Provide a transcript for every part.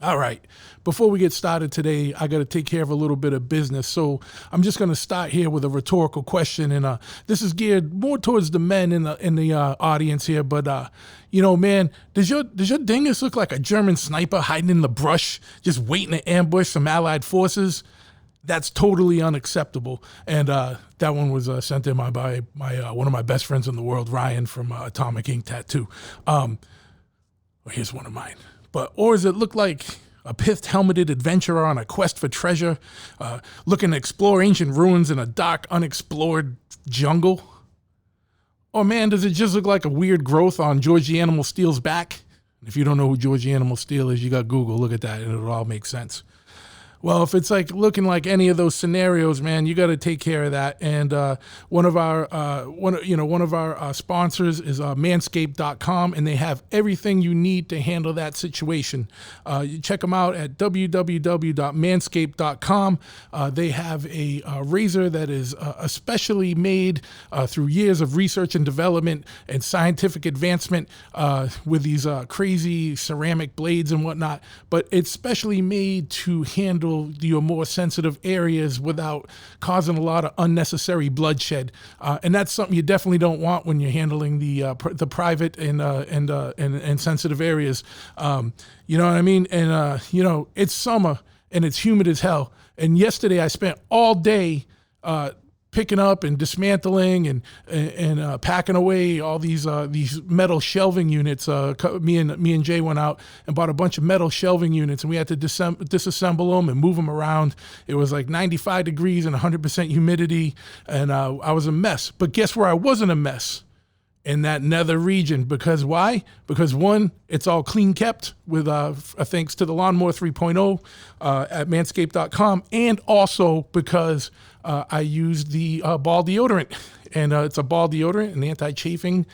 All right. Before we get started today, I got to take care of a little bit of business. So I'm just going to start here with a rhetorical question, and this is geared more towards the men in the audience here. But man, does your dingus look like a German sniper hiding in the brush, just waiting to ambush some Allied forces? That's totally unacceptable. And that one was sent in by my one of my best friends in the world, Ryan from Atomic Ink Tattoo. Here's one of mine. Or does it look like a pithed helmeted adventurer on a quest for treasure, looking to explore ancient ruins in a dark, unexplored jungle? Or man, does it just look like a weird growth on George the Animal Steele's back? If you don't know who George the Animal Steele is, you got Google, look at that, and it'll all make sense. Well, if it's like looking like any of those scenarios, man, you got to take care of that. And one of our sponsors is Manscaped.com, and they have everything you need to handle that situation. You check them out at www.manscaped.com. They have a razor that is especially made through years of research and development and scientific advancement with these crazy ceramic blades and whatnot. But it's specially made to handle your more sensitive areas without causing a lot of unnecessary bloodshed, and that's something you definitely don't want when you're handling the private and sensitive areas. You know what I mean? And it's summer and it's humid as hell. And yesterday I spent all day picking up and dismantling and packing away all these metal shelving units. Me and Jay went out and bought a bunch of metal shelving units, and we had to disassemble them and move them around. It was like 95 degrees and 100% humidity, and I was a mess. But guess where I wasn't a mess? In that nether region. Because why? Because one, it's all clean kept with thanks to the Lawnmower 3.0 at manscaped.com, and also because I used the ball deodorant, and it's a ball deodorant, an anti-chafing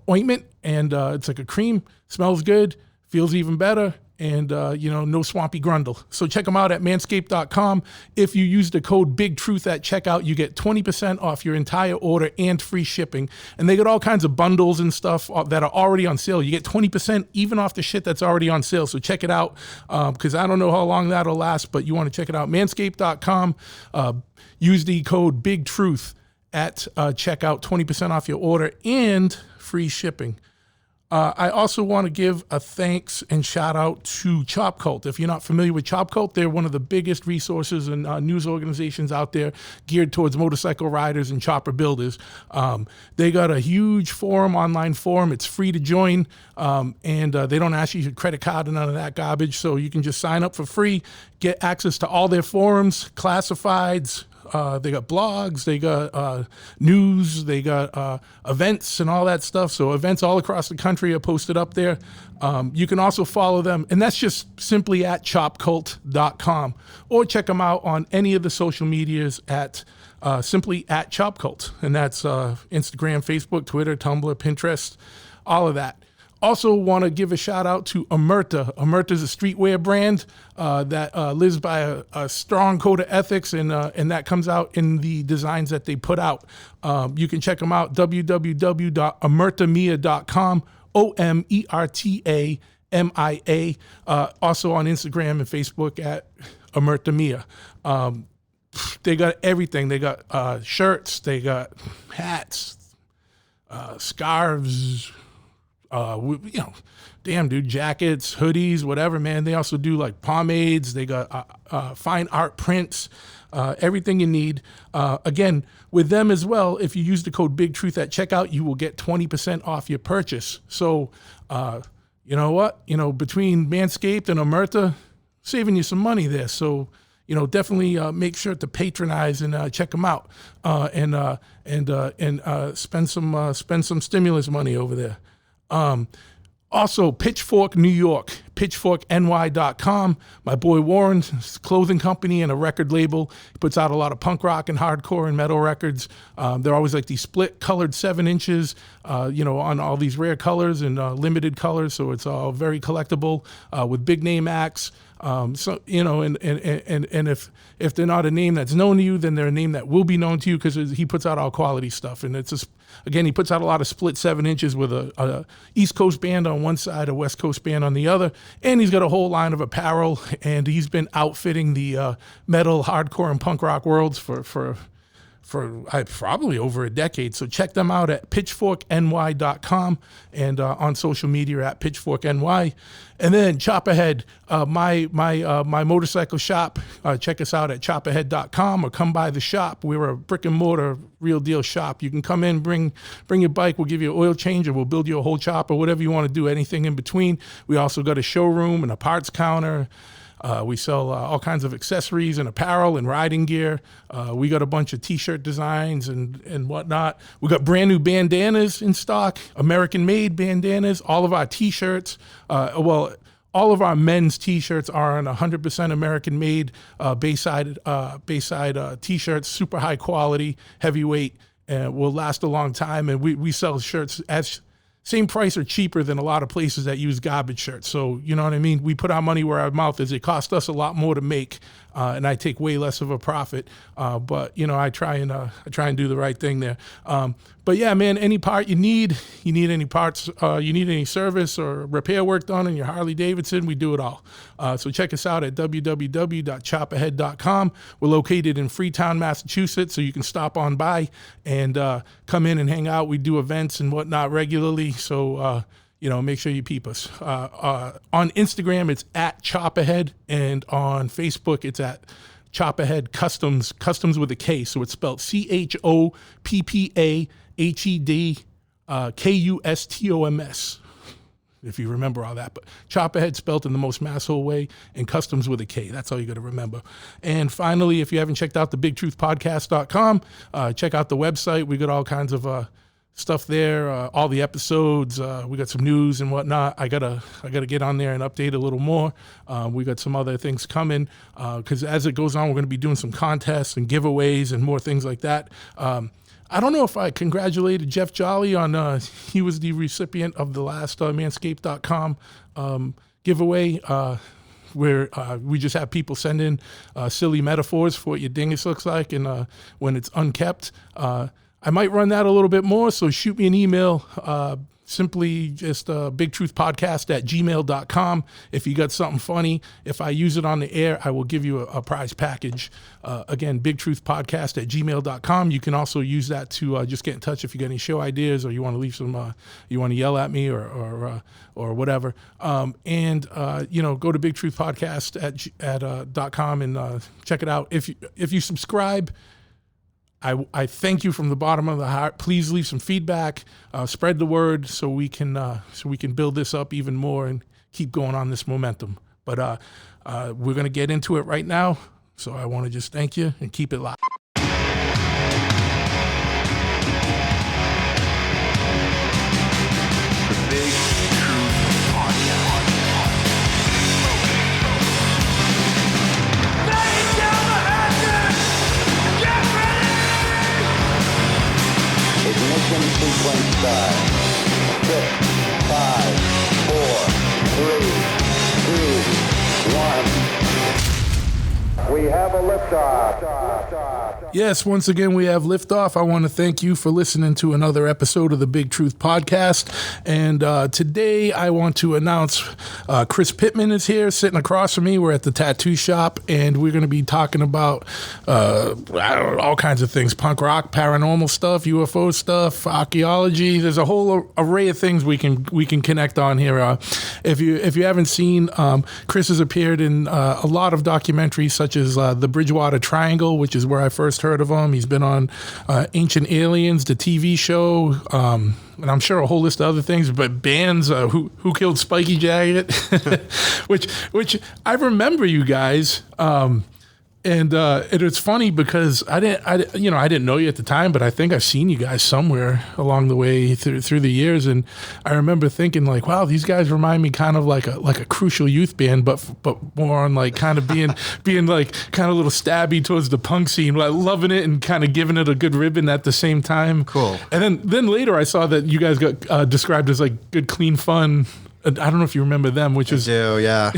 ointment, and it's like a cream, smells good, feels even better, and no swampy grundle. So check them out at manscaped.com. If you use the code BIGTRUTH at checkout, you get 20% off your entire order and free shipping. And they got all kinds of bundles and stuff that are already on sale. You get 20% even off the shit that's already on sale. So check it out, because I don't know how long that'll last, but you want to check it out. Manscaped.com. Use the code BIGTRUTH at checkout, 20% off your order and free shipping. I also want to give a thanks and shout out to Chop Cult. If you're not familiar with Chop Cult, they're one of the biggest resources and news organizations out there geared towards motorcycle riders and chopper builders. They got a huge online forum. It's free to join, and they don't ask you your credit card and none of that garbage. So you can just sign up for free, get access to all their forums, classifieds. They got blogs, they got news, they got events and all that stuff. So events all across the country are posted up there. You can also follow them, and that's just simply at chopcult.com, or check them out on any of the social medias at simply at chopcult. And that's Instagram, Facebook, Twitter, Tumblr, Pinterest, all of that. Also want to give a shout out to Omerta. Omerta is a streetwear brand that lives by a strong code of ethics, and that comes out in the designs that they put out. You can check them out, www.omertamia.com, OMERTAMIA. Also on Instagram and Facebook at Omertamia. They got everything. They got shirts, they got hats, scarves, damn dude, jackets, hoodies, whatever, man. They also do like pomades. They got fine art prints, everything you need. Again, with them as well, if you use the code BIGTRUTH at checkout, you will get 20% off your purchase. So, you know what? Between Manscaped and Omerta, saving you some money there. So, definitely make sure to patronize and check them out, and spend some stimulus money over there. Also, Pitchfork New York, pitchforkny.com. My boy Warren's clothing company and a record label. He puts out a lot of punk rock and hardcore and metal records. They're always like these split colored 7 inches, on all these rare colors and limited colors. So it's all very collectible with big name acts. And if they're not a name that's known to you, then they're a name that will be known to you because he puts out all quality stuff. And it's Again, he puts out a lot of split 7 inches with a East Coast band on one side, a West Coast band on the other, and he's got a whole line of apparel, and he's been outfitting the metal, hardcore, and punk rock worlds for probably over a decade. So check them out at pitchforkny.com and on social media at pitchforkny. And then Chopperhead, my motorcycle shop. Check us out at chopperhead.com or come by the shop. We're a brick and mortar, real deal shop. You can come in, bring your bike. We'll give you an oil change, or we'll build you a whole chopper, whatever you want to do, anything in between. We also got a showroom and a parts counter. We sell all kinds of accessories and apparel and riding gear. We got a bunch of T-shirt designs and whatnot. We got brand new bandanas in stock, American-made bandanas. All of our T-shirts, all of our men's T-shirts are on 100% American-made Bayside T-shirts, super high quality, heavyweight, and will last a long time. And we sell shirts as same price or cheaper than a lot of places that use garbage shirts. So, you know what I mean? We put our money where our mouth is. It costs us a lot more to make, and I take way less of a profit. But, you know, I try and do the right thing there. But yeah, man, any part you need any parts, you need any service or repair work done on your Harley Davidson, we do it all. So check us out at www.chopperhead.com. We're located in Freetown, Massachusetts, so you can stop on by and come in and hang out. We do events and whatnot regularly, so you know, make sure you peep us. On Instagram, it's at Chopperhead, and on Facebook, it's at Chopperhead Customs with a K, so it's spelled CHOPPAHED KUSTOMS, if you remember all that. But Chopperhead spelled in the most masshole way, and Customs with a K. That's all you got to remember. And finally, if you haven't checked out the bigtruthpodcast.com, check out the website. We got all kinds of stuff there, all the episodes. We got some news and whatnot. I gotta get on there and update a little more. We got some other things coming because as it goes on, we're going to be doing some contests and giveaways and more things like that. I don't know if I congratulated Jeff Jolly on he was the recipient of the last manscaped.com giveaway. Where we just have people send in silly metaphors for what your dingus looks like and when it's unkept. I might run that a little bit more, so shoot me an email, simply just bigtruthpodcast@gmail.com. If you got something funny, if I use it on the air, I will give you a prize package. Again, bigtruthpodcast@gmail.com. You can also use that to just get in touch if you got any show ideas or you want to leave some, you want to yell at me or whatever. And you know, go to bigtruthpodcast.com and check it out. If you subscribe, I thank you from the bottom of the heart. Please leave some feedback, spread the word so we can build this up even more and keep going on this momentum. But we're going to get into it right now. So I want to just thank you and keep it live. Ignition sequence start. 6, 5, 4, 3, 2, 1. We have a liftoff. Yes, once again, we have liftoff. I want to thank you for listening to another episode of the Big Truth Podcast. And today I want to announce Chris Pittman is here sitting across from me. We're at the tattoo shop, and we're going to be talking about all kinds of things, punk rock, paranormal stuff, UFO stuff, archaeology. There's a whole array of things we can connect on here. If you haven't seen, Chris has appeared in a lot of documentaries such as the Bridgewater Triangle, which is where I first heard of him. He's been on Ancient Aliens, the TV show, and I'm sure a whole list of other things, but bands, Who Killed Spikey Jagged, which I remember you guys. And it's funny because I didn't know you at the time, but I think I've seen you guys somewhere along the way through the years, and I remember thinking like, wow, these guys remind me kind of like a Crucial Youth band, but more on like kind of being like kind of a little stabby towards the punk scene, like loving it and kind of giving it a good ribbon at the same time. Cool. And then later I saw that you guys got described as like good, clean fun. I don't know if you remember them, which is... do, yeah.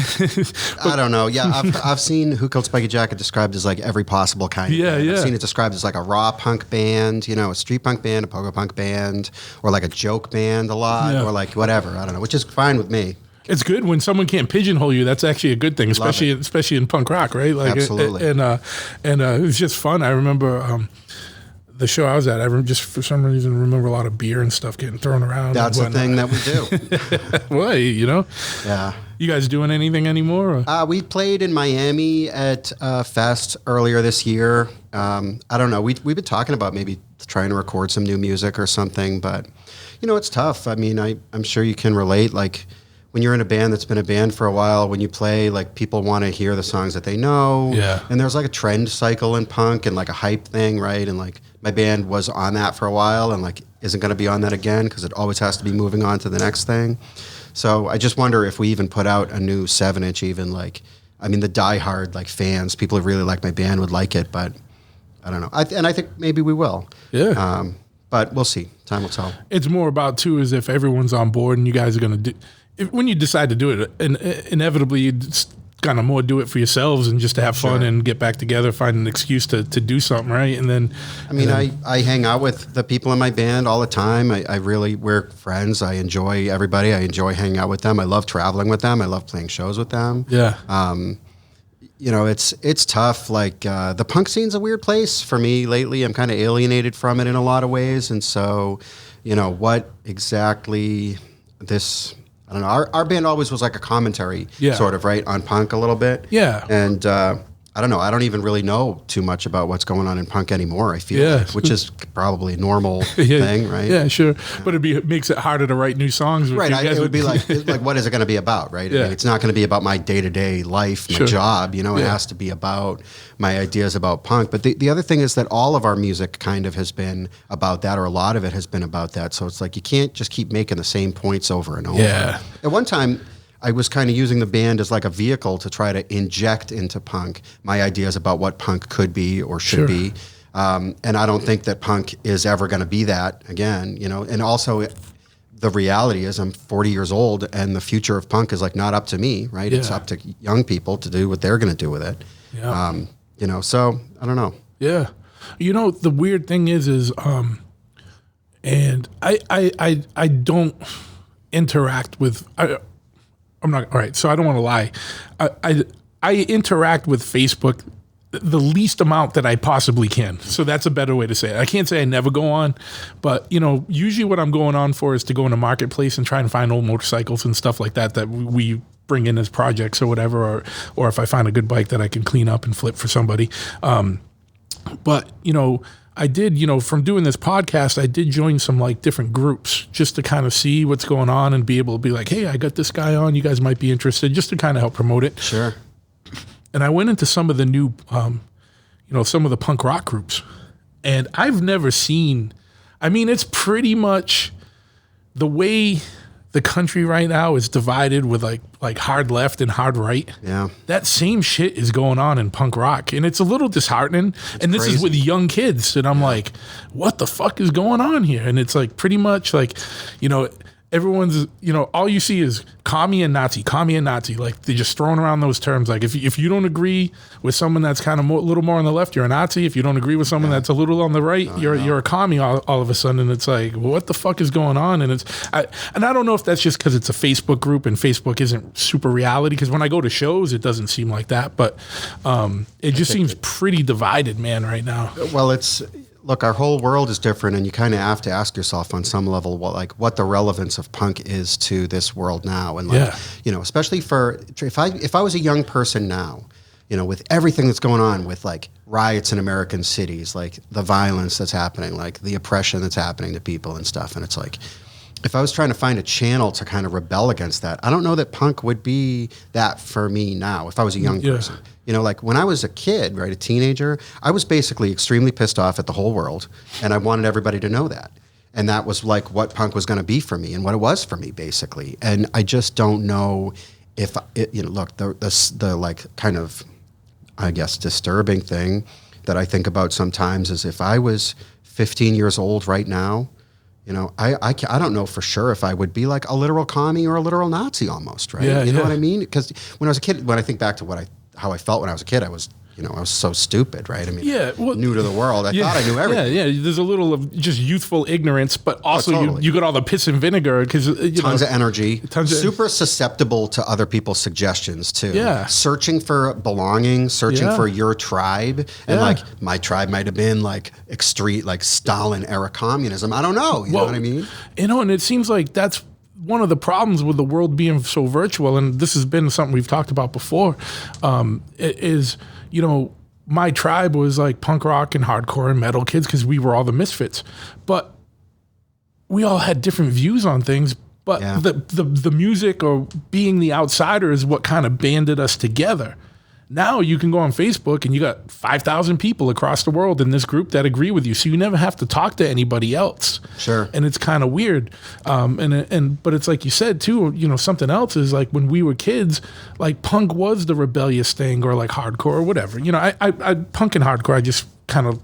I don't know. Yeah, I've seen Who Killed Spikey Jacket described as like every possible kind of band. I've seen it described as like a raw punk band, you know, a street punk band, a pogo punk band, or like a joke band a lot, or like whatever. I don't know, which is fine with me. It's good when someone can't pigeonhole you. That's actually a good thing, especially in punk rock, right? Like, absolutely. And it was just fun. I remember... the show I was at, just for some reason remember a lot of beer and stuff getting thrown around. That's the thing that we do. Well, you know? Yeah. You guys doing anything anymore? We played in Miami at Fest earlier this year. I don't know. We've been talking about maybe trying to record some new music or something, but, you know, it's tough. I mean, I'm sure you can relate. Like, when you're in a band that's been a band for a while, when you play, like, people want to hear the songs that they know. Yeah. And there's like a trend cycle in punk and like a hype thing, right? And like my band was on that for a while and like isn't going to be on that again because it always has to be moving on to the next thing. So I just wonder if we even put out a new 7-inch, even like, I mean, the diehard like fans, people who really like my band would like it, but I don't know. And I think maybe we will. Yeah. But we'll see. Time will tell. It's more about too is if everyone's on board and you guys are going to do. When you decide to do it, inevitably you kind of more do it for yourselves and just to have fun and get back together, find an excuse to do something, right? And then, I hang out with the people in my band all the time. We're friends. I enjoy everybody. I enjoy hanging out with them. I love traveling with them. I love playing shows with them. Yeah. You know, it's tough. Like the punk scene's a weird place for me lately. I'm kind of alienated from it in a lot of ways, and so, you know, what exactly this. I don't know. Our band always was like a commentary, sort of, right, on punk a little bit. Yeah. And I don't know. I don't even really know too much about what's going on in punk anymore, I feel like, which is probably a normal thing, right? Yeah, sure. But it makes it harder to write new songs. Right. It would be like, what is it going to be about, right? Yeah. I mean, it's not going to be about my day-to-day life, my job. You know, it has to be about my ideas about punk. But the other thing is that all of our music kind of has been about that, or a lot of it has been about that. So it's like you can't just keep making the same points over and over. Yeah. At one time, I was kind of using the band as like a vehicle to try to inject into punk my ideas about what punk could be or should be. And I don't think that punk is ever going to be that again, you know. And also the reality is I'm 40 years old and the future of punk is like not up to me, right? Yeah. It's up to young people to do what they're going to do with it. Yeah. You know, so I don't know. Yeah. You know, the weird thing is and I don't interact with, I'm not, all right, so I don't want to lie. I interact with Facebook the least amount that I possibly can. So that's a better way to say it. I can't say I never go on, but, you know, usually what I'm going on for is to go in a marketplace and try and find old motorcycles and stuff like that we bring in as projects or whatever, or if I find a good bike that I can clean up and flip for somebody. But, you know, I did, you know, from doing this podcast, I did join some like different groups just to kind of see what's going on and be able to be like, hey, I got this guy on, you guys might be interested, just to kind of help promote it. Sure. And I went into some of the new, you know, some of the punk rock groups, and I've never seen, I mean, it's pretty much the way the country right now is divided with like hard left and hard right. Yeah. That same shit is going on in punk rock, and it's a little disheartening. And this is with young kids, and I'm like, what the fuck is going on here? And it's like pretty much like, you know, everyone's, you know, all you see is commie and Nazi. Like they're just throwing around those terms. Like if you don't agree with someone that's kind of a little more on the left, you're a Nazi. If you don't agree with someone that's a little on the right, you're a commie all of a sudden. And it's like, what the fuck is going on? And I don't know if that's just because it's a Facebook group and Facebook isn't super reality. Because when I go to shows, it doesn't seem like that. But it just seems pretty divided, man, right now. Well, look, our whole world is different, and you kind of have to ask yourself on some level what the relevance of punk is to this world now, and you know, especially if I was a young person now, you know, with everything that's going on with like riots in American cities, like the violence that's happening, like the oppression that's happening to people and stuff, and it's like, if I was trying to find a channel to kind of rebel against that, I don't know that punk would be that for me now if I was a young person. You know, like when I was a kid, right, a teenager, I was basically extremely pissed off at the whole world, and I wanted everybody to know that. And that was like what punk was going to be for me and what it was for me, basically. And I just don't know if, you know, look, the like kind of, I guess, disturbing thing that I think about sometimes is if I was 15 years old right now, You know, I don't know for sure if I would be like a literal commie or a literal Nazi almost, right? Yeah, you know what I mean? Because when I was a kid, when I think back to how I felt when I was a kid, I was so stupid, right? I mean, new to the world. I thought I knew everything. Yeah. There's a little of just youthful ignorance, but also totally. you got all the piss and vinegar because tons of energy, super susceptible to other people's suggestions too. Yeah, searching for belonging, searching for your tribe, and like my tribe might have been like extreme, like Stalin era communism. I don't know. You know what I mean? You know, and it seems like that's one of the problems with the world being so virtual, and this has been something we've talked about before, is, you know, my tribe was like punk rock and hardcore and metal kids because we were all the misfits. But we all had different views on things, but the music or being the outsider is what kind of banded us together. Now you can go on Facebook and you got 5,000 people across the world in this group that agree with you. So you never have to talk to anybody else. Sure. And it's kind of weird. But it's like you said too, you know, something else is like when we were kids, like punk was the rebellious thing or like hardcore or whatever. You know, I punk and hardcore, I just kind of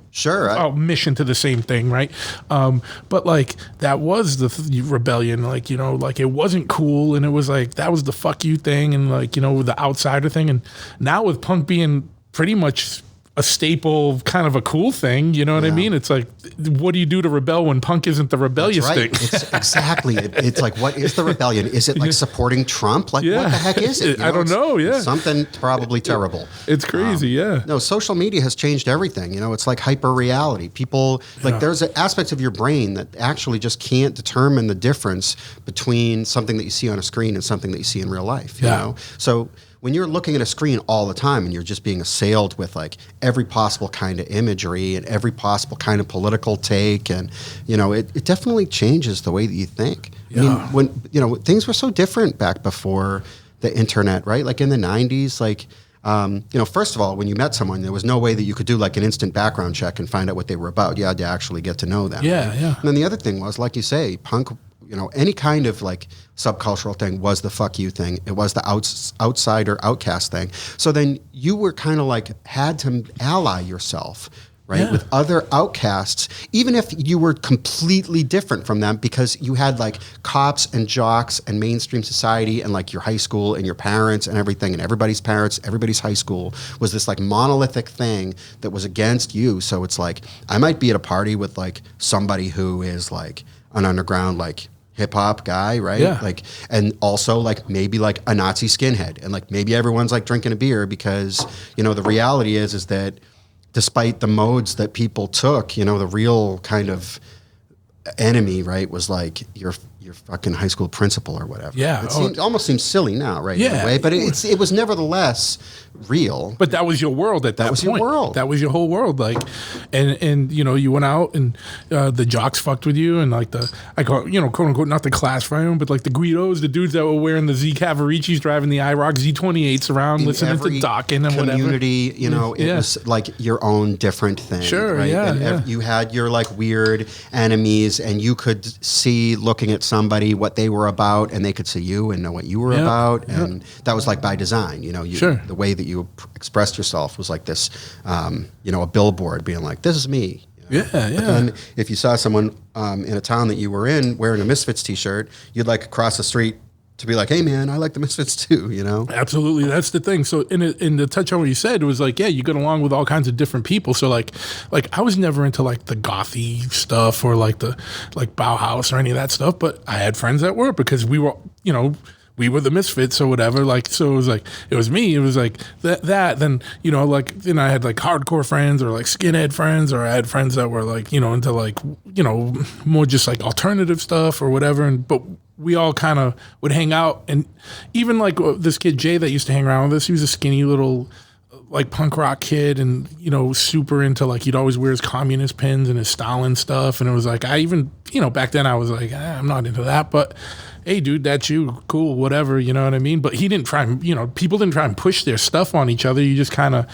mission to the same thing, right? But like that was the rebellion, like, you know, like it wasn't cool, and it was like that was the fuck you thing, and like, you know, the outsider thing. And now with punk being pretty much a staple, kind of a cool thing, you know what I mean? It's like, what do you do to rebel when punk isn't the rebellious thing? It's exactly. It's like, what is the rebellion? Is it like supporting Trump? Like, what the heck is it? You know, I don't know. It's something probably terrible. It's crazy. No, social media has changed everything. You know, it's like hyper reality. People like there's aspects of your brain that actually just can't determine the difference between something that you see on a screen and something that you see in real life. You know, so when you're looking at a screen all the time and you're just being assailed with like every possible kind of imagery and every possible kind of political take, and, you know, it definitely changes the way that you think. I mean, when, you know, things were so different back before the internet, right? Like in the 90s, like, you know, first of all, when you met someone, there was no way that you could do like an instant background check and find out what they were about. You had to actually get to know them. Yeah. And then the other thing was, like you say, punk, you know, any kind of like subcultural thing was the fuck you thing. It was the outsider, outcast thing. So then you were kind of like had to ally yourself, right, with other outcasts, even if you were completely different from them, because you had like cops and jocks and mainstream society and like your high school and your parents and everything, and everybody's parents, everybody's high school was this like monolithic thing that was against you. So it's like, I might be at a party with like somebody who is like an underground, like hip hop guy, right? Yeah. Like, and also like maybe like a Nazi skinhead, and like maybe everyone's like drinking a beer because, you know, the reality is that despite the modes that people took, you know, the real kind of enemy, right, was like your fucking high school principal or whatever. Yeah. It almost seems silly now, right? In a way, but it was nevertheless real. But that was your world at that point. That was your world. That was your whole world. Like, and you know, you went out and the jocks fucked with you, and like I call, you know, quote unquote, not the class frame, but like the Guidos, the dudes that were wearing the Z Cavaricis, driving the IROC Z28s around, listening to Dawkins and whatever. Community, you know, it was like your own different thing. Sure, right? yeah. You had your like weird enemies, and you could see, looking at somebody, what they were about, and they could see you and know what you were about, and that was like by design. You know, the way that you expressed yourself was like this, you know, a billboard being like, "This is me." You know? Yeah. But then if you saw someone in a town that you were in wearing a Misfits t-shirt, you'd like cross the street to be like, "Hey man, I like the Misfits too," you know? Absolutely. That's the thing. So in the touch on what you said, it was like, yeah, you get along with all kinds of different people. So like I was never into like the gothy stuff or like the like Bauhaus or any of that stuff, but I had friends that were, because we were, you know, we were the misfits or whatever. Like, so it was like, it was me. It was like that. Then, you know, like, then I had like hardcore friends or like skinhead friends, or I had friends that were like, you know, into like, you know, more just like alternative stuff or whatever. But we all kind of would hang out. And even like this kid, Jay, that used to hang around with us, he was a skinny little like punk rock kid, and, you know, super into like, he'd always wear his communist pins and his Stalin stuff. And it was like, I even, you know, back then I was like, I'm not into that, but hey dude, that's you, cool, whatever, you know what I mean? But he didn't try and, you know, people didn't try and push their stuff on each other. You just kind of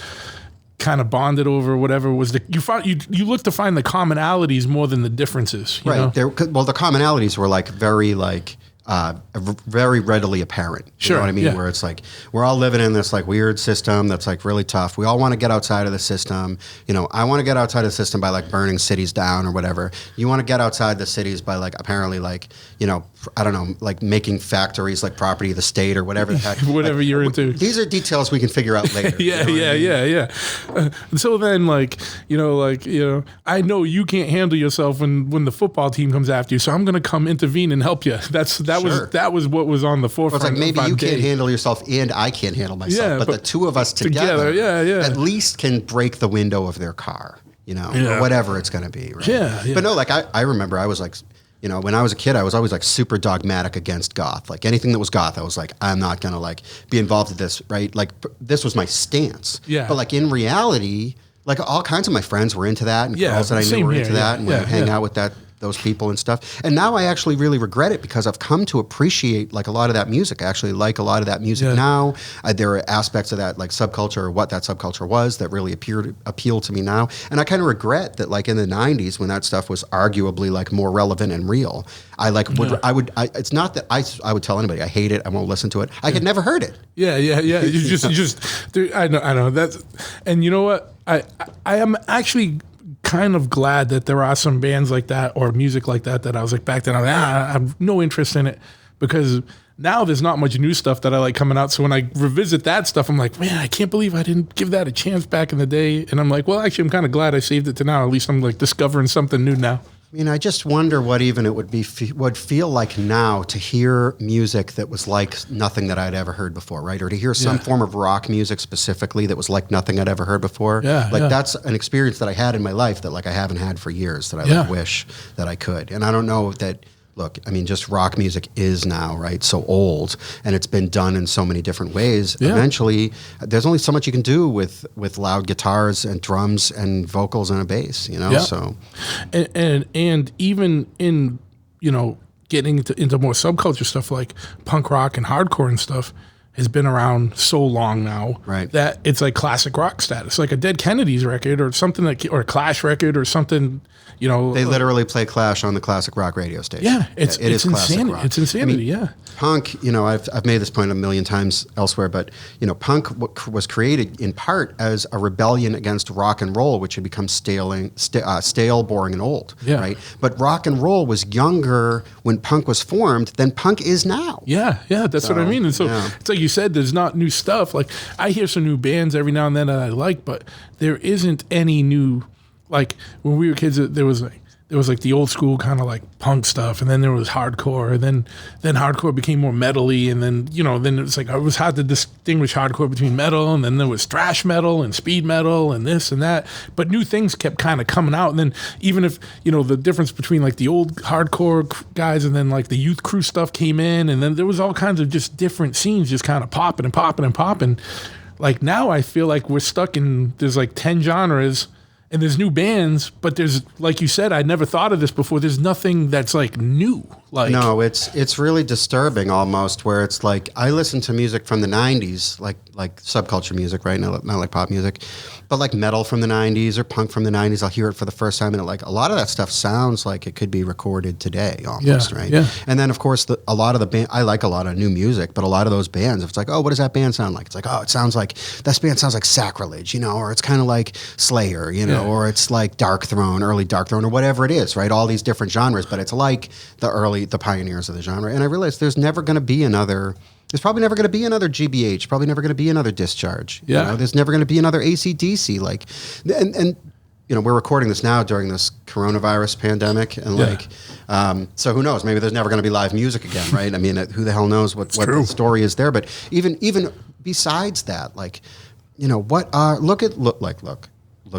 bonded over whatever was you looked to find the commonalities more than the differences, you know? Well, the commonalities were like very like very readily apparent. You know what I mean? Where it's like, we're all living in this like weird system that's like really tough. We all want to get outside of the system. You know, I want to get outside of the system by like burning cities down or whatever. You want to get outside the cities by like apparently like, you know, I don't know, like making factories like property of the state or whatever the heck. Whatever like, you're into. These are details we can figure out later. Yeah. So then like, I know you can't handle yourself when the football team comes after you, so I'm going to come intervene and help you. That was what was on the forefront. Well, it's like maybe you can't handle yourself and I can't handle myself, but the two of us together at least can break the window of their car, you know, or whatever it's going to be. Right? Yeah. But no, like I remember I was like, you know, when I was a kid, I was always like super dogmatic against goth. Like anything that was goth, I was like, I'm not going to like be involved with this, right? Like this was my stance. Yeah. But like in reality, like all kinds of my friends were into that and girls that I knew were into that and would hang out with those people and stuff. And now I actually really regret it because I've come to appreciate like a lot of that music. I actually like a lot of that music now. There are aspects of that like subculture or what that subculture was that really appeal to me now. And I kind of regret that like in the 90s when that stuff was arguably like more relevant and real, it's not that I would tell anybody I hate it, I won't listen to it. I had never heard it. Yeah. You just I know that's, and you know what? I am actually kind of glad that there are some bands like that or music like that I was like back then I have no interest in it, because now there's not much new stuff that I like coming out. So when I revisit that stuff, I'm like, man, I can't believe I didn't give that a chance back in the day. And I'm like, well, actually, I'm kind of glad I saved it to now. At least I'm like discovering something new now. I mean, I just wonder what even it would feel like now to hear music that was like nothing that I'd ever heard before, right? Or to hear some form of rock music specifically that was like nothing I'd ever heard before. That's an experience that I had in my life that like I haven't had for years that I like wish that I could. And I don't know that. Look, I mean, just rock music is now, right, so old, and it's been done in so many different ways. Yeah. Eventually, there's only so much you can do with loud guitars and drums and vocals and a bass, you know? Yeah. So, and even in, you know, getting into more subculture stuff like punk rock and hardcore and stuff has been around so long now that it's like classic rock status, like a Dead Kennedys record or something like, or a Clash record or something. You know, they literally play Clash on the classic rock radio station. Yeah, it's insanity. It's insanity. I mean, punk. You know, I've made this point a million times elsewhere, but you know, punk was created in part as a rebellion against rock and roll, which had become stale, boring, and old. Yeah. Right. But rock and roll was younger when punk was formed than punk is now. Yeah. That's what I mean. And so it's like you said, there's not new stuff. Like I hear some new bands every now and then that I like, but there isn't any new. Like when we were kids, there was like the old school kind of like punk stuff, and then there was hardcore, and then hardcore became more metally, and then then it was like it was hard to distinguish hardcore between metal, and then there was thrash metal and speed metal and this and that. But new things kept kind of coming out, and then even if the difference between like the old hardcore guys and then like the youth crew stuff came in, and then there was all kinds of just different scenes just kind of popping. Like now I feel like we're stuck in there's like 10 genres. And there's new bands, but there's, like you said, I'd never thought of this before. There's nothing that's like new. Like no, it's really disturbing almost. Where it's like I listen to music from the '90s, like subculture music, right? Not like pop music, but like metal from the '90s or punk from the '90s. I'll hear it for the first time, and like a lot of that stuff sounds like it could be recorded today, almost, right? Yeah. And then of course a lot of the band, I like a lot of new music, but a lot of those bands, if it's like, oh, what does that band sound like? It's like, oh, it sounds like that band sounds like Sacrilege, or it's kind of like Slayer, or it's like early Dark Throne, or whatever it is, right? All these different genres, but it's like the pioneers of the genre. And I realized there's probably never going to be another GBH, probably never going to be another Discharge. Yeah. There's never going to be another AC/DC. Like, and we're recording this now during this coronavirus pandemic, and so who knows? Maybe there's never going to be live music again, right? I mean, who the hell knows what the story is there? But even besides that, like, look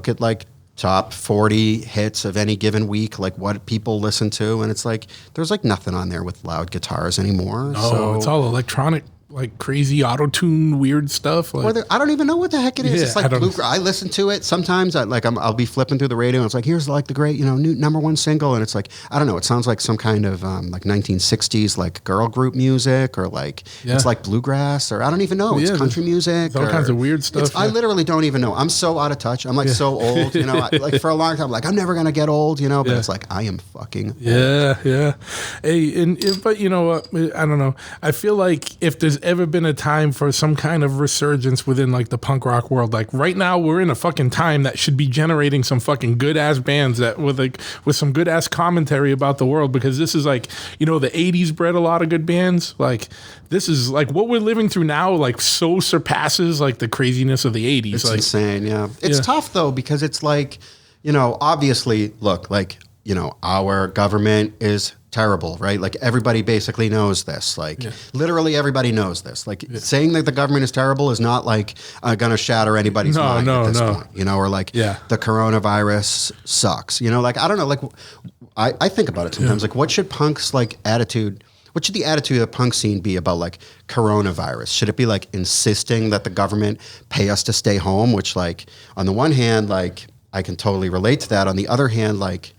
at like top 40 hits of any given week, like what people listen to, and it's like there's like nothing on there with loud guitars anymore. Oh, so, it's all electronic like crazy auto-tune weird stuff. Like, I don't even know what the heck it is. Yeah, it's like I listen to it sometimes. I'll be flipping through the radio and it's like, here's like the great, new #1 single, and it's like, I don't know, it sounds like some kind of like 1960s like girl group music, or like it's like bluegrass, or I don't even know. It's country music. All kinds of weird stuff. I literally don't even know. I'm so out of touch. I'm like so old. Like for a long time, like I'm never gonna get old. But it's like I am fucking old. Yeah. Hey, but you know what? I don't know. I feel like if there's ever been a time for some kind of resurgence within like the punk rock world, like right now we're in a fucking time that should be generating some fucking good ass bands that with some good ass commentary about the world, because this is like, the 80s bred a lot of good bands. Like this is like what we're living through now, like so surpasses like the craziness of the 80s. It's like, insane. Yeah. It's tough though, because it's like, obviously look, like, our government is terrible, right? Like everybody basically knows this. Like literally everybody knows this. Like saying that the government is terrible is not like going to shatter anybody's mind at this point, or like the coronavirus sucks, like, I don't know, like I think about it sometimes, like what should punk's like attitude, what should the attitude of the punk scene be about like coronavirus? Should it be like insisting that the government pay us to stay home, which like on the one hand, like I can totally relate to that. On the other hand, like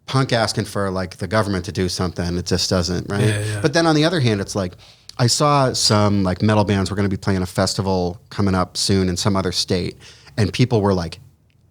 punk asking for like the government to do something, it just doesn't, right? Yeah. But then on the other hand, it's like I saw some like metal bands were going to be playing a festival coming up soon in some other state, and people were like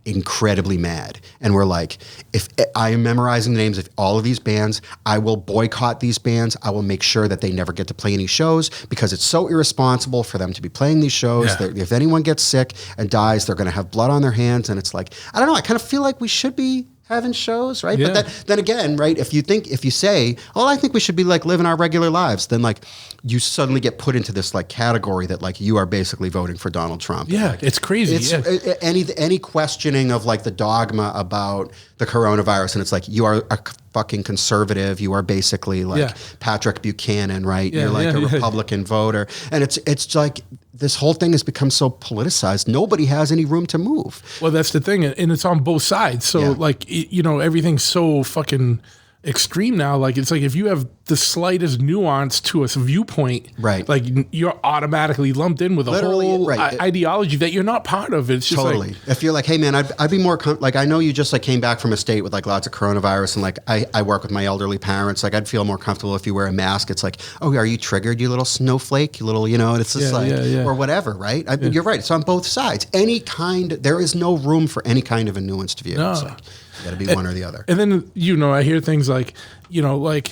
incredibly mad, and we're like, if I am memorizing the names of all of these bands, I will boycott these bands. I will make sure that they never get to play any shows, because it's so irresponsible for them to be playing these shows. If anyone gets sick and dies, they're going to have blood on their hands. And it's like, I don't know, I kind of feel like we should be having shows, right? But then again, right, if you say, oh, I think we should be like living our regular lives, then like you suddenly get put into this like category that like you are basically voting for Donald Trump. Yeah, like, it's crazy. Any questioning of like the dogma about the coronavirus, and it's like you are a fucking conservative. You are basically like Patrick Buchanan, right? You're like a Republican voter, and it's like this whole thing has become so politicized. Nobody has any room to move. Well, that's the thing, and it's on both sides. So like everything's so fucking extreme now. Like it's like if you have the slightest nuance to a viewpoint, right, like you're automatically lumped in with a whole ideology that you're not part of. It's just totally. Like, if you're like, hey man, I'd be more like, I know you just like came back from a state with like lots of coronavirus, and like I work with my elderly parents. Like I'd feel more comfortable if you wear a mask. It's like, oh, are you triggered, you little snowflake, you little, it's just or whatever, right? You're right. It's on both sides. There is no room for any kind of a nuanced view. No. It's like, you got to be one or the other. And then, I hear things like, like,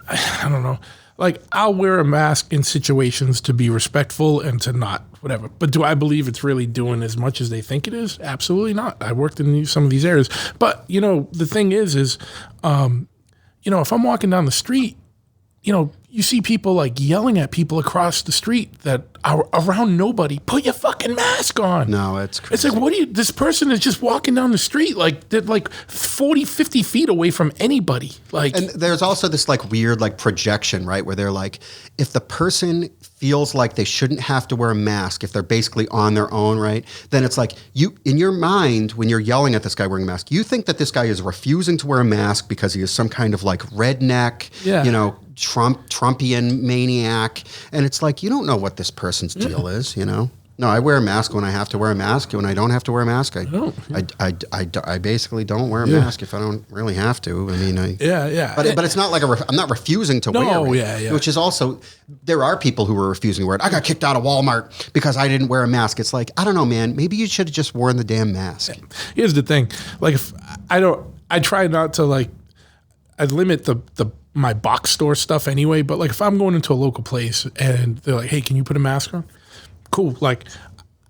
I don't know, like I'll wear a mask in situations to be respectful and to not whatever. But do I believe it's really doing as much as they think it is? Absolutely not. I worked in some of these areas. But, the thing is, if I'm walking down the street, you see people like yelling at people across the street that are around nobody. Put your fucking mask on. No, it's crazy. It's like, this person is just walking down the street, like they're like 40, 50 feet away from anybody. Like, and there's also this like weird like projection, right? Where they're like, if the person feels like they shouldn't have to wear a mask, if they're basically on their own, right? Then it's like you, in your mind, when you're yelling at this guy wearing a mask, you think that this guy is refusing to wear a mask because he is some kind of like redneck, Trumpian maniac. And it's like, you don't know what this person's deal is, No, I wear a mask when I have to wear a mask. When I don't have to wear a mask, I basically don't wear a mask if I don't really have to. I mean, But it's not like I'm not refusing to wear it. Which is also, there are people who are refusing to wear it. I got kicked out of Walmart because I didn't wear a mask. It's like, I don't know, man. Maybe you should have just worn the damn mask. Here's the thing. Like, if I try not to like, I limit my box store stuff anyway. But like, if I'm going into a local place and they're like, hey, can you put a mask on? Cool. Like,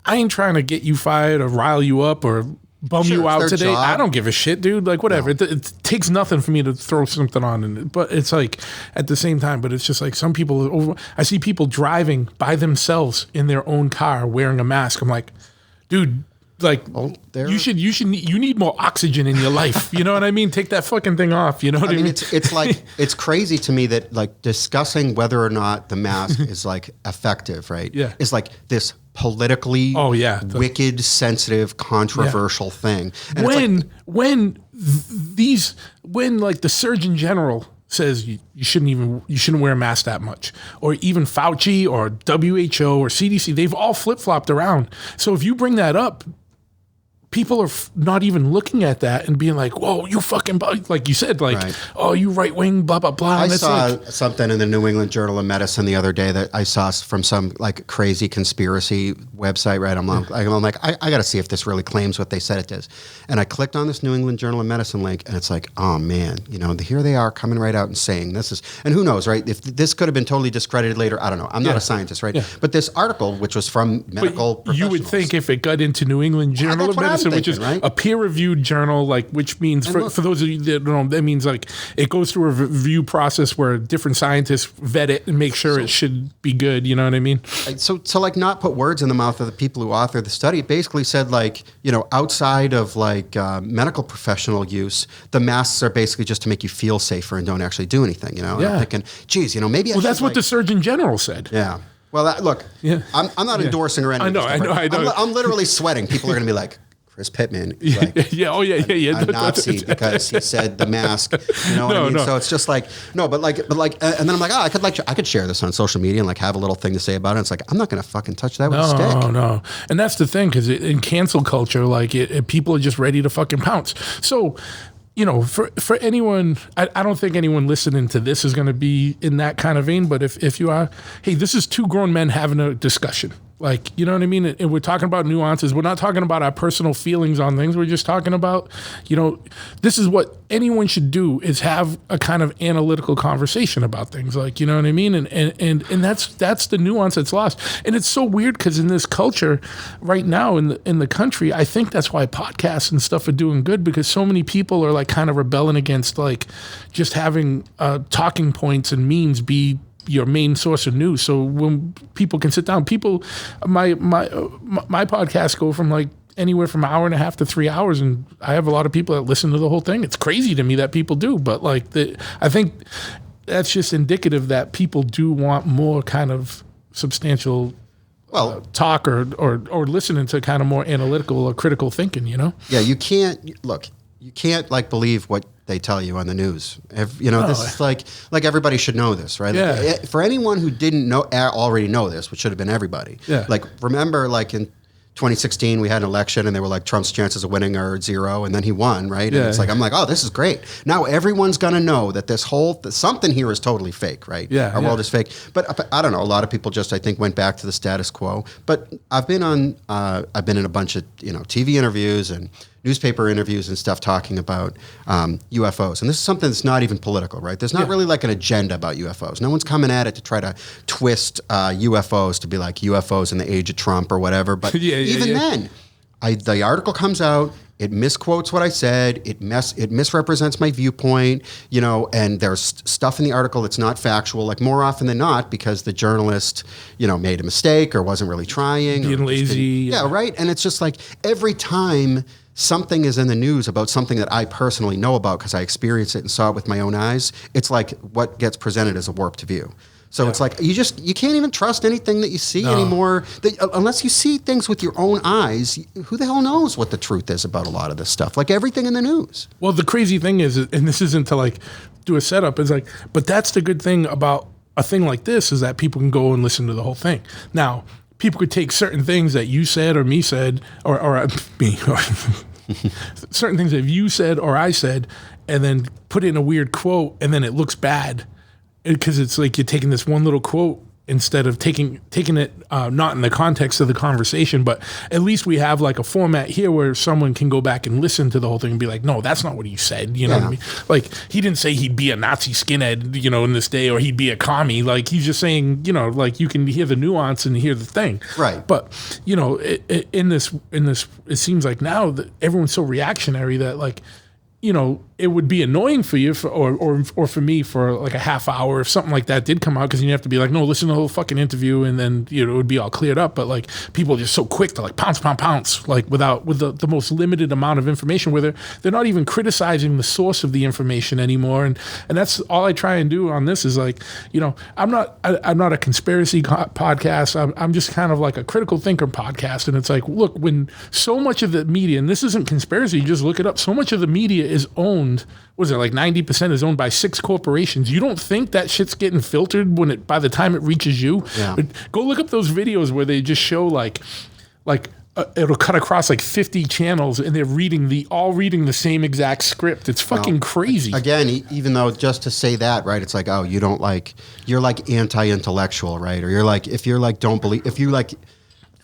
I ain't trying to get you fired or rile you up or bum you out today. Job. I don't give a shit, dude. Like, whatever. No. It takes nothing for me to throw something on. But it's like, at the same time, but it's just like some people, I see people driving by themselves in their own car wearing a mask. I'm like, dude, like, you need more oxygen in your life. You know what I mean? Take that fucking thing off. You know what I mean? It's like, it's crazy to me that like discussing whether or not the mask is like effective, right? Yeah. Is like this politically wicked, sensitive, controversial thing. And when like the Surgeon General says you shouldn't wear a mask that much, or even Fauci or WHO or CDC, they've all flip-flopped around. So if you bring that up, people are not even looking at that and being like, whoa, you fucking, like you said, like, right. Oh, you right-wing, blah, blah, blah. I saw something in the New England Journal of Medicine the other day that I saw from some like crazy conspiracy website, right? I'm like, I got to see if this really claims what they said it does. And I clicked on this New England Journal of Medicine link, and it's like, oh man, here they are coming right out and saying this is, and who knows, right? If this could have been totally discredited later, I don't know. I'm not a scientist, right? Yeah. But this article, which was from medical professionals. You would think if it got into New England Journal of Medicine, which is right? A peer-reviewed journal, like, which means for those of you that don't know, that means like it goes through a review process where different scientists vet it and make sure it should be good. You know what I mean? So like not put words in the mouth of the people who authored the study. It basically said like, outside of like medical professional use, the masks are basically just to make you feel safer and don't actually do anything. And I'm thinking, geez, maybe. Well, that's what the Surgeon General said. Yeah. Well, look, I'm not endorsing or anything. I know. I'm literally sweating. People are going to be like, Chris Pittman is like a Nazi because he said the mask. You know what I mean? No. So it's just like, and then I'm like, I could share this on social media and like have a little thing to say about it. It's like, I'm not going to fucking touch that with a stick. No. And that's the thing, because in cancel culture, like people are just ready to fucking pounce. So, for anyone, I don't think anyone listening to this is going to be in that kind of vein. But if you are, hey, this is two grown men having a discussion. Like, you know what I mean? And we're talking about nuances. We're not talking about our personal feelings on things. We're just talking about, this is what anyone should do, is have a kind of analytical conversation about things. Like, you know what I mean? And that's the nuance that's lost. And it's so weird because in this culture right now in the country, I think that's why podcasts and stuff are doing good, because so many people are like kind of rebelling against like just having talking points and memes be your main source of news. So when people can sit down, my podcasts go from like anywhere from an hour and a half to 3 hours, and I have a lot of people that listen to the whole thing. It's crazy to me that people do, but like I think that's just indicative that people do want more kind of substantial talk or listening to kind of more analytical or critical thinking. Yeah, you can't like believe what they tell you on the news. This is like everybody should know this, right? Yeah. Like, for anyone who didn't already know this, which should have been everybody. Yeah. Like, remember, like in 2016, we had an election and they were like, Trump's chances of winning are 0, and then he won, right? And it's like, I'm like, oh, this is great. Now everyone's going to know that something here is totally fake, right? Yeah. Our world is fake. But I don't know, a lot of people just, I think, went back to the status quo. But I've been in a bunch of, TV interviews and newspaper interviews and stuff talking about UFOs. And this is something that's not even political, right? There's not really like an agenda about UFOs. No one's coming at it to try to twist UFOs to be like UFOs in the age of Trump or whatever. But then, the article comes out, it misquotes what I said, it misrepresents my viewpoint, and there's stuff in the article that's not factual, like more often than not, because the journalist, made a mistake or wasn't really trying. Being lazy. Right? And it's just like every time something is in the news about something that I personally know about because I experienced it and saw it with my own eyes, it's like what gets presented as a warped view. So it's like you can't even trust anything that you see anymore. Unless you see things with your own eyes, who the hell knows what the truth is about a lot of this stuff? Like everything in the news. Well, the crazy thing is, and this isn't to like do a setup, is like, but that's the good thing about a thing like this, is that people can go and listen to the whole thing. Now, people could take certain things that you said or me said, or me, or certain things that you said or I said, and then put in a weird quote, and then it looks bad. Because it's like you're taking this one little quote instead of taking it not in the context of the conversation, but at least we have like a format here where someone can go back and listen to the whole thing and be like, no, that's not what he said. You know what I mean? Like, he didn't say he'd be a Nazi skinhead, in this day, or he'd be a commie. Like, he's just saying, like, you can hear the nuance and hear the thing. Right. But, in this, it seems like now that everyone's so reactionary that like, it would be annoying for you or for me for like a half hour if something like that did come out, because you have to be like, no, listen to the whole fucking interview, and then it would be all cleared up. But like, people are just so quick to like pounce, like with the most limited amount of information, where they're not even criticizing the source of the information anymore. And that's all I try and do on this is like, I'm not a conspiracy podcast. I'm just kind of like a critical thinker podcast. And it's like, look, when so much of the media, and this isn't conspiracy, you just look it up, so much of the media is owned owned. Was it like 90% is owned by 6 corporations? You don't think that shit's getting filtered by the time it reaches you? Yeah. Go look up those videos where they just show like it'll cut across like 50 channels and they're all reading the same exact script. It's fucking crazy. Again, even though just to say that, right? It's like, oh, you're like anti-intellectual, right? Or if you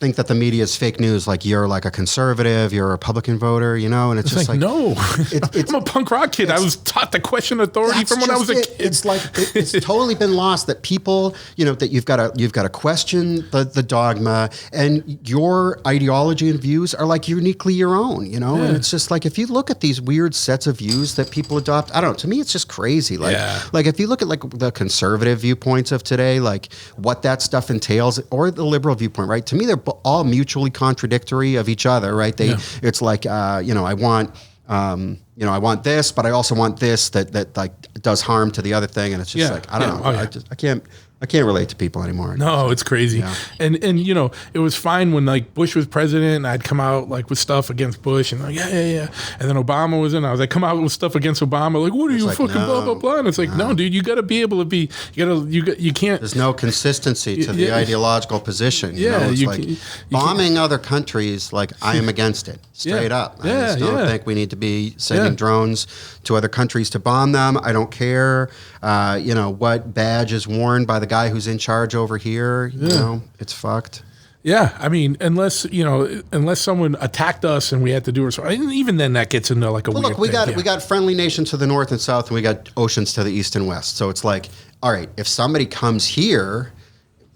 think that the media is fake news, like you're like a conservative, you're a Republican voter, and it's just like no, I'm a punk rock kid. I was taught to question authority from when I was a kid. It's like it's totally been lost that people, that you've got to question the dogma, and your ideology and views are like uniquely your own, and it's just like if you look at these weird sets of views that people adopt, I don't know, to me it's just crazy. Like if you look at like the conservative viewpoints of today, like what that stuff entails, or the liberal viewpoint, right? To me, they're all mutually contradictory of each other, right? It's like, I want this, but I also want this that like does harm to the other thing, and it's just like I don't know. I can't relate to people anymore. No, it's crazy. Yeah. And it was fine when like Bush was president and I'd come out like with stuff against Bush and like, yeah. And then Obama was in, I was like, come out with stuff against Obama. Like, what are you fucking blah, blah, blah. And it's like, no, dude, you got to be able to be, you can't. There's no consistency to the ideological position. It's like bombing other countries, like I am against it, straight up. I just don't think we need to be sending drones to other countries to bomb them. I don't care, what badge is worn by the guy who's in charge over here, it's fucked. Yeah, I mean, unless someone attacked us and we had to do it, so even then that gets into like a weird look, we thing. We got friendly nations to the north and south, and we got oceans to the east and west. So it's like, all right, if somebody comes here,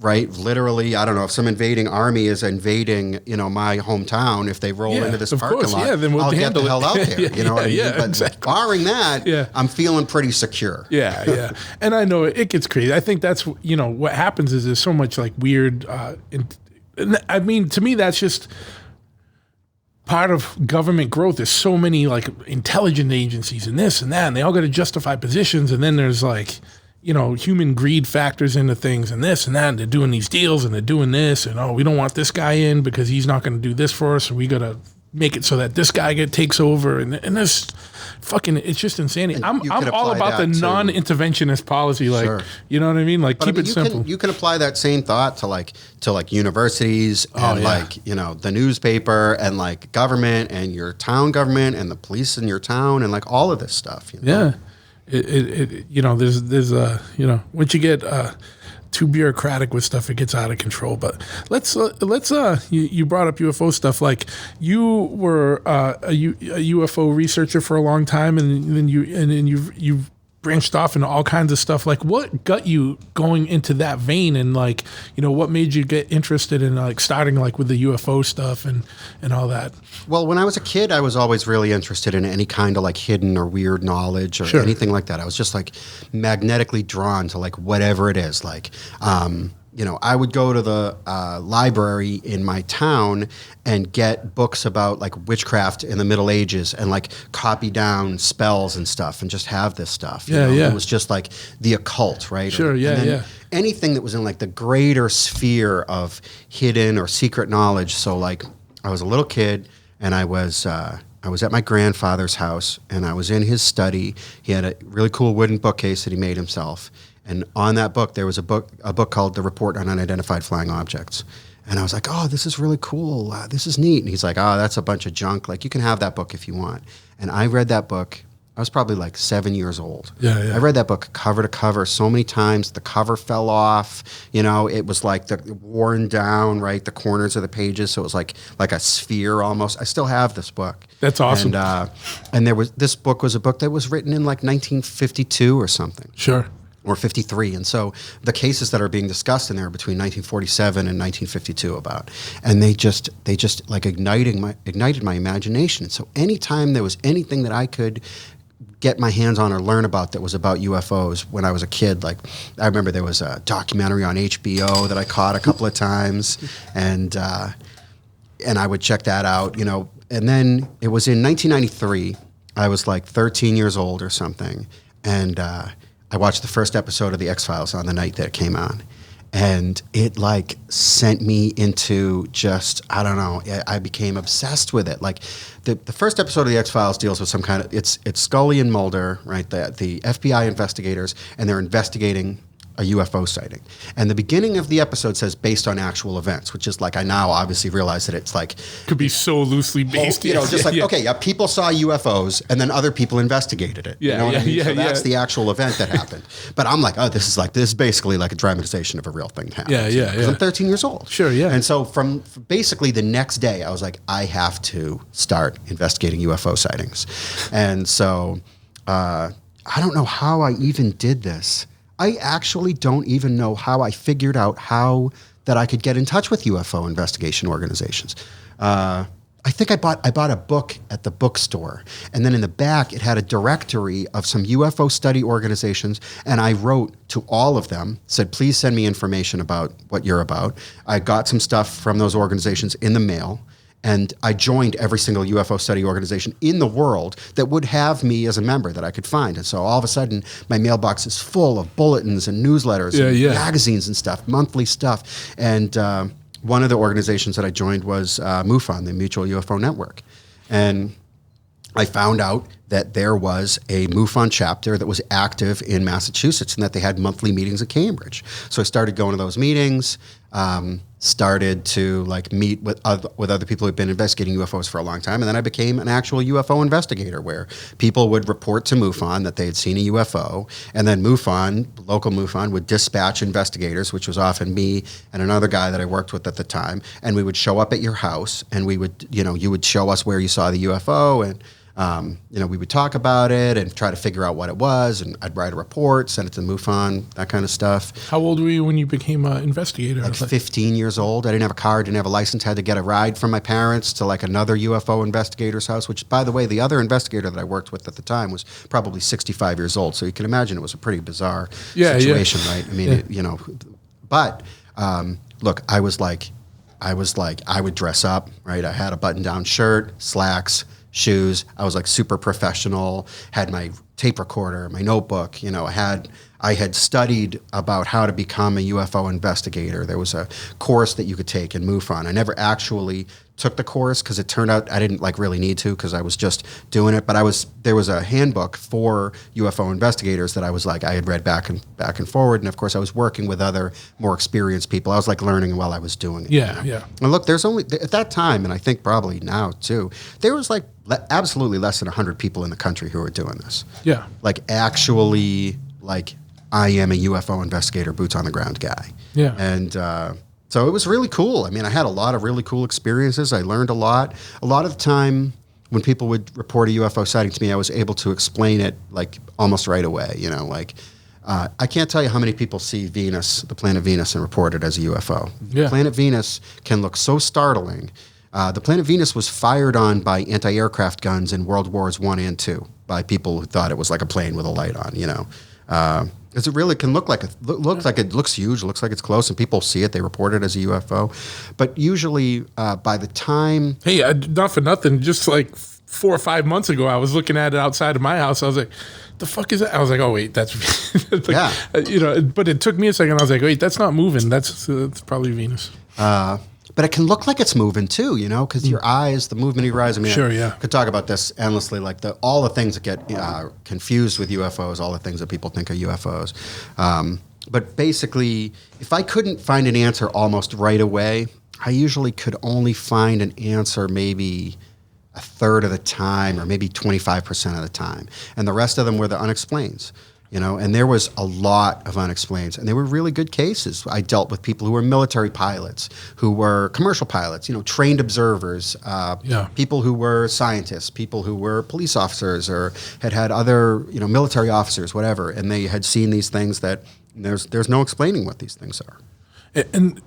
right, literally, I don't know, if some invading army is invading, my hometown, if they roll into this parking lot, then we'll I'll get the hell out there. You know what I mean? But exactly. Barring that, I'm feeling pretty secure. Yeah. And I know it gets crazy. I think that's, what happens is there's so much like weird, I mean, to me, that's just part of government growth. There's so many like intelligence agencies and this and that, and they all got to justify positions. And then there's like, human greed factors into things and this and that, and they're doing these deals and they're doing this, and we don't want this guy in because he's not going to do this for us, so we got to make it so that this guy takes over, and this fucking, it's just insanity. I'm all about the non-interventionist policy, like, Sure. You know what I mean? Like, but keep it simple. You can apply that same thought to like universities and the newspaper and like government and your town government and the police in your town and like all of this stuff. Yeah. There's once you get too bureaucratic with stuff, it gets out of control. But let's you brought up UFO stuff. Like you were a UFO researcher for a long time, and then you've branched off into all kinds of stuff. Like what got you going into that vein, and like, what made you get interested in like starting like with the UFO stuff and all that? Well, when I was a kid, I was always really interested in any kind of like hidden or weird knowledge or anything like that. I was just like magnetically drawn to like whatever it is. Like, I would go to the library in my town and get books about like witchcraft in the Middle Ages and like copy down spells and stuff and just have this stuff. It was just like the occult, right? Sure, anything that was in like the greater sphere of hidden or secret knowledge. So like I was a little kid and I was at my grandfather's house and I was in his study. He had a really cool wooden bookcase that he made himself. And on that book, there was a book called The Report on Unidentified Flying Objects. And I was like, oh, this is really cool. This is neat. And he's like, oh, that's a bunch of junk. Like, you can have that book if you want. And I read that book. I was probably like 7 years old. Yeah. I read that book cover to cover so many times. The cover fell off. It was like worn down, right? The corners of the pages. So it was like a sphere almost. I still have this book. That's awesome. And this book was a book that was written in like 1952 or something. Sure. Or 53. And so the cases that are being discussed in there are between 1947 and 1952 about. And they just like ignited my imagination. And so anytime there was anything that I could get my hands on or learn about that was about UFOs when I was a kid, like I remember there was a documentary on HBO that I caught a couple of times, and I would check that out, And then it was in 1993. I was like 13 years old or something, and I watched the first episode of The X-Files on the night that it came on. And it like sent me into just, I don't know, I became obsessed with it. Like the first episode of the X-Files deals with some kind of, it's Scully and Mulder, right? The FBI investigators, and they're investigating a UFO sighting. And the beginning of the episode says based on actual events, which is like, I now obviously realize that it's like, could be so loosely based. People saw UFOs and then other people investigated it. Yeah, you know what I mean? yeah, So that's yeah. the actual event that happened. But I'm like, this is basically like a dramatization of a real thing that happened. Yeah, yeah, Because I'm 13 years old. Sure, yeah. And so from basically the next day, I was like, I have to start investigating UFO sightings. And so I don't know how I even did this. I actually don't even know how I figured out how that I could get in touch with UFO investigation organizations. I think I bought a book at the bookstore, and then in the back it had a directory of some UFO study organizations, and I wrote to all of them, said, please send me information about what you're about. I got some stuff from those organizations in the mail, and I joined every single UFO study organization in the world that would have me as a member that I could find. And so all of a sudden, my mailbox is full of bulletins and newsletters and magazines and stuff, monthly stuff. And one of the organizations that I joined was MUFON, the Mutual UFO Network. And I found out that there was a MUFON chapter that was active in Massachusetts and that they had monthly meetings at Cambridge. So I started going to those meetings, started to like meet with other people who had been investigating UFOs for a long time, and then I became an actual UFO investigator where people would report to MUFON that they had seen a UFO, and then MUFON, local MUFON, would dispatch investigators, which was often me and another guy that I worked with at the time, and we would show up at your house, and we would, you would show us where you saw the UFO, and we would talk about it and try to figure out what it was, and I'd write a report, send it to MUFON, that kind of stuff. How old were you when you became an investigator? Like 15 years old. I didn't have a car, didn't have a license, had to get a ride from my parents to like another UFO investigator's house, which, by the way, the other investigator that I worked with at the time was probably 65 years old. So you can imagine it was a pretty bizarre situation, right? I mean, but look, I would dress up, right? I had a button-down shirt, slacks, shoes. I was like super professional, had my tape recorder, my notebook, I had studied about how to become a UFO investigator. There was a course that you could take in MUFON. I never actually took the course because it turned out I didn't like really need to because I was just doing it. But there was a handbook for UFO investigators that I was like, I had read back and forward. And of course I was working with other more experienced people. I was like learning while I was doing it. Yeah, yeah. And look, there's only, at that time, and I think probably now too, there was like absolutely less than 100 people in the country who were doing this. Yeah. Like actually, like I am a UFO investigator, boots on the ground guy. Yeah. And so it was really cool. I mean, I had a lot of really cool experiences. I learned a lot. A lot of the time when people would report a UFO sighting to me, I was able to explain it like almost right away. I can't tell you how many people see Venus, the planet Venus, and report it as a UFO. Yeah. Planet Venus can look so startling. The planet Venus was fired on by anti-aircraft guns in World Wars I and II by people who thought it was like a plane with a light on, because it really can look like it looks huge, looks like it's close, and people see it, they report it as a UFO. But usually by the time... Hey, not for nothing, just like 4 or 5 months ago, I was looking at it outside of my house. I was like, the fuck is that? I was like, oh, wait, that's... But it took me a second. I was like, wait, that's not moving. That's probably Venus. But it can look like it's moving too, because your eyes, the movement of your eyes. I mean, sure, yeah. I could talk about this endlessly, like all the things that get confused with UFOs, all the things that people think are UFOs. But basically, if I couldn't find an answer almost right away, I usually could only find an answer maybe a third of the time or maybe 25% of the time. And the rest of them were the unexplains. And there was a lot of unexplained, and they were really good cases. I dealt with people who were military pilots, who were commercial pilots, trained observers, people who were scientists, people who were police officers or had other, military officers, whatever, and they had seen these things that there's no explaining what these things are. And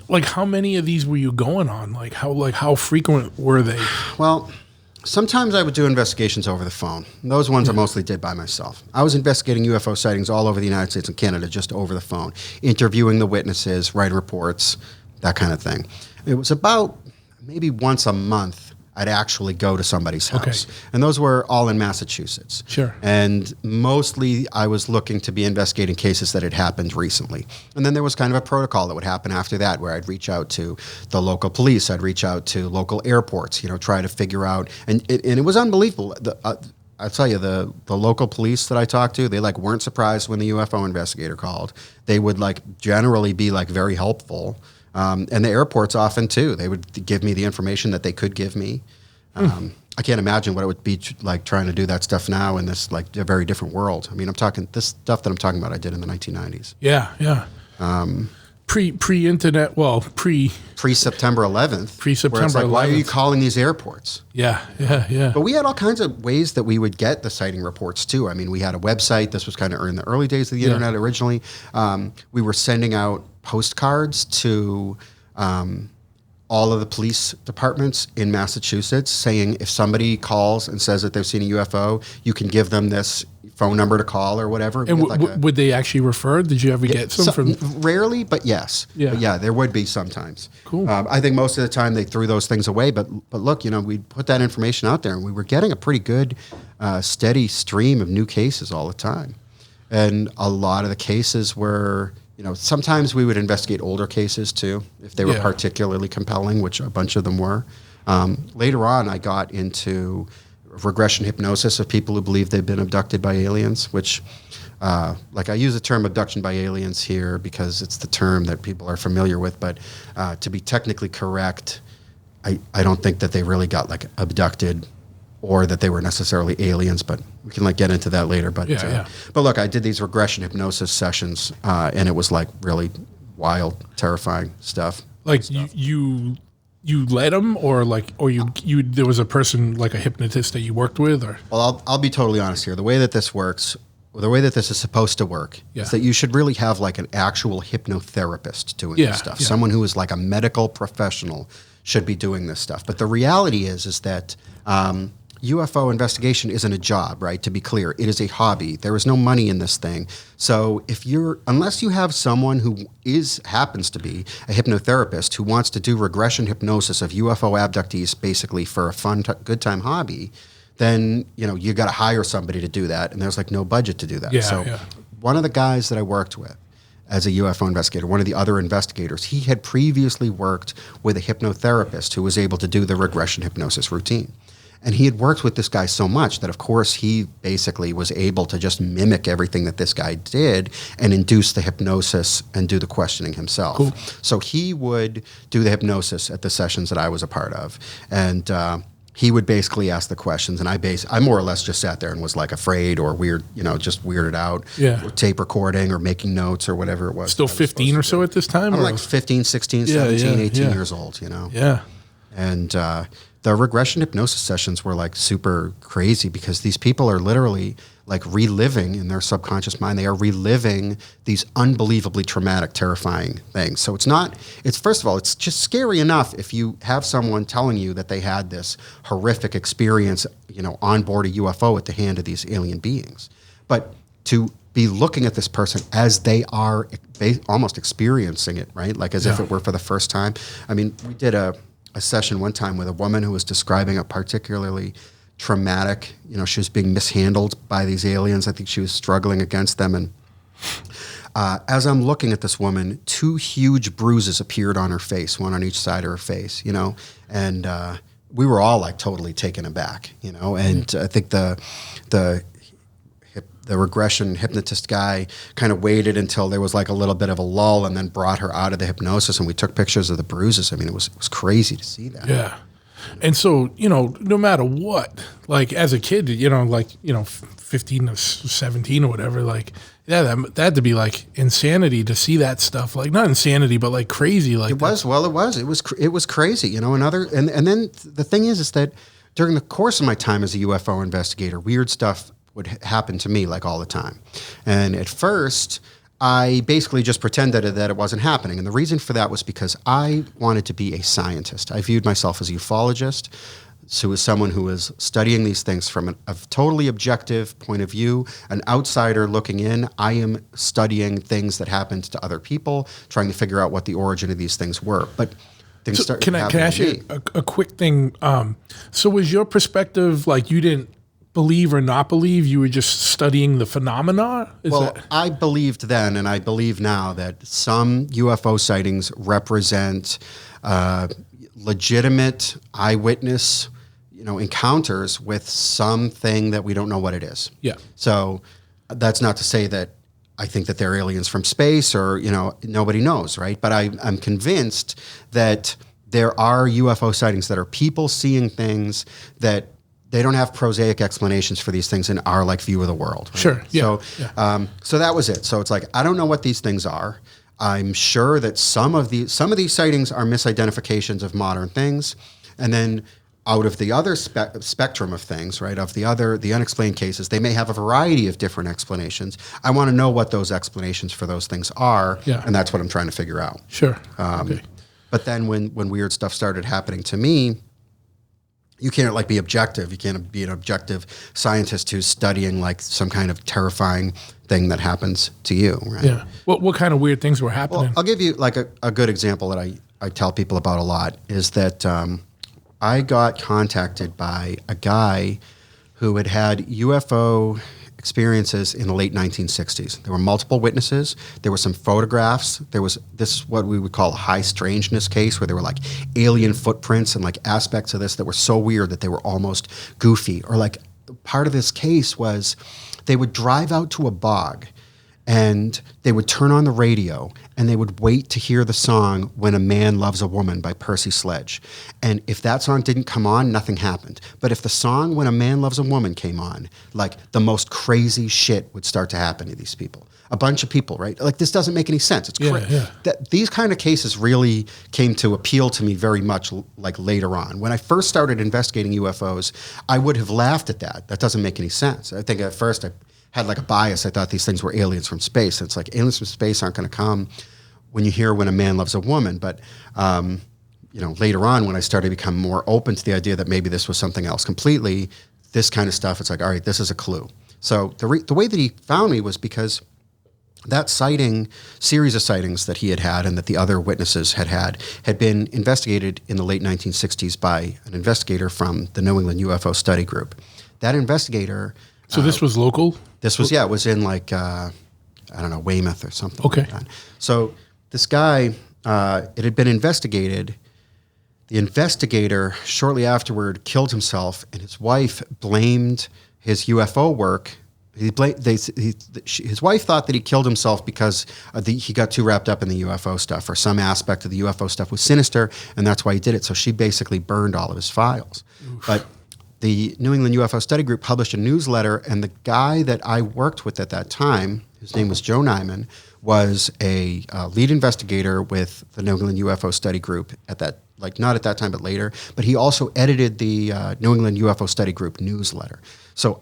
like, how many of these were you going on? Like how frequent were they? Well, sometimes I would do investigations over the phone. Those ones I mostly did by myself. I was investigating UFO sightings all over the United States and Canada just over the phone, interviewing the witnesses, writing reports, that kind of thing. It was about maybe once a month I'd actually go to somebody's house. And those were all in Massachusetts. Sure. And mostly I was looking to be investigating cases that had happened recently. And then there was kind of a protocol that would happen after that, where I'd reach out to the local police, I'd reach out to local airports, try to figure out, and it was unbelievable. I'll tell you, the local police that I talked to, they weren't surprised when the UFO investigator called. They would generally be very helpful. And the airports often too. They would give me the information that they could give me. I can't imagine what it would be like trying to do that stuff now in this a very different world. I mean, I'm talking this stuff that I'm talking about. I did in the 1990s. Yeah, yeah. Pre-internet, pre-September 11th. Pre-September 11th. Why are you calling these airports? Yeah. But we had all kinds of ways that we would get the sighting reports too. I mean, we had a website. This was kind of in the early days of the internet originally. We were sending out postcards to all of the police departments in Massachusetts saying if somebody calls and says that they've seen a UFO, you can give them this phone number to call or whatever. And would they actually refer? Did you ever get some from? Rarely, but yes. Yeah. But yeah, there would be sometimes. Cool. I think most of the time they threw those things away, but look, we put that information out there and we were getting a pretty good, steady stream of new cases all the time. And a lot of the cases were, sometimes we would investigate older cases too, if they were particularly compelling, which a bunch of them were. Later on, I got into regression hypnosis of people who believe they've been abducted by aliens, which, I use the term abduction by aliens here because it's the term that people are familiar with, but to be technically correct, I don't think that they really got abducted or that they were necessarily aliens, but we can get into that later. But but look, I did these regression hypnosis sessions, and it was really wild, terrifying stuff. You led them, or you there was a person a hypnotist that you worked with, or? Well, I'll be totally honest here. The way that this works, or the way that this is supposed to work, is that you should really have an actual hypnotherapist doing this stuff. Yeah. Someone who is a medical professional should be doing this stuff. But the reality is that UFO investigation isn't a job, right? To be clear, it is a hobby. There is no money in this thing. So unless you have someone who happens to be a hypnotherapist who wants to do regression hypnosis of UFO abductees basically for a fun, good time hobby, then, you got to hire somebody to do that. And there's no budget to do that. One of the guys that I worked with as a UFO investigator, one of the other investigators, he had previously worked with a hypnotherapist who was able to do the regression hypnosis routine. And he had worked with this guy so much that, of course, he basically was able to just mimic everything that this guy did and induce the hypnosis and do the questioning himself. Cool. So he would do the hypnosis at the sessions that I was a part of. And he would basically ask the questions. And I more or less just sat there and was afraid or weird, just weirded out. Yeah. Or tape recording or making notes or whatever it was. Still 15 or so at this time? I'm 15, 16, 17, 18 years old, Yeah. And the regression hypnosis sessions were super crazy because these people are literally reliving in their subconscious mind. They are reliving these unbelievably traumatic, terrifying things. So first of all, it's just scary enough if you have someone telling you that they had this horrific experience, on board a UFO at the hand of these alien beings. But to be looking at this person as they are almost experiencing it, right? As if it were for the first time. I mean, we did a session one time with a woman who was describing a particularly traumatic, she was being mishandled by these aliens. I think she was struggling against them. And as I'm looking at this woman, 2 huge bruises appeared on her face, one on each side of her face, and we were all totally taken aback, and I think the regression hypnotist guy kind of waited until there was a little bit of a lull and then brought her out of the hypnosis, and we took pictures of the bruises. I mean, it was crazy to see that. Yeah. And so, no matter what, as a kid, 15 or 17 or whatever, that had to be insanity to see that stuff. Not insanity, but crazy. It was. Well, it was crazy, and then the thing is that during the course of my time as a UFO investigator, weird stuff would happen to me all the time. And at first, I basically just pretended that it wasn't happening. And the reason for that was because I wanted to be a scientist. I viewed myself as a ufologist, so as someone who was studying these things from a totally objective point of view, an outsider looking in. I am studying things that happened to other people, trying to figure out what the origin of these things were. But things So started can I happening ask to you me. a quick thing? So was your perspective like you didn't believe or not believe? You were just studying the phenomena? Well, I believed then, and I believe now, that some UFO sightings represent legitimate eyewitness, encounters with something that we don't know what it is. Yeah. So that's not to say that I think that they're aliens from space, or nobody knows, right? But I'm convinced that there are UFO sightings that are people seeing things that they don't have prosaic explanations for these things in our view of the world. Right? Sure. Yeah. So that was it. So it's like, I don't know what these things are. I'm sure that some of these sightings are misidentifications of modern things, and then out of the other spectrum of things, right, of the unexplained cases, they may have a variety of different explanations. I want to know what those explanations for those things are, and that's what I'm trying to figure out. Sure. Okay. But then when weird stuff started happening to me, you can't be objective. You can't be an objective scientist who's studying some kind of terrifying thing that happens to you, right? Yeah. What kind of weird things were happening? Well, I'll give you a good example that I tell people about a lot is that I got contacted by a guy who had UFO experiences in the late 1960s. There were multiple witnesses. There were some photographs. There was this, what we would call a high strangeness case, where there were alien footprints and aspects of this that were so weird that they were almost goofy. Or part of this case was they would drive out to a bog and they would turn on the radio and they would wait to hear the song When a Man Loves a Woman by Percy Sledge. And if that song didn't come on, nothing happened. But if the song When a Man Loves a Woman came on, the most crazy shit would start to happen to these people. A bunch of people, right? This doesn't make any sense. It's crazy. Yeah. These kind of cases really came to appeal to me very much later on. When I first started investigating UFOs, I would have laughed at that. That doesn't make any sense. I think at first I had a bias. I thought these things were aliens from space. It's aliens from space aren't going to come when you hear When a Man Loves a Woman. But later on, when I started to become more open to the idea that maybe this was something else completely, this kind of stuff, it's all right, this is a clue. So the way that he found me was because that series of sightings that he had and that the other witnesses had been investigated in the late 1960s by an investigator from the New England UFO Study Group. That investigator... So this was local? This was, it was in I don't know, Weymouth or something. Okay. Like that. So this guy, it had been investigated. The investigator shortly afterward killed himself, and his wife blamed his UFO work. His wife thought that he killed himself because he got too wrapped up in the UFO stuff, or some aspect of the UFO stuff was sinister, and that's why he did it. So she basically burned all of his files. Oof. But the New England UFO Study Group published a newsletter, and the guy that I worked with at that time, his name was Joe Nyman, was a lead investigator with the New England UFO Study Group at that, not at that time, but later. But he also edited the New England UFO Study Group newsletter. So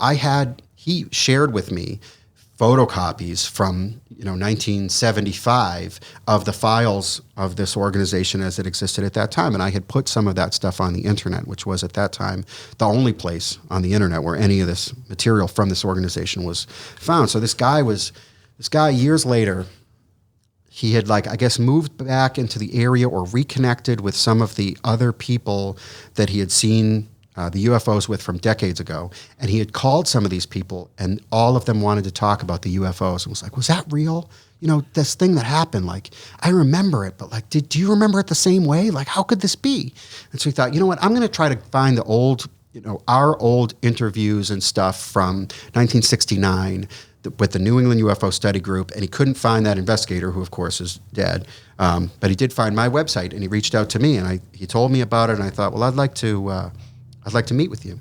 he shared with me photocopies from 1975 of the files of this organization as it existed at that time. And I had put some of that stuff on the internet, which was at that time the only place on the internet where any of this material from this organization was found. So this guy years later, he had moved back into the area or reconnected with some of the other people that he had seen the UFOs with from decades ago. And he had called some of these people, and all of them wanted to talk about the UFOs. And was was that real? This thing that happened, I remember it, but do you remember it the same way? How could this be? And so he thought, what, I'm going to try to find the old, our old interviews and stuff from 1969 with the New England UFO Study Group. And he couldn't find that investigator, who of course is dead. But he did find my website, and he reached out to me, and he told me about it. And I thought, well, I'd like to meet with you.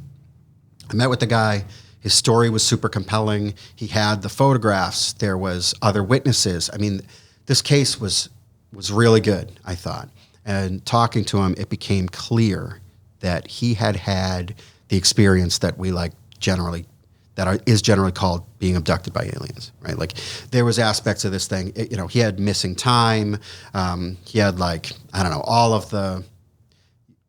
I met with the guy. His story was super compelling. He had the photographs. There was other witnesses. I mean, this case was really good, I thought. And talking to him, it became clear that he had the experience that we is generally called being abducted by aliens, right? There was aspects of this thing. He had missing time. He had all of the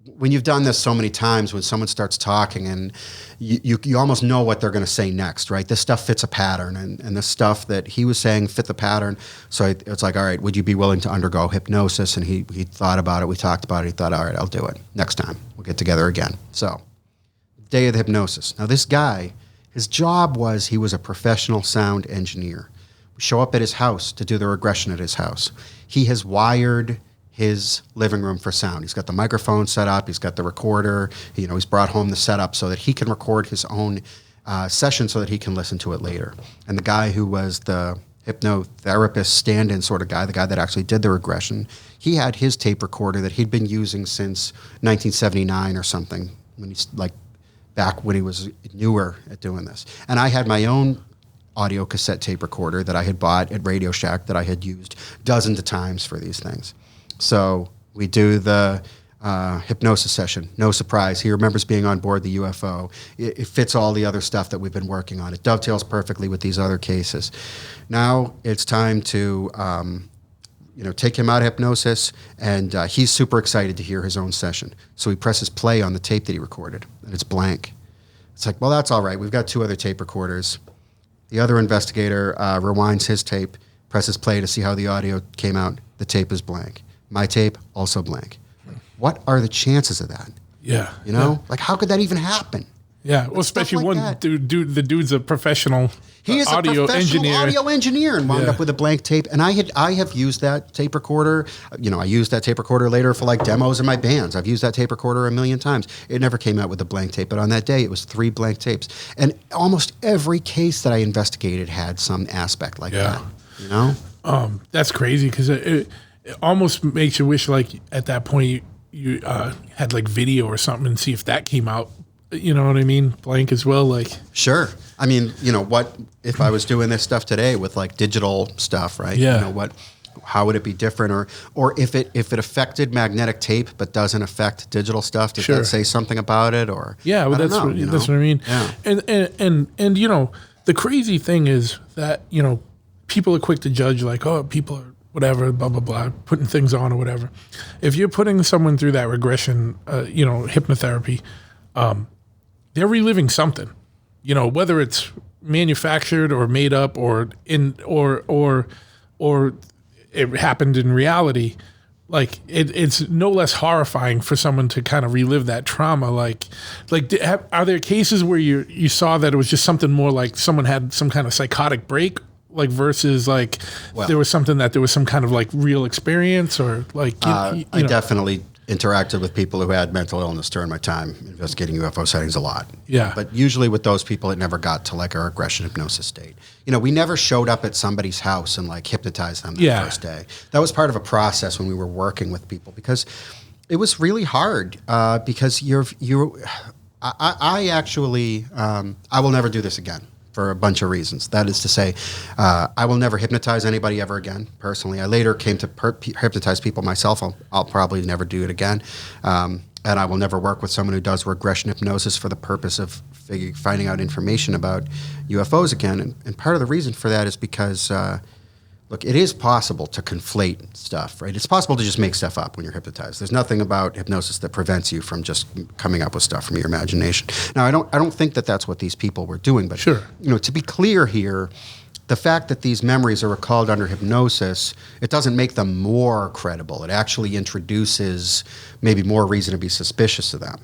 when you've done this so many times, when someone starts talking and you almost know what they're going to say next, right? This stuff fits a pattern, and the stuff that he was saying fit the pattern. So it's like, all right, would you be willing to undergo hypnosis? And he thought about it. We talked about it. He thought, all right, I'll do it. Next time we'll get together again. So day of the hypnosis. Now this guy, his job was he was a professional sound engineer. We show up at his house to do the regression at his house. He has wired his living room for sound. He's got the microphone set up. He's got the recorder. He's brought home the setup so that he can record his own session so that he can listen to it later. And the guy who was the hypnotherapist stand-in sort of guy, the guy that actually did the regression, he had his tape recorder that he'd been using since 1979 or something, when he's like back when he was newer at doing this. And I had my own audio cassette tape recorder that I had bought at Radio Shack that I had used dozens of times for these things. So we do the hypnosis session. No surprise. He remembers being on board the UFO. It fits all the other stuff that we've been working on. It dovetails perfectly with these other cases. Now it's time to take him out of hypnosis, and he's super excited to hear his own session. So he presses play on the tape that he recorded, and it's blank. It's like, well, that's all right. We've got 2 other tape recorders. The other investigator rewinds his tape, presses play to see how the audio came out. The tape is blank. My tape, also blank. What are the chances of that? Yeah. Like how could that even happen? Yeah. Well, especially like one dude, the dude's a professional He is audio a professional engineer. audio engineer and wound up with a blank tape. And I have used that tape recorder. I used that tape recorder later for like demos in my bands. I've used that tape recorder a million times. It never came out with a blank tape. But on that day, it was 3 blank tapes. And almost every case that I investigated had some aspect like that. That's crazy because it almost makes you wish, like, at that point you had like video or something and see if that came out. You know what I mean? Blank as well. Like, sure. I mean, what if I was doing this stuff today with like digital stuff, right? Yeah. How would it be different, or if it affected magnetic tape but doesn't affect digital stuff? Does that say something about it? Or yeah, well, that's what I mean. Yeah. And the crazy thing is that people are quick to judge, like, oh, people are whatever, blah blah blah, putting things on or whatever. If you're putting someone through that regression, hypnotherapy, they're reliving something, whether it's manufactured or made up or it happened in reality. Like it's no less horrifying for someone to kind of relive that trauma. Are there cases where you saw that it was just something more like someone had some kind of psychotic break, like versus like there was something that there was some kind of like real experience, or like I definitely interacted with people who had mental illness during my time investigating UFO sightings a lot. Yeah. But usually with those people, it never got to like a regression hypnosis state. We never showed up at somebody's house and like hypnotized them the first day. That was part of a process when we were working with people, because it was really hard because I actually, I will never do this again for a bunch of reasons. That is to say, I will never hypnotize anybody ever again, personally. I later came to hypnotize people myself. I'll probably never do it again. And I will never work with someone who does regression hypnosis for the purpose of finding out information about UFOs again. And part of the reason for that is because, look, it is possible to conflate stuff, right? It's possible to just make stuff up when you're hypnotized. There's nothing about hypnosis that prevents you from just coming up with stuff from your imagination. Now, I don't think that that's what these people were doing, but sure. To be clear here, the fact that these memories are recalled under hypnosis, it doesn't make them more credible. It actually introduces maybe more reason to be suspicious of them,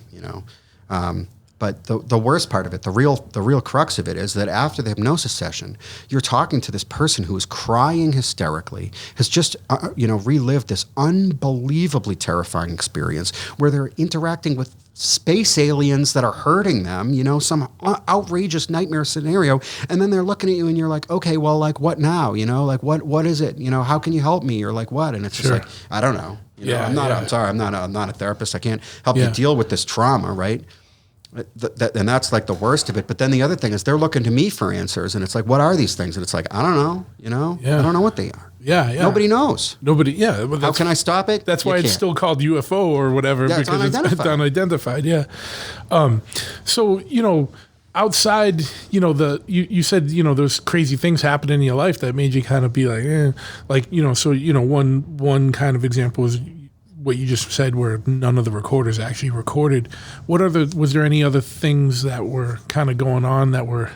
But the worst part of it, the real crux of it, is that after the hypnosis session, you're talking to this person who is crying hysterically, has just relived this unbelievably terrifying experience where they're interacting with space aliens that are hurting them, some outrageous nightmare scenario, and then they're looking at you and you're like, okay, well, like what now? Like what is it? How can you help me, or like what? And it's just like, I don't know. I'm sorry, I'm not a therapist. I can't help you deal with this trauma, right? And that's like the worst of it. But then the other thing is they're looking to me for answers, and it's like, what are these things? And it's like, I don't know, I don't know what they are. Yeah. Nobody knows. Well, how can I stop it? That's why it's still called UFO or whatever, because it's unidentified. Yeah. So, outside, you said, those crazy things happen in your life that made you kind of be like, so, one kind of example is what you just said, where none of the recorders actually recorded, was there any other things that were kind of going on that were,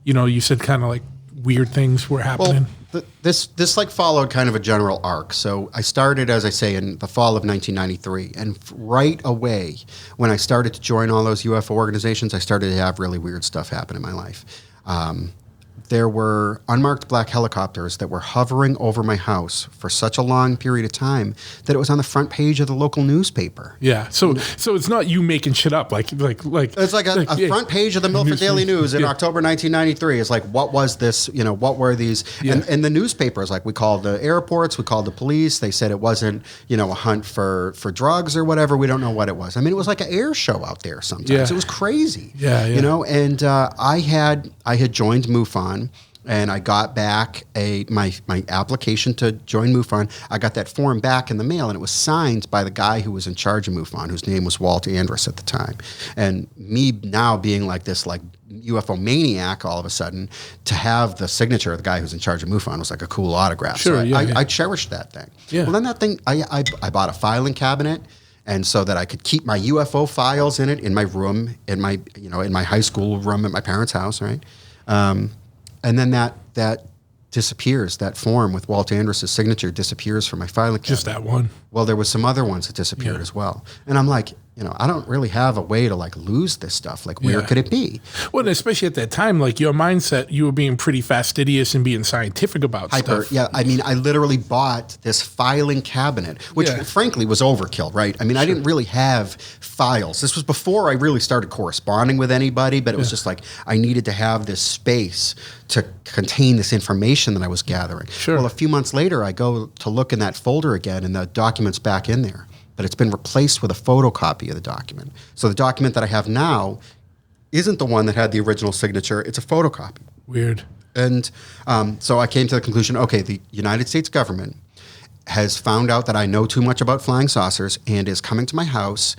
you said kind of like weird things were happening? Well, this like followed kind of a general arc. So I started, as I say, in the fall of 1993, and right away when I started to join all those UFO organizations, I started to have really weird stuff happen in my life. There were unmarked black helicopters that were hovering over my house for such a long period of time that it was on the front page of the local newspaper. Yeah, so it's not you making shit up, like it's like a front page of the Milford Daily News in October 1993. It's like, what was this? What were these? Yeah. And the newspapers, like, we called the airports, we called the police. They said it wasn't a hunt for drugs or whatever. We don't know what it was. I mean, it was like an air show out there sometimes. Yeah. It was crazy. Yeah. And I had joined MUFON. And I got back my application to join MUFON. I got that form back in the mail, and it was signed by the guy who was in charge of MUFON, whose name was Walt Andrus at the time. And me now being like this like UFO maniac all of a sudden, to have the signature of the guy who's in charge of MUFON was like a cool autograph. Sure, so I cherished that thing. Yeah. Well, then that thing, I bought a filing cabinet. And so that I could keep my UFO files in it in my room, in my high school room at my parents' house, right? And then that disappears. That form with Walt Andrus' signature disappears from my filing cabinet. Just that one. Well, there was some other ones that disappeared as well. And I'm like, I don't really have a way to like lose this stuff. Like, where could it be? Well, and especially at that time, like your mindset, you were being pretty fastidious and being scientific about stuff. Yeah, I mean, I literally bought this filing cabinet, which frankly was overkill, right? I mean, I didn't really have files. This was before I really started corresponding with anybody, but it was just like I needed to have this space to contain this information that I was gathering. Sure. Well, a few months later, I go to look in that folder again, and the document's back in there. But it's been replaced with a photocopy of the document. So the document that I have now isn't the one that had the original signature. It's a photocopy. Weird. And so I came to the conclusion, okay, the United States government has found out that I know too much about flying saucers and is coming to my house.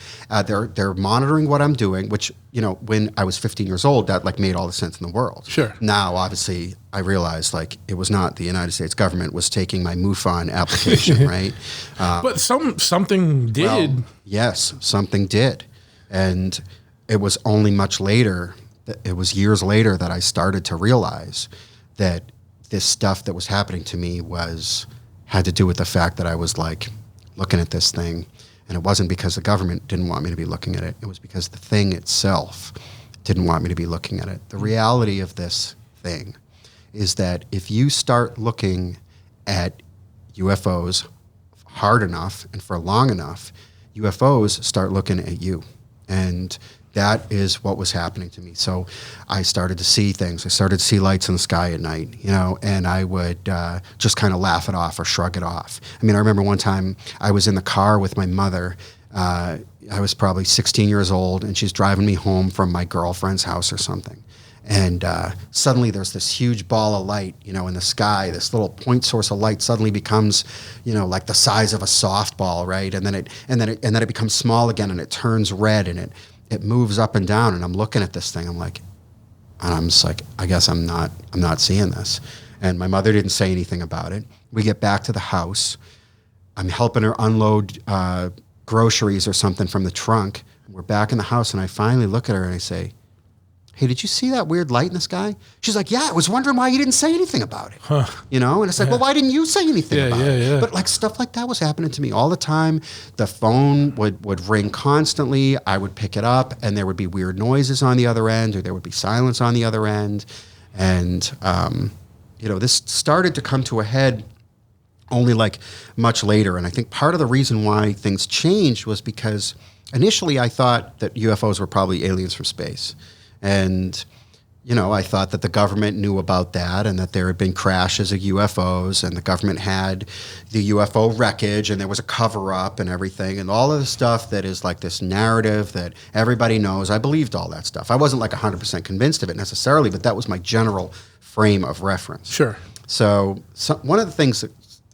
They're monitoring what I'm doing, which, when I was 15 years old, that like made all the sense in the world. Sure. Now, obviously, I realized like it was not the United States government was taking my MUFON application, right? But something did. Well, yes, something did. And it was only much later, it was years later that I started to realize that this stuff that was happening to me had to do with the fact that I was like looking at this thing, and it wasn't because the government didn't want me to be looking at it. It was because the thing itself didn't want me to be looking at it. The reality of this thing is that if you start looking at UFOs hard enough and for long enough, UFOs start looking at you. And that is what was happening to me. So I started to see things. I started to see lights in the sky at night, and I would just kind of laugh it off or shrug it off. I mean, I remember one time I was in the car with my mother. I was probably 16 years old, and she's driving me home from my girlfriend's house or something. And suddenly there's this huge ball of light, in the sky. This little point source of light suddenly becomes, like the size of a softball, right? And then it becomes small again, and it turns red, and it moves up and down. And I'm looking at this thing. I'm just like, I guess I'm not seeing this. And my mother didn't say anything about it. We get back to the house. I'm helping her unload groceries or something from the trunk. We're back in the house, and I finally look at her and I say, "Hey, did you see that weird light in the sky?" She's like, "Yeah, I was wondering why you didn't say anything about it." Huh. And it's like, well, why didn't you say anything about it? Yeah. But like stuff like that was happening to me all the time. The phone would ring constantly. I would pick it up, and there would be weird noises on the other end, or there would be silence on the other end. And, this started to come to a head only like much later. And I think part of the reason why things changed was because initially I thought that UFOs were probably aliens from space. And, I thought that the government knew about that and that there had been crashes of UFOs and the government had the UFO wreckage and there was a cover-up and everything and all of the stuff that is like this narrative that everybody knows. I believed all that stuff. I wasn't like 100% convinced of it necessarily, but that was my general frame of reference. Sure. So one of the things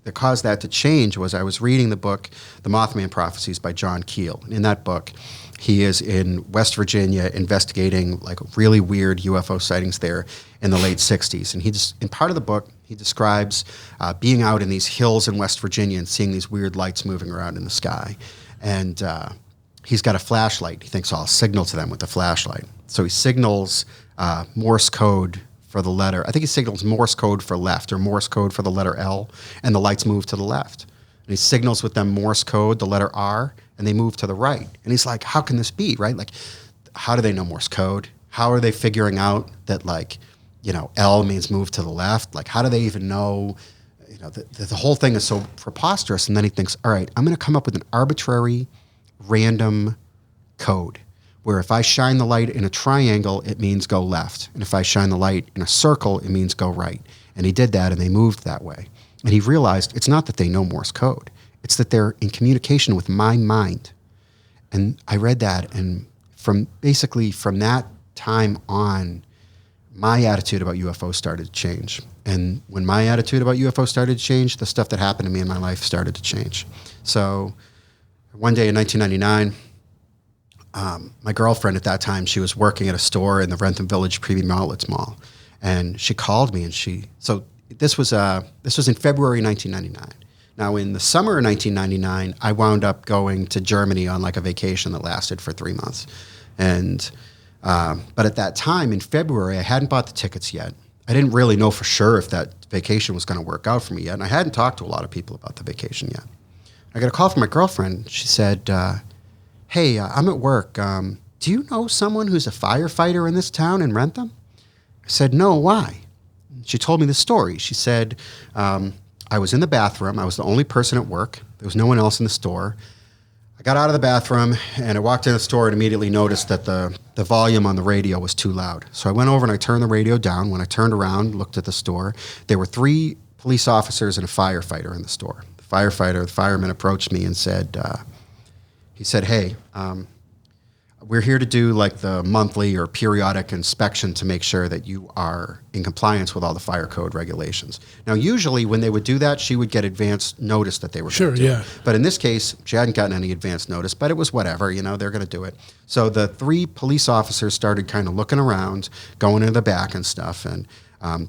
that caused that to change was I was reading the book, The Mothman Prophecies by John Keel. In that book, he is in West Virginia investigating like really weird UFO sightings there in the late 60s. And in part of the book, He describes being out in these hills in West Virginia and seeing these weird lights moving around in the sky. And he's got a flashlight. He thinks, I'll signal to them with the flashlight. So he signals Morse code for the letter. I think he signals Morse code for left or Morse code for the letter L, and the lights move to the left. And he signals with them Morse code, the letter R, and they move to the right. And he's like, how can this be, right? Like, how do they know Morse code? How are they figuring out that, like, you know, L means move to the left? Like, how do they even know? You know, the whole thing is so preposterous. And then he thinks, all right, I'm going to come up with an arbitrary, random code where if I shine the light in a triangle, it means go left. And if I shine the light in a circle, it means go right. And he did that, and they moved that way. And he realized it's not that they know Morse code. It's that they're in communication with my mind. And I read that, and from that time on, my attitude about UFOs started to change. And when my attitude about UFOs started to change, the stuff that happened to me in my life started to change. So one day in 1999, my girlfriend at that time, she was working at a store in the Rentham Village Premium Outlets Mall. And she called me, and this was in February 1999. Now, in the summer of 1999, I wound up going to Germany on like a vacation that lasted for 3 months. And but at that time in February, I hadn't bought the tickets yet. I didn't really know for sure if that vacation was going to work out for me yet. And I hadn't talked to a lot of people about the vacation yet. I got a call from my girlfriend. She said, hey, I'm at work. Do you know someone who's a firefighter in this town in Rentham? I said, no, why? She told me the story. She said, I was in the bathroom. I was the only person at work. There was no one else in the store. I got out of the bathroom, and I walked in the store and immediately noticed that the volume on the radio was too loud. So I went over and I turned the radio down. When I turned around, looked at the store, there were 3 police officers and a firefighter in the store. The fireman approached me and said, hey, we're here to do like the monthly or periodic inspection to make sure that you are in compliance with all the fire code regulations. Now, usually when they would do that, she would get advance notice that they were going to do it. But in this case, she hadn't gotten any advance notice, but it was whatever, you know, they're going to do it. So the 3 police officers started kind of looking around, going into the back and stuff, and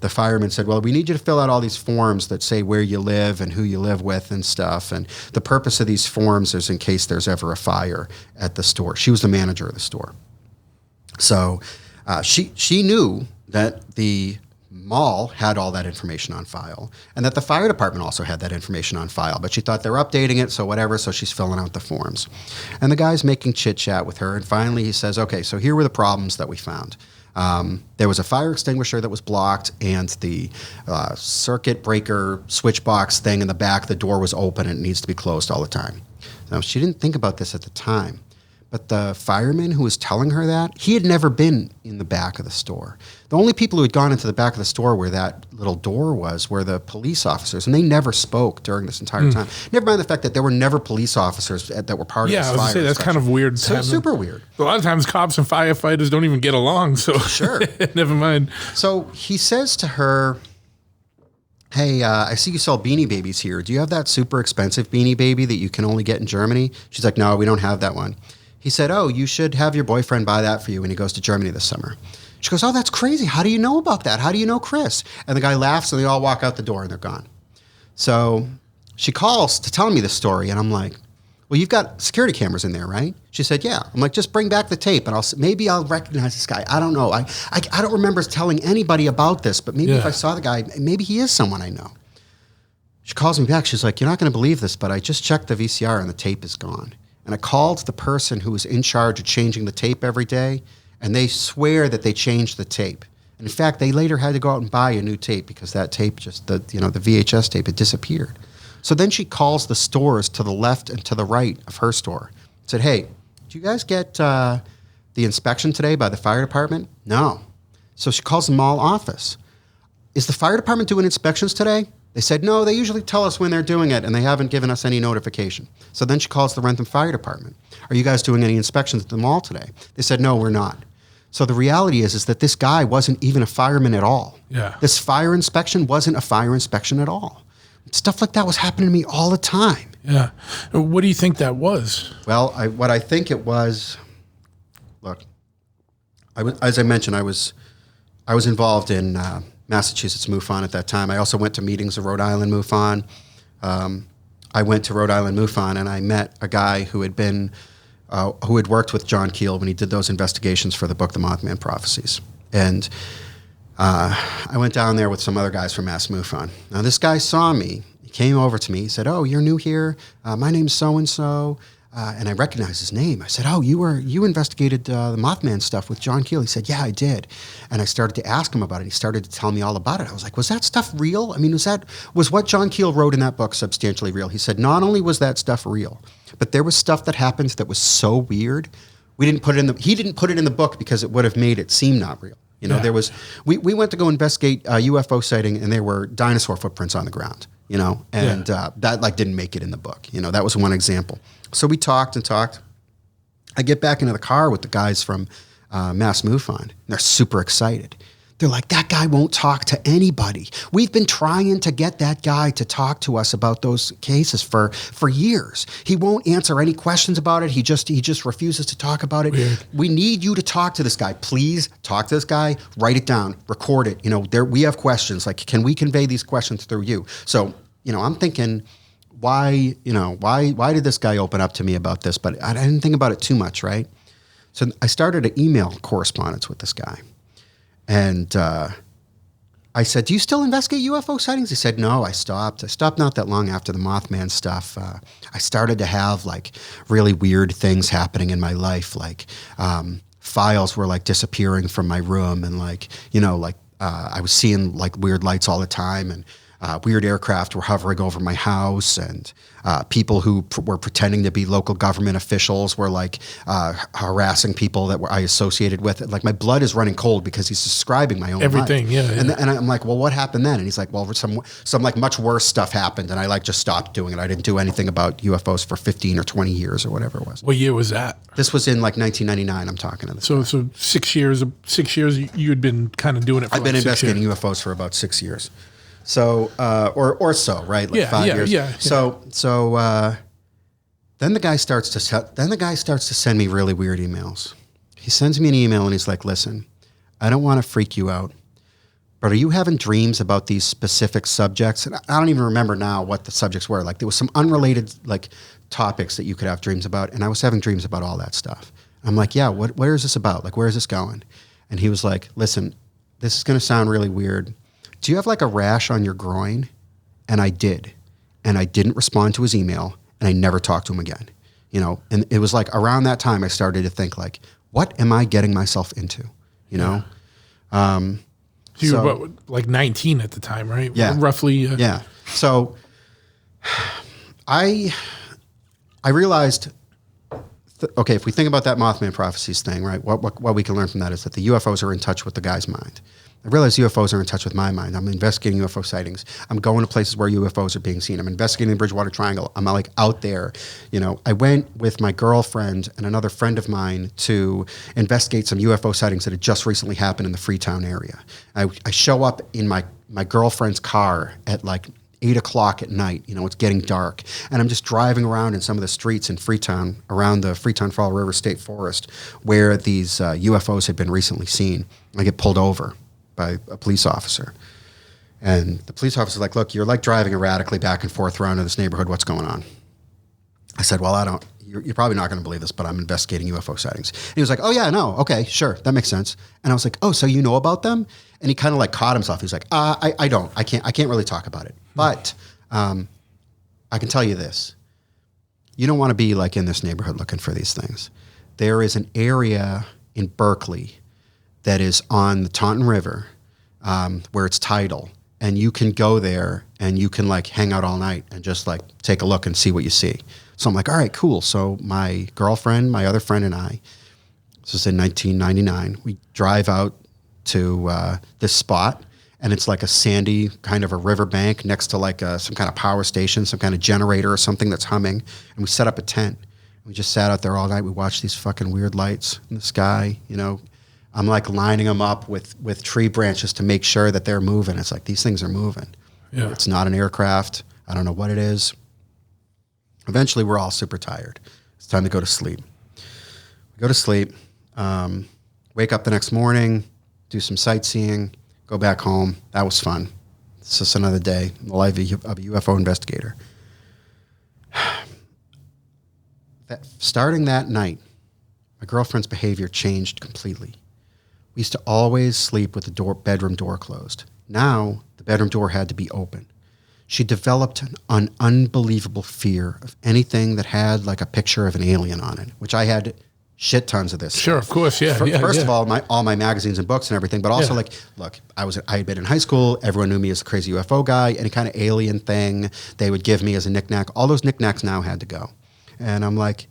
the fireman said, well, we need you to fill out all these forms that say where you live and who you live with and stuff. And the purpose of these forms is in case there's ever a fire at the store. She was the manager of the store. So she knew that the mall had all that information on file and that the fire department also had that information on file. But she thought they're updating it, so whatever. So she's filling out the forms. And the guy's making chit-chat with her. And finally he says, okay, so here were the problems that we found. There was a fire extinguisher that was blocked, and the circuit breaker switch box thing in the back, the door was open and it needs to be closed all the time. Now, she didn't think about this at the time, but the fireman who was telling her that, he had never been in the back of the store. The only people who had gone into the back of the store where that little door was were the police officers, and they never spoke during this entire time. Never mind the fact that there were never police officers that were part of this fire. Yeah, I was going to say, that's kind of weird. So super weird. A lot of times cops and firefighters don't even get along, so sure. Never mind. So he says to her, hey, I see you sell Beanie Babies here. Do you have that super expensive Beanie Baby that you can only get in Germany? She's like, no, we don't have that one. He said, oh, you should have your boyfriend buy that for you when he goes to Germany this summer. She goes, oh, that's crazy. How do you know about that? How do you know Chris? And the guy laughs, and they all walk out the door, and they're gone. So she calls to tell me the story, and I'm like, well, you've got security cameras in there, right? She said, yeah. I'm like, just bring back the tape, and maybe I'll recognize this guy. I don't know. I don't remember telling anybody about this, but maybe if I saw the guy, maybe he is someone I know. She calls me back. She's like, you're not going to believe this, but I just checked the VCR, and the tape is gone. And I called the person who was in charge of changing the tape every day, and they swear that they changed the tape. And in fact, they later had to go out and buy a new tape because that tape the VHS tape had disappeared. So then she calls the stores to the left and to the right of her store. Said, hey, did you guys get the inspection today by the fire department? No. So she calls the mall office. Is the fire department doing inspections today? They said, no, they usually tell us when they're doing it, and they haven't given us any notification. So then she calls the Rentham Fire Department. Are you guys doing any inspections at the mall today? They said, no, we're not. So the reality is that this guy wasn't even a fireman at all. Yeah. This fire inspection wasn't a fire inspection at all. Stuff like that was happening to me all the time. Yeah. What do you think that was? Well, what I think it was, look, as I mentioned, I was involved in Massachusetts MUFON at that time. I also went to meetings of Rhode Island MUFON. I went to Rhode Island MUFON and I met a guy who had worked with John Keel when he did those investigations for the book, The Mothman Prophecies. And I went down there with some other guys from Mass MUFON. Now this guy saw me. He came over to me. He said, "Oh, you're new here. My name's so-and-so." And I recognized his name. I said, "Oh, you investigated the Mothman stuff with John Keel." He said, "Yeah, I did." And I started to ask him about it. He started to tell me all about it. I was like, "Was that stuff real? I mean, was what John Keel wrote in that book substantially real?" He said, "Not only was that stuff real, but there was stuff that happened that was so weird. He didn't put it in the book because it would have made it seem not real. You know, there was we went to go investigate a UFO sighting, and there were dinosaur footprints on the ground. You know, and that like didn't make it in the book. You know, that was one example." So we talked and talked. I get back into the car with the guys from Mass MUFON. And they're super excited. They're like, "That guy won't talk to anybody. We've been trying to get that guy to talk to us about those cases for years. He won't answer any questions about it. He just refuses to talk about it. Weird. We need you to talk to this guy. Please talk to this guy. Write it down. Record it. You know, we have questions. Like, can we convey these questions through you?" So, you know, I'm thinking, why did this guy open up to me about this? But I didn't think about it too much, right? So I started an email correspondence with this guy. And I said, "Do you still investigate UFO sightings?" He said, "No, I stopped. I stopped not that long after the Mothman stuff. I started to have like really weird things happening in my life. Like files were like disappearing from my room, and like, you know, like I was seeing like weird lights all the time, and weird aircraft were hovering over my house, and people who were pretending to be local government officials were like harassing people that I associated with. Like my blood is running cold because he's describing my own everything. life. And I'm like, "Well, what happened then?" And he's like, "Well, some like much worse stuff happened, and I like just stopped doing it. I didn't do anything about UFOs for 15 or 20 years or whatever it was." What year was that? This was in like 1999. I'm talking to this. So 6 years. 6 years. You had been kind of doing it. I've been investigating UFOs for about 6 years. So, or so, right? Like 5 years. Yeah. So, then the guy starts to send me really weird emails. He sends me an email and he's like, "Listen, I don't want to freak you out, but are you having dreams about these specific subjects?" And I don't even remember now what the subjects were. Like there was some unrelated like topics that you could have dreams about. And I was having dreams about all that stuff. I'm like, "Yeah, where is this about? Like, where is this going?" And he was like, "Listen, this is going to sound really weird. Do you have like a rash on your groin?" And I did. And I didn't respond to his email, and I never talked to him again. You know, and it was like around that time I started to think like, what am I getting myself into? You know? You were what, like 19 at the time, right? Yeah. Roughly. Yeah. So I realized, okay, if we think about that Mothman Prophecies thing, right, what we can learn from that is that the UFOs are in touch with the guy's mind. I realize UFOs are in touch with my mind. I'm investigating UFO sightings. I'm going to places where UFOs are being seen. I'm investigating the Bridgewater Triangle. I'm like out there. You know, I went with my girlfriend and another friend of mine to investigate some UFO sightings that had just recently happened in the Freetown area. I show up in my girlfriend's car at like 8 o'clock at night. You know, it's getting dark. And I'm just driving around in some of the streets in Freetown, around the Freetown Fall River State Forest, where these UFOs had been recently seen. I get pulled over by a police officer. And the police officer's like, "Look, you're like driving erratically back and forth around in this neighborhood. What's going on?" I said, "Well, you're probably not going to believe this, but I'm investigating UFO sightings." And he was like, "Oh yeah, no, okay, sure, that makes sense." And I was like, "Oh, so you know about them?" And he kind of like caught himself. He was like, I can't really talk about it. But I can tell you this. You don't want to be like in this neighborhood looking for these things. There is an area in Berkeley that is on the Taunton River, where it's tidal, and you can go there and you can like hang out all night and just like take a look and see what you see. So I'm like, all right, cool. So my girlfriend, my other friend, and I, this was in 1999, we drive out to this spot, and it's like a sandy kind of a riverbank next to like some kind of power station, some kind of generator or something that's humming, and we set up a tent. We just sat out there all night. We watched these fucking weird lights in the sky, you know. I'm like lining them up with tree branches to make sure that they're moving. It's like, these things are moving. Yeah. It's not an aircraft. I don't know what it is. Eventually, we're all super tired. It's time to go to sleep. We go to sleep, wake up the next morning, do some sightseeing, go back home. That was fun. It's just another day in the life of a UFO investigator. Starting that night, my girlfriend's behavior changed completely. We used to always sleep with the bedroom door closed. Now, the bedroom door had to be open. She developed an unbelievable fear of anything that had like a picture of an alien on it, which I had shit tons of this. Sure, of course, yeah. First of all my magazines and books and everything, but also look, I had been in high school. Everyone knew me as a crazy UFO guy. Any kind of alien thing they would give me as a knickknack. All those knickknacks now had to go. And I'm like,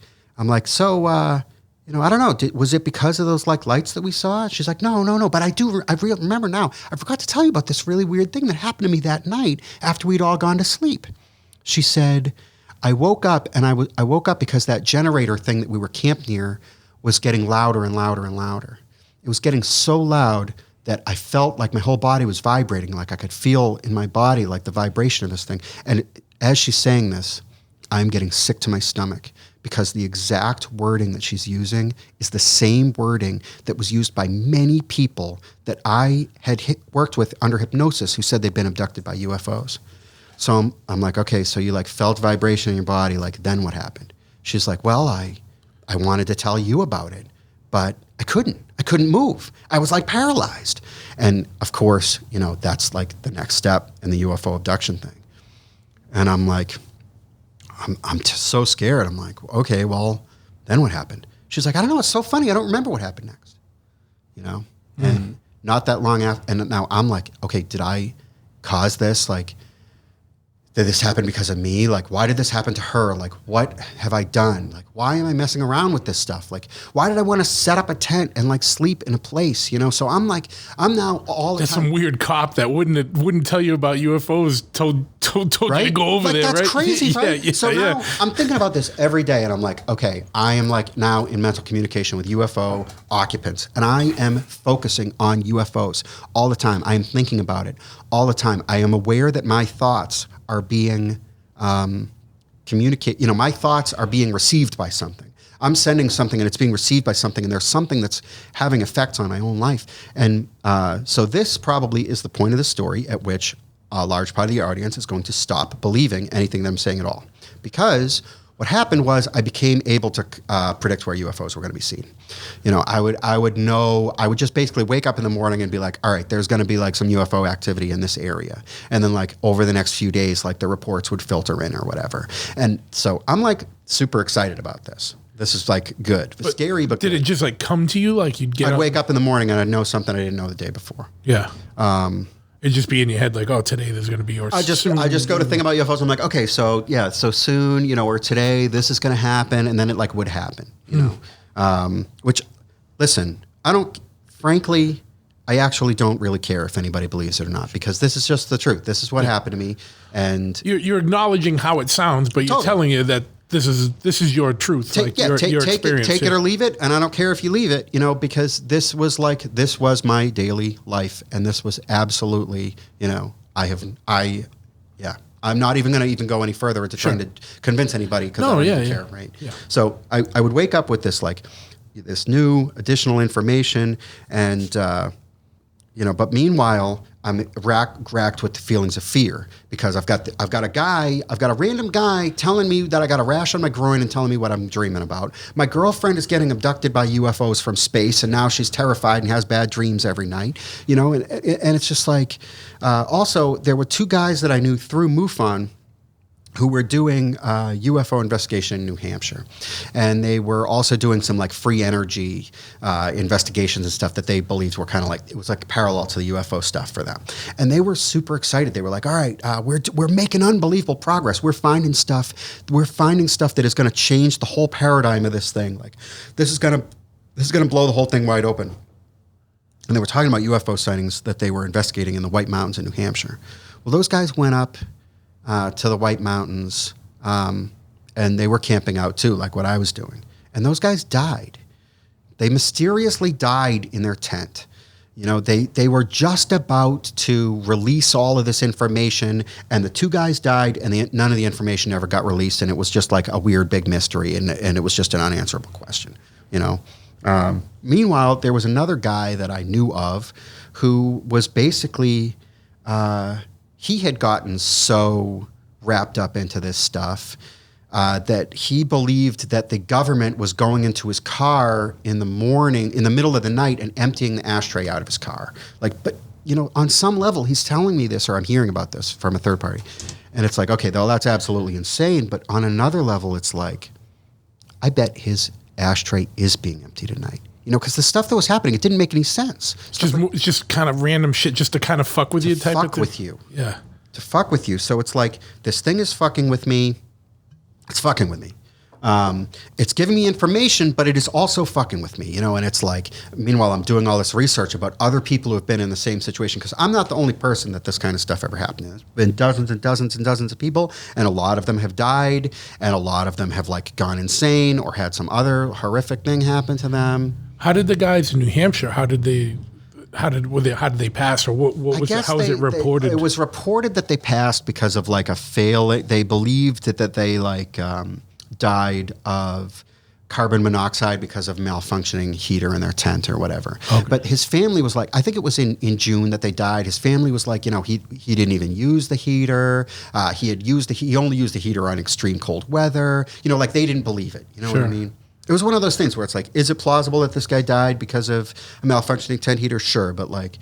so, I don't know. Was it because of those like lights that we saw? She's like, no. But I remember now. I forgot to tell you about this really weird thing that happened to me that night after we'd all gone to sleep. She said, I woke up and I woke up because that generator thing that we were camped near was getting louder and louder and louder. It was getting so loud that I felt like my whole body was vibrating. Like I could feel in my body like the vibration of this thing. And as she's saying this, I'm getting sick to my stomach because the exact wording that she's using is the same wording that was used by many people that I had worked with under hypnosis who said they'd been abducted by UFOs. So I'm like, okay, so you like felt vibration in your body, like then what happened? She's like, well, I wanted to tell you about it, but I couldn't move. I was like paralyzed. And of course, that's like the next step in the UFO abduction thing. And I'm like, I'm just so scared. I'm like, okay, well, then what happened? She's like, I don't know. It's so funny. I don't remember what happened next. And not that long after. And now I'm like, okay, did I cause this? Like, did this happen because of me? Like, why did this happen to her? Like, what have I done? Like, why am I messing around with this stuff? Like, why did I want to set up a tent and like sleep in a place? So I'm like, I'm now all the That's time. some weird cop that wouldn't tell you about UFOs. Told Right? you to go over like, there. That's right? crazy, right? Yeah, so now I'm thinking about this every day, and I'm like, okay, I am like now in mental communication with UFO occupants, and I am focusing on UFOs all the time. I am thinking about it all the time. I am aware that my thoughts are being communicated. My thoughts are being received by something. I'm sending something and it's being received by something, and there's something that's having effects on my own life. And so this probably is the point of the story at which a large part of the audience is going to stop believing anything that I'm saying at all. Because what happened was I became able to predict where UFOs were going to be seen. I would just basically wake up in the morning and be like, all right, there's going to be like some UFO activity in this area. And then like over the next few days, like the reports would filter in or whatever. And so I'm like super excited about this. This is like good. But scary, but did good. it just like come to you? Like I'd wake up in the morning and I'd know something I didn't know the day before. Yeah. It'd just be in your head like, oh, today there's going to be I just go to think about UFOs. I'm like, okay, so soon, or today this is going to happen, and then it like would happen, which, listen, frankly, I actually don't really care if anybody believes it or not, because this is just the truth. This is what happened to me, and you're acknowledging how it sounds, but you're telling you that this is your truth, your experience. Take it or leave it, and I don't care if you leave it, because this was my daily life, and this was absolutely, I'm not even going to go any further into trying to convince anybody because I don't even care, right? Yeah. So I would wake up with this this new additional information, and but meanwhile I'm racked with the feelings of fear because I've got a random guy telling me that I got a rash on my groin and telling me what I'm dreaming about. My girlfriend is getting abducted by UFOs from space, and now she's terrified and has bad dreams every night. And it's just like, also there were two guys that I knew through MUFON who were doing UFO investigation in New Hampshire. And they were also doing some like free energy investigations and stuff that they believed were kind of like, it was like parallel to the UFO stuff for them. And they were super excited. They were like, all right, we're making unbelievable progress. We're finding stuff that is going to change the whole paradigm of this thing. Like this is going to blow the whole thing wide open. And they were talking about UFO sightings that they were investigating in the White Mountains in New Hampshire. Well, those guys went up to the White Mountains, and they were camping out too, like what I was doing. And those guys died. They mysteriously died in their tent. They were just about to release all of this information, and the two guys died, and none of the information ever got released, and it was just like a weird big mystery, and it was just an unanswerable question, Meanwhile, there was another guy that I knew of who was basically, he had gotten so wrapped up into this stuff that he believed that the government was going into his car in the morning, in the middle of the night, and emptying the ashtray out of his car. Like, but, you know, on some level, he's telling me this, or I'm hearing about this from a third party. And it's like, okay, though, that's absolutely insane. But on another level, it's like, I bet his ashtray is being emptied at night. You know, because the stuff that was happening, it didn't make any sense. It's just kind of random shit just to kind of fuck with you type of thing. To fuck with you. Yeah. To fuck with you. So it's like, this thing is fucking with me. It's fucking with me. It's giving me information, but it is also fucking with me, you know? And it's like, meanwhile, I'm doing all this research about other people who have been in the same situation, because I'm not the only person that this kind of stuff ever happened to. There's been dozens and dozens and dozens of people, and a lot of them have died, and a lot of them have like gone insane or had some other horrific thing happen to them. How did the guys in New Hampshire, how did they pass, or what was it? How was it reported? It was reported that they passed because of like they believed that they like died of carbon monoxide because of malfunctioning heater in their tent or whatever. Okay. But his family was like, I think it was in June that they died. His family was like, you know, he didn't even use the heater. He only used the heater on extreme cold weather. You know, like they didn't believe it. You know what I mean? It was one of those things where it's like, is it plausible that this guy died because of a malfunctioning tent heater? Sure, but like,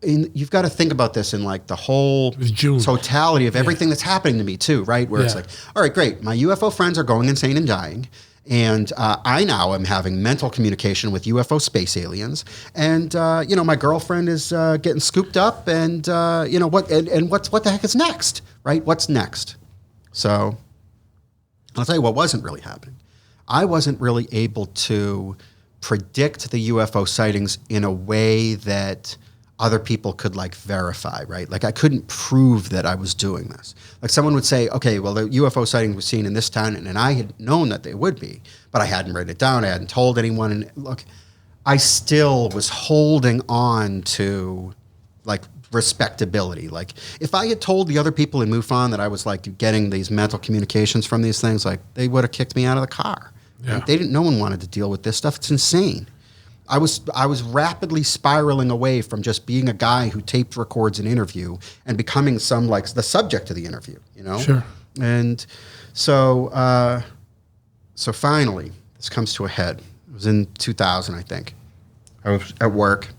you've got to think about this in like the whole totality of everything that's happening to me too, right? Where it's like, all right, great, my UFO friends are going insane and dying, and I now am having mental communication with UFO space aliens, and you know, my girlfriend is getting scooped up, and you know what the heck is next, right? What's next? So I'll tell you what wasn't really happening. I wasn't really able to predict the UFO sightings in a way that other people could like verify, right? Like I couldn't prove that I was doing this. Like someone would say, okay, well, the UFO sighting was seen in this town, and I had known that they would be, but I hadn't written it down. I hadn't told anyone. And look, I still was holding on to like respectability. Like if I had told the other people in MUFON that I was like getting these mental communications from these things, like they would have kicked me out of the car. Yeah. Like, no one wanted to deal with this stuff. It's insane. I was rapidly spiraling away from just being a guy who taped records an interview and becoming some like the subject of the interview, you know? Sure. And so finally this comes to a head. It was in 2000, I think. I was at work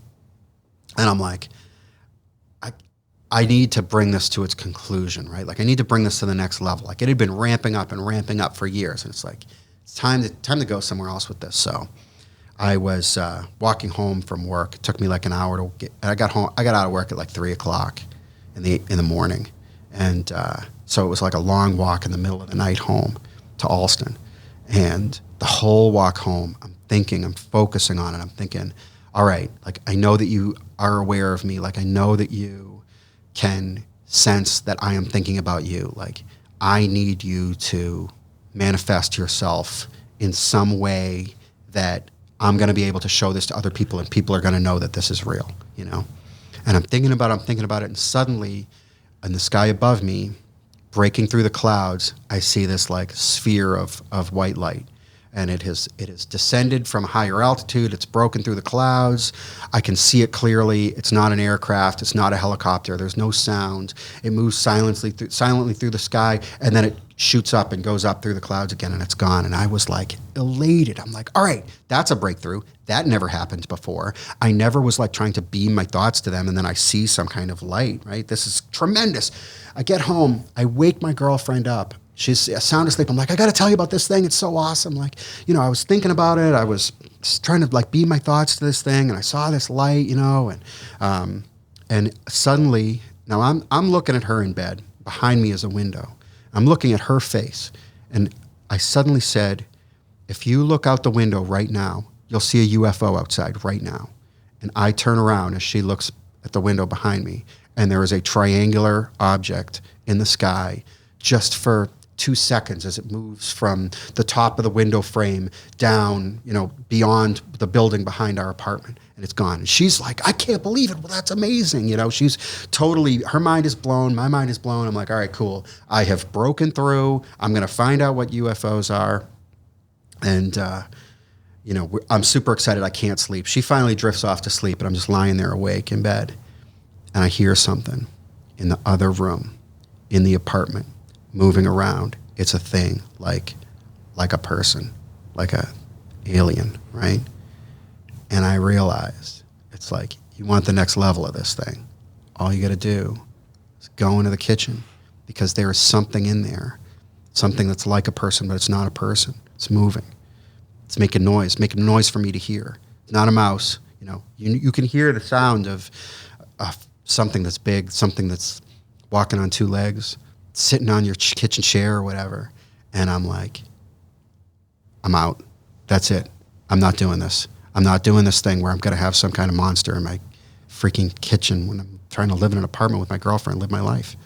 and I'm like, I need to bring this to its conclusion, right? Like I need to bring this to the next level. Like it had been ramping up for years, and it's like, it's time to go somewhere else with this. So I was walking home from work. It took me like an hour to get. I got home. I got out of work at like 3:00 in the morning, and so it was like a long walk in the middle of the night home to Alston. And the whole walk home, I'm focusing on it. I'm thinking, all right, like I know that you are aware of me. Like I know that you can sense that I am thinking about you. Like I need you to manifest yourself in some way that I'm going to be able to show this to other people, and people are going to know that this is real, you know? And I'm thinking about it, and suddenly in the sky above me, breaking through the clouds, I see this like sphere of white light. And it has descended from higher altitude. It's broken through the clouds. I can see it clearly. It's not an aircraft. It's not a helicopter. There's no sound. It moves silently through the sky, and then it shoots up and goes up through the clouds again, and it's gone. And I was like elated. I'm like, all right, that's a breakthrough. That never happened before. I never was like trying to beam my thoughts to them, and then I see some kind of light, right? This is tremendous. I get home. I wake my girlfriend up. She's sound asleep. I'm like, I got to tell you about this thing. It's so awesome. Like, you know, I was thinking about it. I was trying to like beam my thoughts to this thing, and I saw this light, you know, and suddenly, now I'm looking at her in bed. Behind me is a window. I'm looking at her face, and I suddenly said, if you look out the window right now, you'll see a UFO outside right now. And I turn around as she looks at the window behind me, and there is a triangular object in the sky just for 2 seconds as it moves from the top of the window frame down, you know, beyond the building behind our apartment, and it's gone. And she's like, I can't believe it. Well, that's amazing. You know, she's totally, her mind is blown. My mind is blown. I'm like, all right, cool. I have broken through. I'm going to find out what UFOs are. And I'm super excited. I can't sleep. She finally drifts off to sleep, and I'm just lying there awake in bed. And I hear something in the other room, in the apartment, moving around. It's a thing, like a person, like a alien, right? And I realized, it's like, you want the next level of this thing. All you got to do is go into the kitchen, because there is something in there, something that's like a person, but it's not a person. It's moving. It's making noise for me to hear. It's not a mouse. You can hear the sound of something that's big, something that's walking on two legs, sitting on your kitchen chair or whatever. And I'm like, I'm out. That's it. I'm not doing this. I'm not doing this thing where I'm going to have some kind of monster in my freaking kitchen when I'm trying to live in an apartment with my girlfriend, live my life.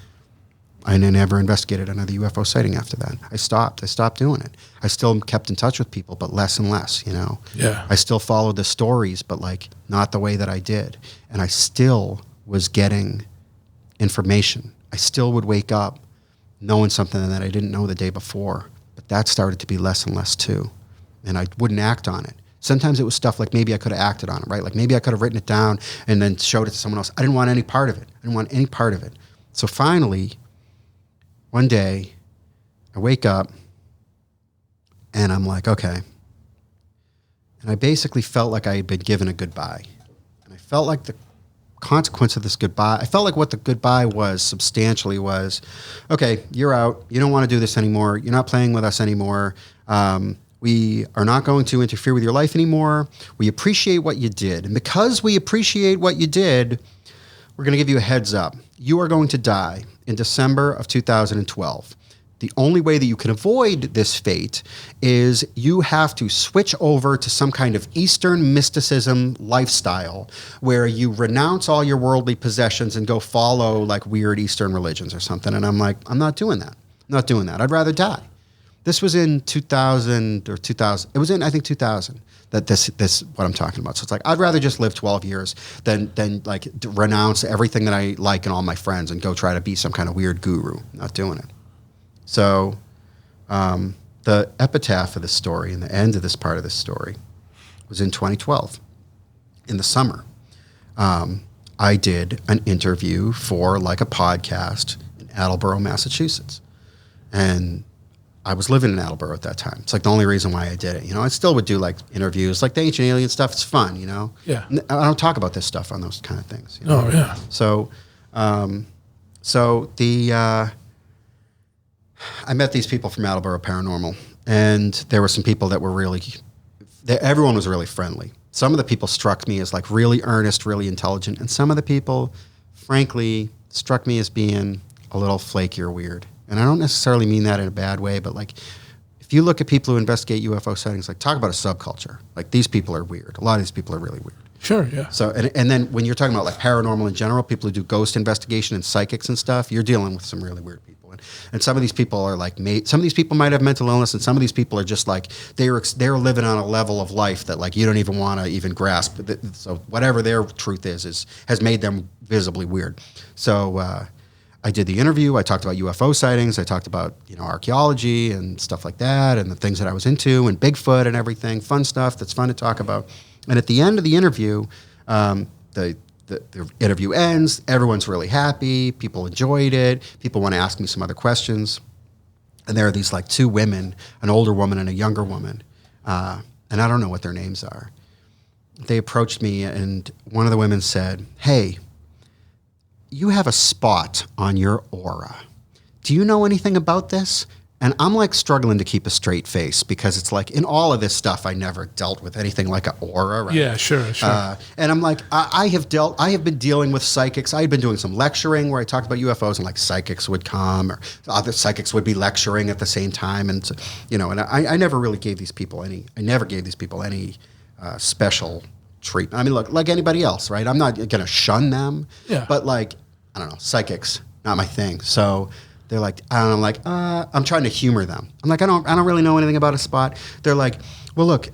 I never investigated another UFO sighting after that. I stopped doing it. I still kept in touch with people, but less and less, Yeah. I still followed the stories, but like not the way that I did. And I still was getting information. I still would wake up knowing something that I didn't know the day before, but that started to be less and less too. And I wouldn't act on it. Sometimes it was stuff like maybe I could have acted on it, right? Like maybe I could have written it down and then showed it to someone else. I didn't want any part of it. So finally, one day, I wake up and I'm like, okay. And I basically felt like I had been given a goodbye. And I felt like the consequence of this goodbye, I felt like what the goodbye was substantially was, okay, you're out. You don't want to do this anymore. You're not playing with us anymore. We are not going to interfere with your life anymore. We appreciate what you did. And because we appreciate what you did, we're going to give you a heads up. You are going to die in December of 2012. The only way that you can avoid this fate is you have to switch over to some kind of Eastern mysticism lifestyle where you renounce all your worldly possessions and go follow like weird Eastern religions or something. And I'm like, I'm not doing that. I'm not doing that. I'd rather die. This was in 2000 or 2000. It was in, I think, 2000 that this what I'm talking about. So it's like, I'd rather just live 12 years than like renounce everything that I like and all my friends and go try to be some kind of weird guru. Not doing it. So the epitaph of this story and the end of this part of this story was in 2012 in the summer. I did an interview for like a podcast in Attleboro, Massachusetts. And I was living in Attleboro at that time. It's like the only reason why I did it. I still would do like interviews, like the ancient alien stuff. It's fun, Yeah. I don't talk about this stuff on those kind of things. Oh, yeah. So, I met these people from Attleboro Paranormal, and there were some people that were everyone was really friendly. Some of the people struck me as like really earnest, really intelligent, and some of the people, frankly, struck me as being a little flaky or weird. And I don't necessarily mean that in a bad way, but like, if you look at people who investigate UFO sightings, like talk about a subculture. Like these people are weird. A lot of these people are really weird. Sure, yeah. So, and then when you're talking about like paranormal in general, people who do ghost investigation and psychics and stuff, you're dealing with some really weird people. And some of these people are like, some of these people might have mental illness, and some of these people are just like, they're living on a level of life that like you don't even want to even grasp. So whatever their truth has made them visibly weird. So I did the interview. I talked about UFO sightings. I talked about archaeology and stuff like that, and the things that I was into, and Bigfoot and everything. Fun stuff that's fun to talk about. And at the end of the interview, the interview ends. Everyone's really happy. People enjoyed it. People want to ask me some other questions. And there are these like two women, an older woman and a younger woman, and I don't know what their names are. They approached me, and one of the women said, "Hey, you have a spot on your aura. Do you know anything about this?" And I'm like struggling to keep a straight face because it's like in all of this stuff, I never dealt with anything like an aura. Right? Yeah, sure. And I'm like, I have been dealing with psychics. I had been doing some lecturing where I talked about UFOs, and like psychics would come, or other psychics would be lecturing at the same time. And, and I never really gave these people any special treatment. I mean, look, like anybody else, right? I'm not going to shun them, but like, I don't know, psychics, not my thing. So they're like, I'm like, I'm trying to humor them. I'm like, I don't really know anything about a spot. They're like, well, look,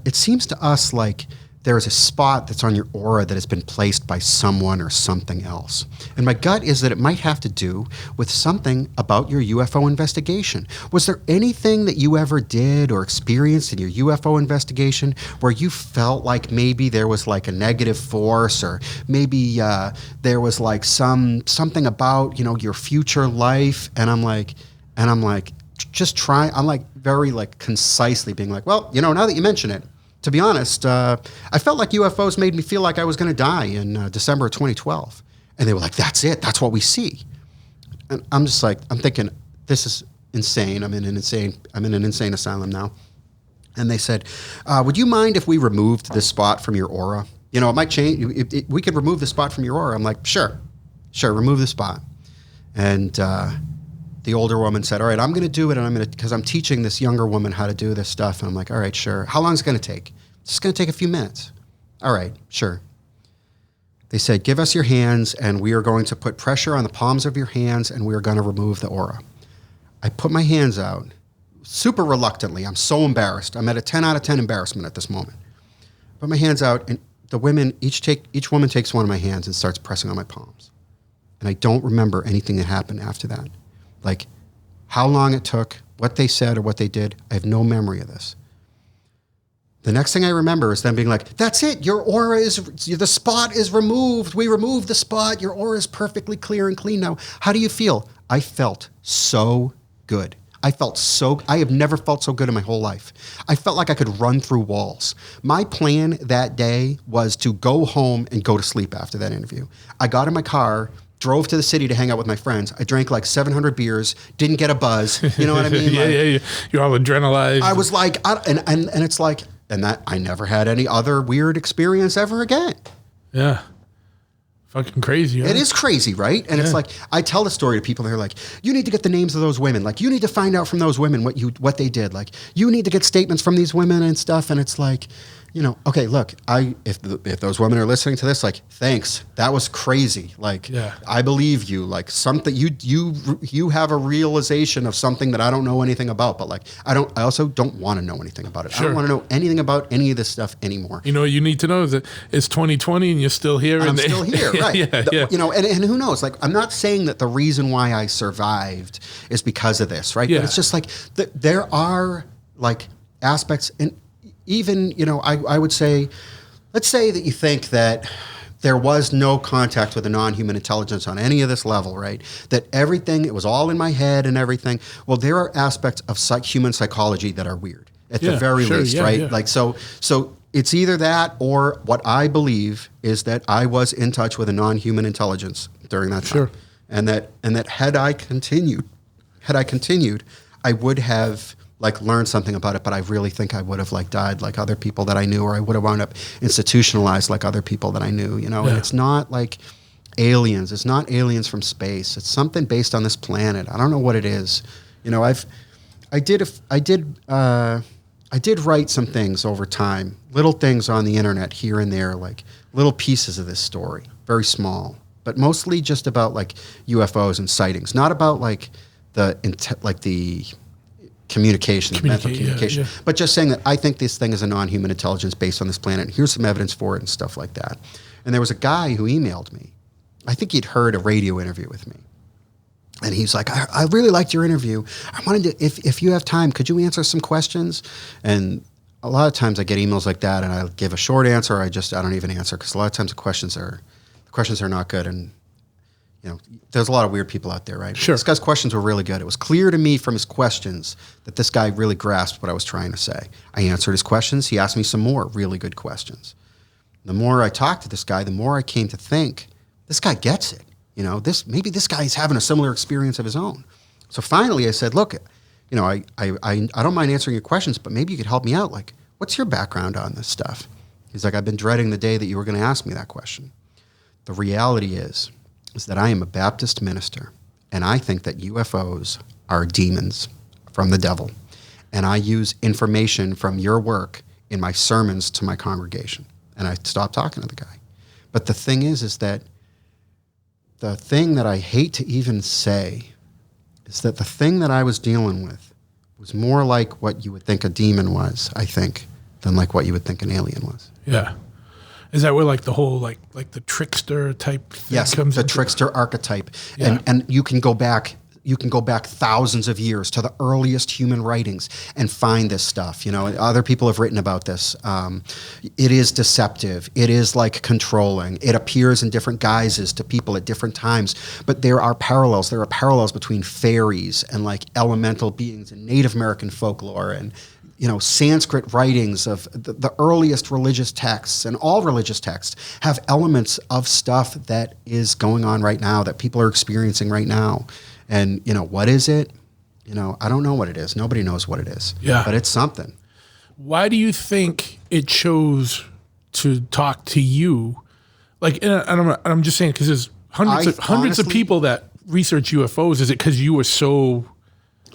it seems to us like there is a spot that's on your aura that has been placed by someone or something else. And my gut is that it might have to do with something about your UFO investigation. Was there anything that you ever did or experienced in your UFO investigation where you felt like maybe there was like a negative force, or maybe there was like something about, you know, your future life? And I'm like, just try. I'm like very like concisely being like, well, you know, now that you mention it, to be honest, I felt like UFOs made me feel like I was going to die in December of 2012. And they were like, that's it. That's what we see. And I'm just like, I'm thinking, this is insane. I'm in an insane asylum now. And they said, would you mind if we removed this spot from your aura? You know, it might change. We could remove the spot from your aura. I'm like, sure, remove the spot. And the older woman said, all right, I'm going to do it, because I'm teaching this younger woman how to do this stuff. And I'm like, all right, sure. How long is it going to take? It's just going to take a few minutes. All right, sure. They said, give us your hands, and we are going to put pressure on the palms of your hands, and we are going to remove the aura. I put my hands out, super reluctantly. I'm so embarrassed. I'm at a 10 out of 10 embarrassment at this moment. Put my hands out, and the women, each woman takes one of my hands and starts pressing on my palms. And I don't remember anything that happened after that. Like how long it took, what they said or what they did. I have no memory of this. The next thing I remember is them being like, that's it. Your aura the spot is removed. We removed the spot. Your aura is perfectly clear and clean now. How do you feel? I felt so good. I have never felt so good in my whole life. I felt like I could run through walls. My plan that day was to go home and go to sleep after that interview. I got in my car, drove to the city to hang out with my friends. I drank like 700 beers, didn't get a buzz. You know what I mean? Yeah. You're all adrenalized. I was like, and it's like, and that I never had any other weird experience ever again. Yeah. Fucking crazy. Huh? It is crazy, right? And it's like, I tell the story to people, and they're like, you need to get the names of those women. Like, you need to find out from those women what they did. Like, you need to get statements from these women and stuff. And it's like, you know, okay, look, if those women are listening to this, like, thanks, that was crazy. Like, I believe you. Like, something you have a realization of something that I don't know anything about. But like, I also don't want to know anything about it. Sure. I don't want to know anything about any of this stuff anymore. You know, what you need to know is that it's 2020 and you're still here. I'm still here, right? Yeah. You know, and who knows? Like, I'm not saying that the reason why I survived is because of this, right? Yeah. But it's just like there are like aspects and. Even, you know, I would say, let's say that you think that there was no contact with a non-human intelligence on any of this level, right? That everything, it was all in my head and everything. Well, there are aspects of human psychology that are weird, at the very least, right? Yeah. Like, so it's either that, or what I believe is that I was in touch with a non-human intelligence during that time. Sure. And that had I continued, I would have like learned something about it, but I really think I would have like died like other people that I knew, or I would have wound up institutionalized like other people that I knew, you know. And it's not like aliens. It's not aliens from space. It's something based on this planet. I don't know what it is. You know, I did write some things over time, little things on the internet here and there, like little pieces of this story, very small, but mostly just about like UFOs and sightings, not about like the mental communication, but just saying that I think this thing is a non-human intelligence based on this planet. Here's some evidence for it and stuff like that. And there was a guy who emailed me. I think he'd heard a radio interview with me. And he's like, I really liked your interview. I wanted to, if you have time, could you answer some questions? And a lot of times I get emails like that and I give a short answer, or I don't even answer, because a lot of times the questions are not good. And you know, there's a lot of weird people out there, right? Sure. This guy's questions were really good. It was clear to me from his questions that this guy really grasped what I was trying to say. I answered his questions. He asked me some more really good questions. The more I talked to this guy, the more I came to think, this guy gets it. You know, maybe this guy is having a similar experience of his own. So finally I said, look, you know, I don't mind answering your questions, but maybe you could help me out. Like, what's your background on this stuff? He's like, I've been dreading the day that you were going to ask me that question. The reality is that I am a Baptist minister, and I think that UFOs are demons from the devil. And I use information from your work in my sermons to my congregation. And I stopped talking to the guy. But the thing is that the thing that I hate to even say is that the thing that I was dealing with was more like what you would think a demon was, I think, than like what you would think an alien was. Yeah. Is that where like the whole like the trickster type thing Yes, comes the into? trickster archetype. Yeah. And you can go back thousands of years to the earliest human writings and find this stuff. You know, other people have written about this. It is deceptive. It is like controlling. It appears in different guises to people at different times. But there are parallels. There are parallels between fairies and like elemental beings in Native American folklore and, you know, Sanskrit writings of the earliest religious texts, and all religious texts have elements of stuff that is going on right now, that people are experiencing right now. And, you know, what is it? You know, I don't know what it is. Nobody knows what it is. Yeah. But it's something. Why do you think it chose to talk to you? Like, and I'm just saying, because there's hundreds of honestly, people that research UFOs. Is it because you were so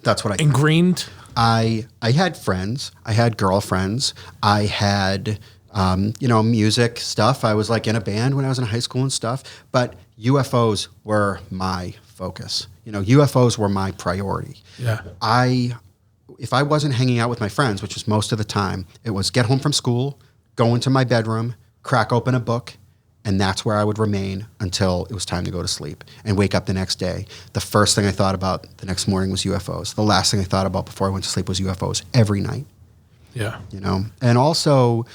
that's what I ingrained? I had friends. I had girlfriends. I had, you know, music stuff. I was like in a band when I was in high school and stuff. But UFOs were my focus. You know, UFOs were my priority. Yeah. If I wasn't hanging out with my friends, which was most of the time, it was get home from school, go into my bedroom, crack open a book, and that's where I would remain until it was time to go to sleep and wake up the next day. The first thing I thought about the next morning was UFOs. The last thing I thought about before I went to sleep was UFOs every night. Yeah. You know, and also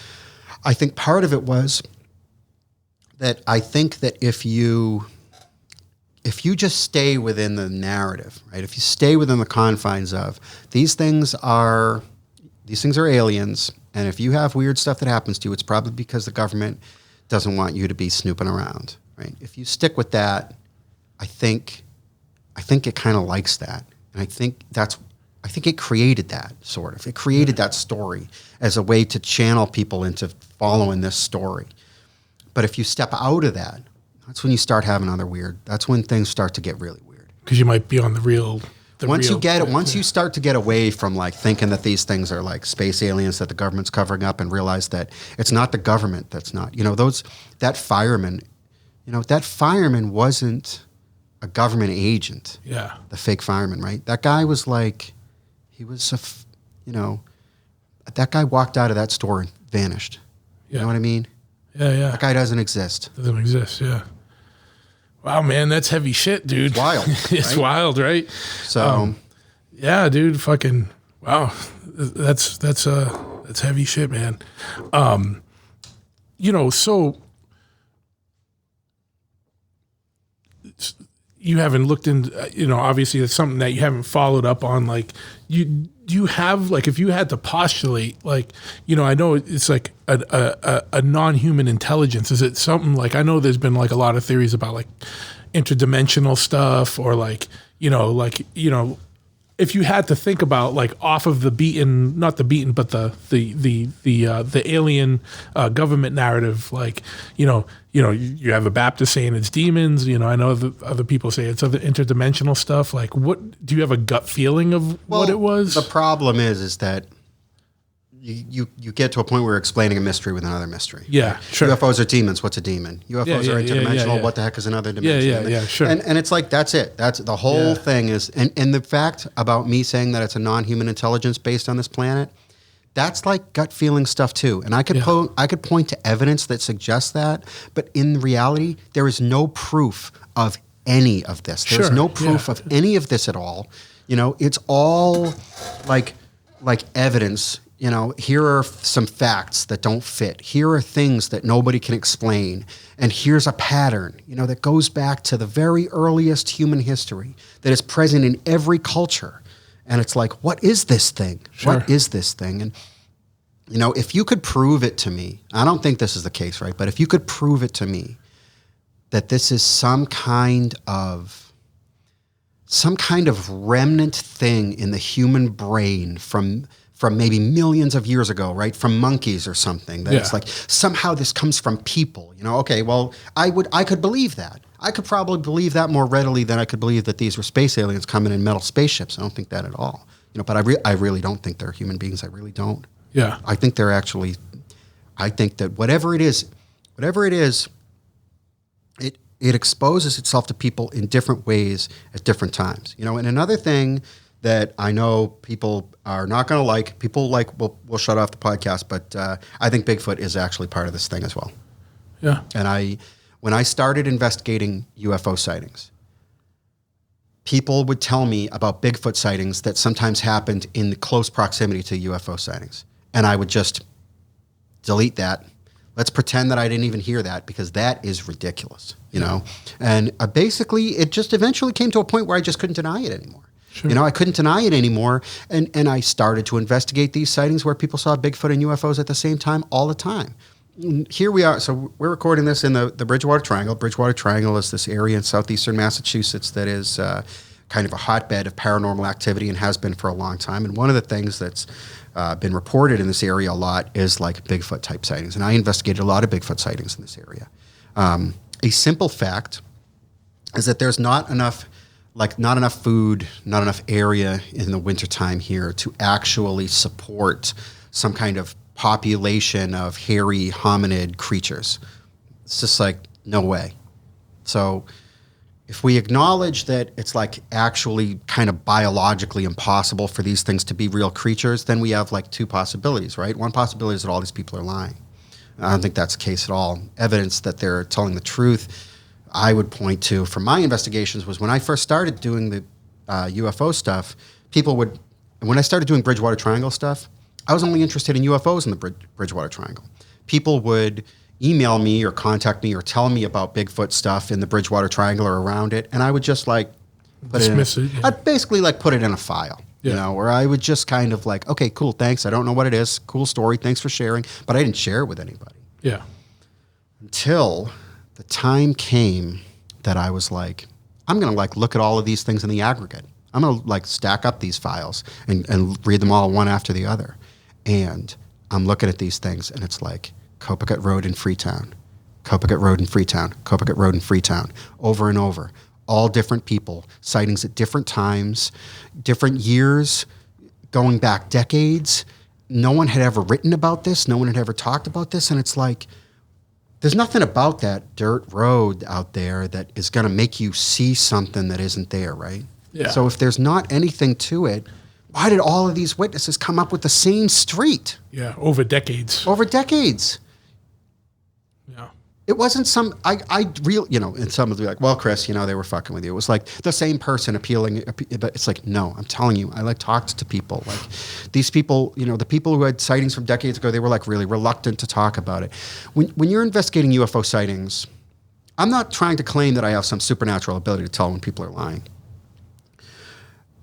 I think part of it was that I think that if you just stay within the narrative, right? If you stay within the confines of these things are aliens, and if you have weird stuff that happens to you, it's probably because the government doesn't want you to be snooping around, right? If you stick with that, I think it kind of likes that, and I think it created that sort of. It created that story as a way to channel people into following this story. But if you step out of that, that's when you start having that's when things start to get really weird. Because you might be on the real. Once you start to get away from like thinking that these things are like space aliens that the government's covering up, and realize that it's not the government that's not, you know, that fireman wasn't a government agent. Yeah. The fake fireman, right? That guy was like, that guy walked out of that store and vanished. You know what I mean? Yeah, yeah. That guy doesn't exist. Doesn't exist, yeah. Wow, man, that's heavy shit, dude. It's wild. It's right? wild, right? So, yeah, dude, fucking wow. That's heavy shit, man. You know, so you haven't looked into, you know, obviously it's something that you haven't followed up on. Like, do you have, like, if you had to postulate, like, you know, I know it's like a non-human intelligence. Is it something like, I know there's been like a lot of theories about like interdimensional stuff, or like, if you had to think about like off of the beaten, not the beaten, but the alien government narrative, like, you have a Baptist saying it's demons. You know, I know other people say it's other interdimensional stuff. Like, what do you have a gut feeling of what it was? The problem is that you get to a point where you're explaining a mystery with another mystery. Yeah, sure. UFOs are demons. What's a demon? UFOs are interdimensional. Yeah. What the heck is another dimension? Yeah, sure. And it's like, that's it. That's the whole thing is, and the fact about me saying that it's a non-human intelligence based on this planet, that's like gut feeling stuff too. And I could point to evidence that suggests that, but in reality, there is no proof of any of this. There's no proof of any of this at all. You know, it's all like evidence. You know, here are some facts that don't fit. Here are things that nobody can explain. And here's a pattern, you know, that goes back to the very earliest human history, that is present in every culture. And it's like, what is this thing? Sure. What is this thing? And, you know, if you could prove it to me, I don't think this is the case, right? But if you could prove it to me that this is some kind of remnant thing in the human brain from maybe millions of years ago, right? From monkeys or something. That it's like, somehow this comes from people, you know? Okay, well, I could believe that. I could probably believe that more readily than I could believe that these were space aliens coming in metal spaceships. I don't think that at all. You know, but I really don't think they're human beings. I really don't. Yeah. I think that whatever it is, it exposes itself to people in different ways at different times. You know, and another thing that I know people are not going to like, people like, we'll shut off the podcast, but I think Bigfoot is actually part of this thing as well. Yeah. And when I started investigating UFO sightings, people would tell me about Bigfoot sightings that sometimes happened in close proximity to UFO sightings. And I would just delete that. Let's pretend that I didn't even hear that, because that is ridiculous, you know? And basically, it just eventually came to a point where I just couldn't deny it anymore. Sure. You know, I couldn't deny it anymore. And I started to investigate these sightings where people saw Bigfoot and UFOs at the same time all the time. Here we are. So we're recording this in the Bridgewater Triangle. Bridgewater Triangle is this area in southeastern Massachusetts that is kind of a hotbed of paranormal activity and has been for a long time. And one of the things that's been reported in this area a lot is like Bigfoot type sightings. And I investigated a lot of Bigfoot sightings in this area. A simple fact is that there's not enough food, not enough area in the wintertime here to actually support some kind of population of hairy hominid creatures. It's just like, no way. So if we acknowledge that it's like actually kind of biologically impossible for these things to be real creatures, then we have like two possibilities, right? One possibility is that all these people are lying. I don't think that's the case at all. Evidence that they're telling the truth, I would point to from my investigations, was when I first started doing the UFO stuff, when I started doing Bridgewater Triangle stuff, I was only interested in UFOs in the Bridgewater Triangle. People would email me or contact me or tell me about Bigfoot stuff in the Bridgewater Triangle or around it, and I would just like dismiss it. Yeah. I'd basically like put it in a file, you know, where I would just kind of like, okay, cool, thanks. I don't know what it is. Cool story. Thanks for sharing. But I didn't share it with anybody. Yeah. Until the time came that I was like, I'm going to like look at all of these things in the aggregate. I'm going to like stack up these files and read them all one after the other. And I'm looking at these things and it's like Copacut Road in Freetown, Copacut Road in Freetown, Copacut Road in Freetown, over and over. All different people, sightings at different times, different years, going back decades. No one had ever written about this. No one had ever talked about this. And it's like, there's nothing about that dirt road out there that is going to make you see something that isn't there, right? Yeah. So if there's not anything to it, why did all of these witnesses come up with the same street? Yeah, over decades. Over decades. Yeah. It wasn't some, and some would be like, well, Chris, you know, they were fucking with you. It was like the same person appealing, but it's like, no, I'm telling you, I like talked to people. Like these people, you know, the people who had sightings from decades ago, they were like really reluctant to talk about it. When you're investigating UFO sightings, I'm not trying to claim that I have some supernatural ability to tell when people are lying.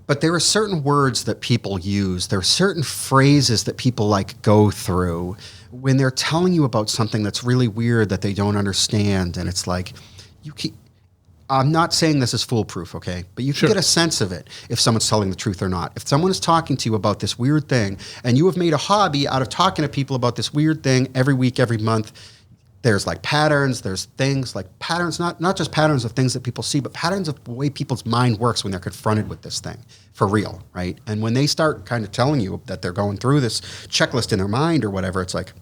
But there are certain words that people use. There are certain phrases that people like go through when they're telling you about something that's really weird that they don't understand. And it's like, I'm not saying this is foolproof, okay? But you can get a sense of it if someone's telling the truth or not. If someone is talking to you about this weird thing and you have made a hobby out of talking to people about this weird thing every week, every month, there's like patterns, there's things like patterns, not just patterns of things that people see, but patterns of the way people's mind works when they're confronted with this thing for real, right? And when they start kind of telling you that they're going through this checklist in their mind or whatever, it's like,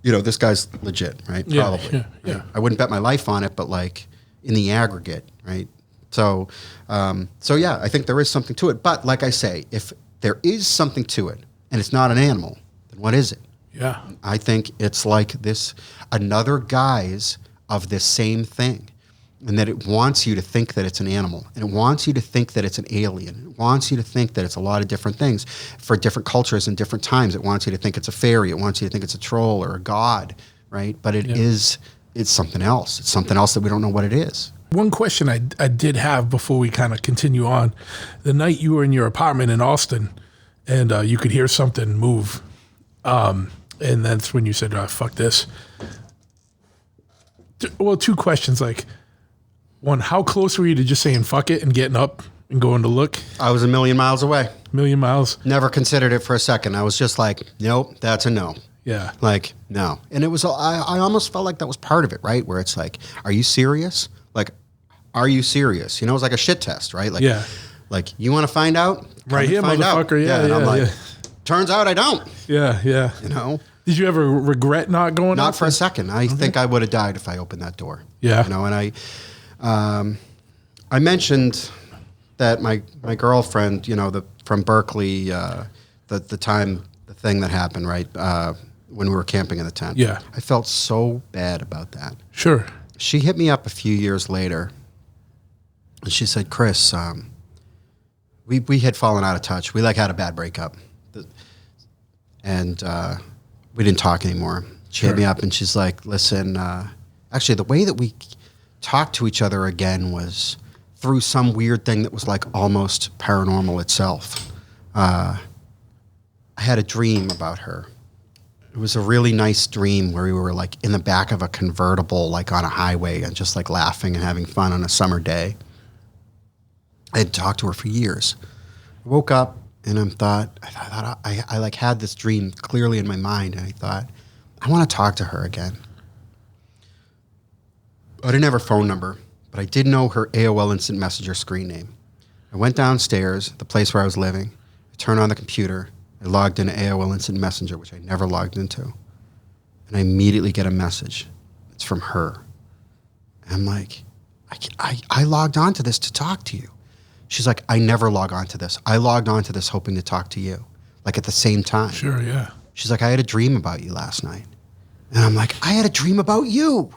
this guy's legit, right? Yeah, probably. yeah. Right? I wouldn't bet my life on it, but like in the aggregate, right? So yeah, I think there is something to it. But like I say, if there is something to it and it's not an animal, then what is it? Yeah. I think it's like this, another guise of this same thing. And that it wants you to think that it's an animal. And it wants you to think that it's an alien. It wants you to think that it's a lot of different things for different cultures and different times. It wants you to think it's a fairy. It wants you to think it's a troll or a god, right? But it's something else. It's something else that we don't know what it is. One question I did have before we kind of continue on. The night you were in your apartment in Austin and you could hear something move, and that's when you said, fuck this. Well, two questions. Like, one, how close were you to just saying fuck it and getting up and going to look? I was a million miles away. Million miles? Never considered it for a second. I was just like, nope, that's a no. Yeah. Like, no. And it was, I almost felt like that was part of it, right? Where it's like, are you serious? Like, are you serious? You know, it was like a shit test, right? Like, yeah. Like, you want to find out? Right here, motherfucker. Yeah, and I'm like, yeah. Turns out I don't. Yeah, yeah. You know? Did you ever regret not going up? Not for a second. I think I would have died if I opened that door. Yeah. You know, and I mentioned that my girlfriend, you know, from Berkeley, the thing that happened, right, when we were camping in the tent. Yeah. I felt so bad about that. Sure. She hit me up a few years later, and she said, Chris, we had fallen out of touch. We like had a bad breakup. And we didn't talk anymore. She hit me up and she's like, listen, actually the way that we talked to each other again was through some weird thing that was like almost paranormal itself. I had a dream about her. It was a really nice dream where we were like in the back of a convertible, like on a highway and just like laughing and having fun on a summer day. I had talked to her for years. I woke up and I like had this dream clearly in my mind, and I thought, I want to talk to her again. I didn't have her phone number, but I did know her AOL Instant Messenger screen name. I went downstairs, the place where I was living. I turned on the computer. I logged into AOL Instant Messenger, which I never logged into. And I immediately get a message. It's from her. And I'm like, I logged onto this to talk to you. She's like, I never log on to this. I logged on to this hoping to talk to you, like at the same time. Sure, yeah. She's like, I had a dream about you last night. And I'm like, I had a dream about you.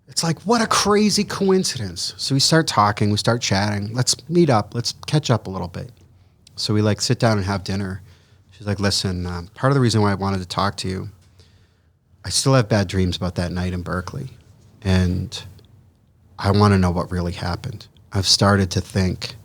It's like, what a crazy coincidence. So we start talking, we start chatting. Let's meet up. Let's catch up a little bit. So we like sit down and have dinner. She's like, listen, part of the reason why I wanted to talk to you, I still have bad dreams about that night in Berkeley. And I want to know what really happened. I've started to think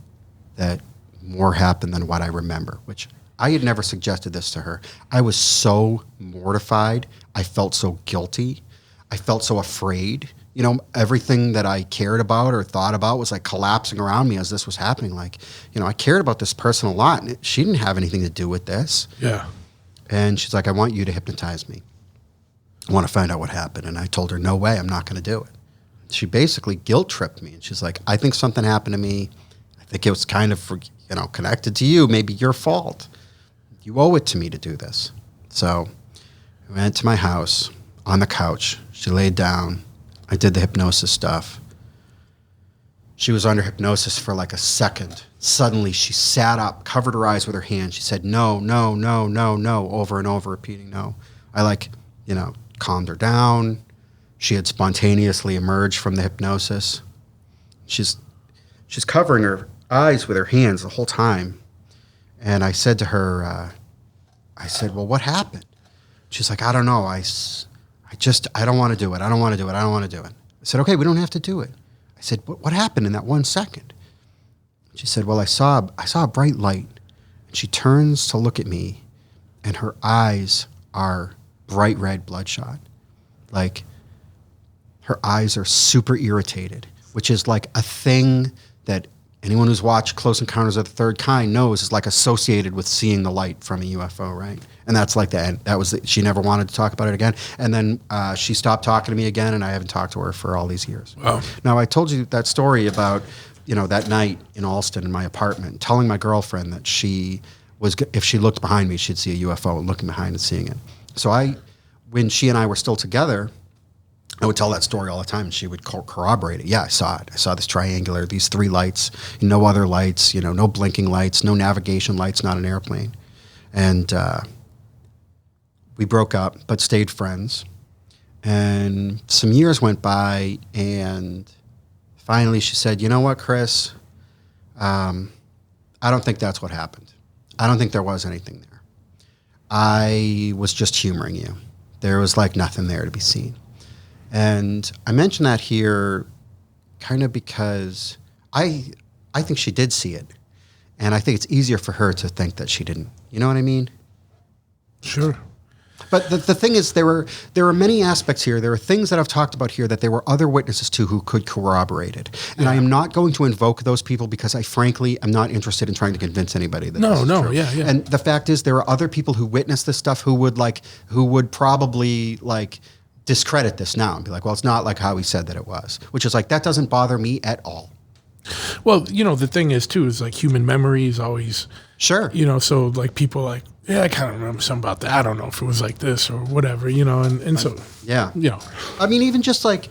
that more happened than what I remember, which I had never suggested this to her. I was so mortified. I felt so guilty. I felt so afraid. You know, everything that I cared about or thought about was like collapsing around me as this was happening. Like, you know, I cared about this person a lot, and she didn't have anything to do with this. Yeah. And she's like, I want you to hypnotize me. I want to find out what happened. And I told her, no way, I'm not going to do it. She basically guilt tripped me. And she's like, I think something happened to me. I think it was kind of, you know, connected to you, maybe your fault. You owe it to me to do this. So I went to my house on the couch. She laid down. I did the hypnosis stuff. She was under hypnosis for like a second. Suddenly she sat up, covered her eyes with her hand. She said, no, no, no, no, no, over and over, repeating no. I like, you know, calmed her down. She had spontaneously emerged from the hypnosis. She's covering her eyes with her hands the whole time. And I said to her, I said, well, what happened? She's like, I don't know. I don't want to do it. I don't want to do it. I don't want to do it. I said, okay, we don't have to do it. I said, what happened in that 1 second? She said, well, I saw a bright light. And she turns to look at me, and her eyes are bright red bloodshot. Like, her eyes are super irritated, which is like a thing that anyone who's watched Close Encounters of the Third Kind knows is like associated with seeing the light from a UFO, right? And that's like the end. She never wanted to talk about it again. And then she stopped talking to me again, and I haven't talked to her for all these years. Wow. Now, I told you that story about, you know, that night in Alston in my apartment, telling my girlfriend that if she looked behind me, she'd see a UFO, and looking behind and seeing it. So when she and I were still together, I would tell that story all the time, and she would corroborate it. Yeah, I saw it. I saw this triangular, these 3 lights, no other lights, you know, no blinking lights, no navigation lights, not an airplane. And we broke up, but stayed friends. And some years went by, and finally she said, you know what, Chris? I don't think that's what happened. I don't think there was anything there. I was just humoring you. There was like nothing there to be seen. And I mention that here kind of because I think she did see it. And I think it's easier for her to think that she didn't. You know what I mean? Sure. But the thing is, there are many aspects here. There are things that I've talked about here that there were other witnesses to who could corroborate it. And yeah. I am not going to invoke those people because I frankly am not interested in trying to convince anybody that this is true. Yeah. And the fact is, there are other people who witnessed this stuff who would probably like discredit this now and be like, well, it's not like how he said that it was, which is like, that doesn't bother me at all. Well, you know, the thing is too, is like human memory is always, sure. You know, so like people like, yeah, I kind of remember something about that. I don't know if it was like this or whatever, you know, and so, yeah. You know, I mean, even just like,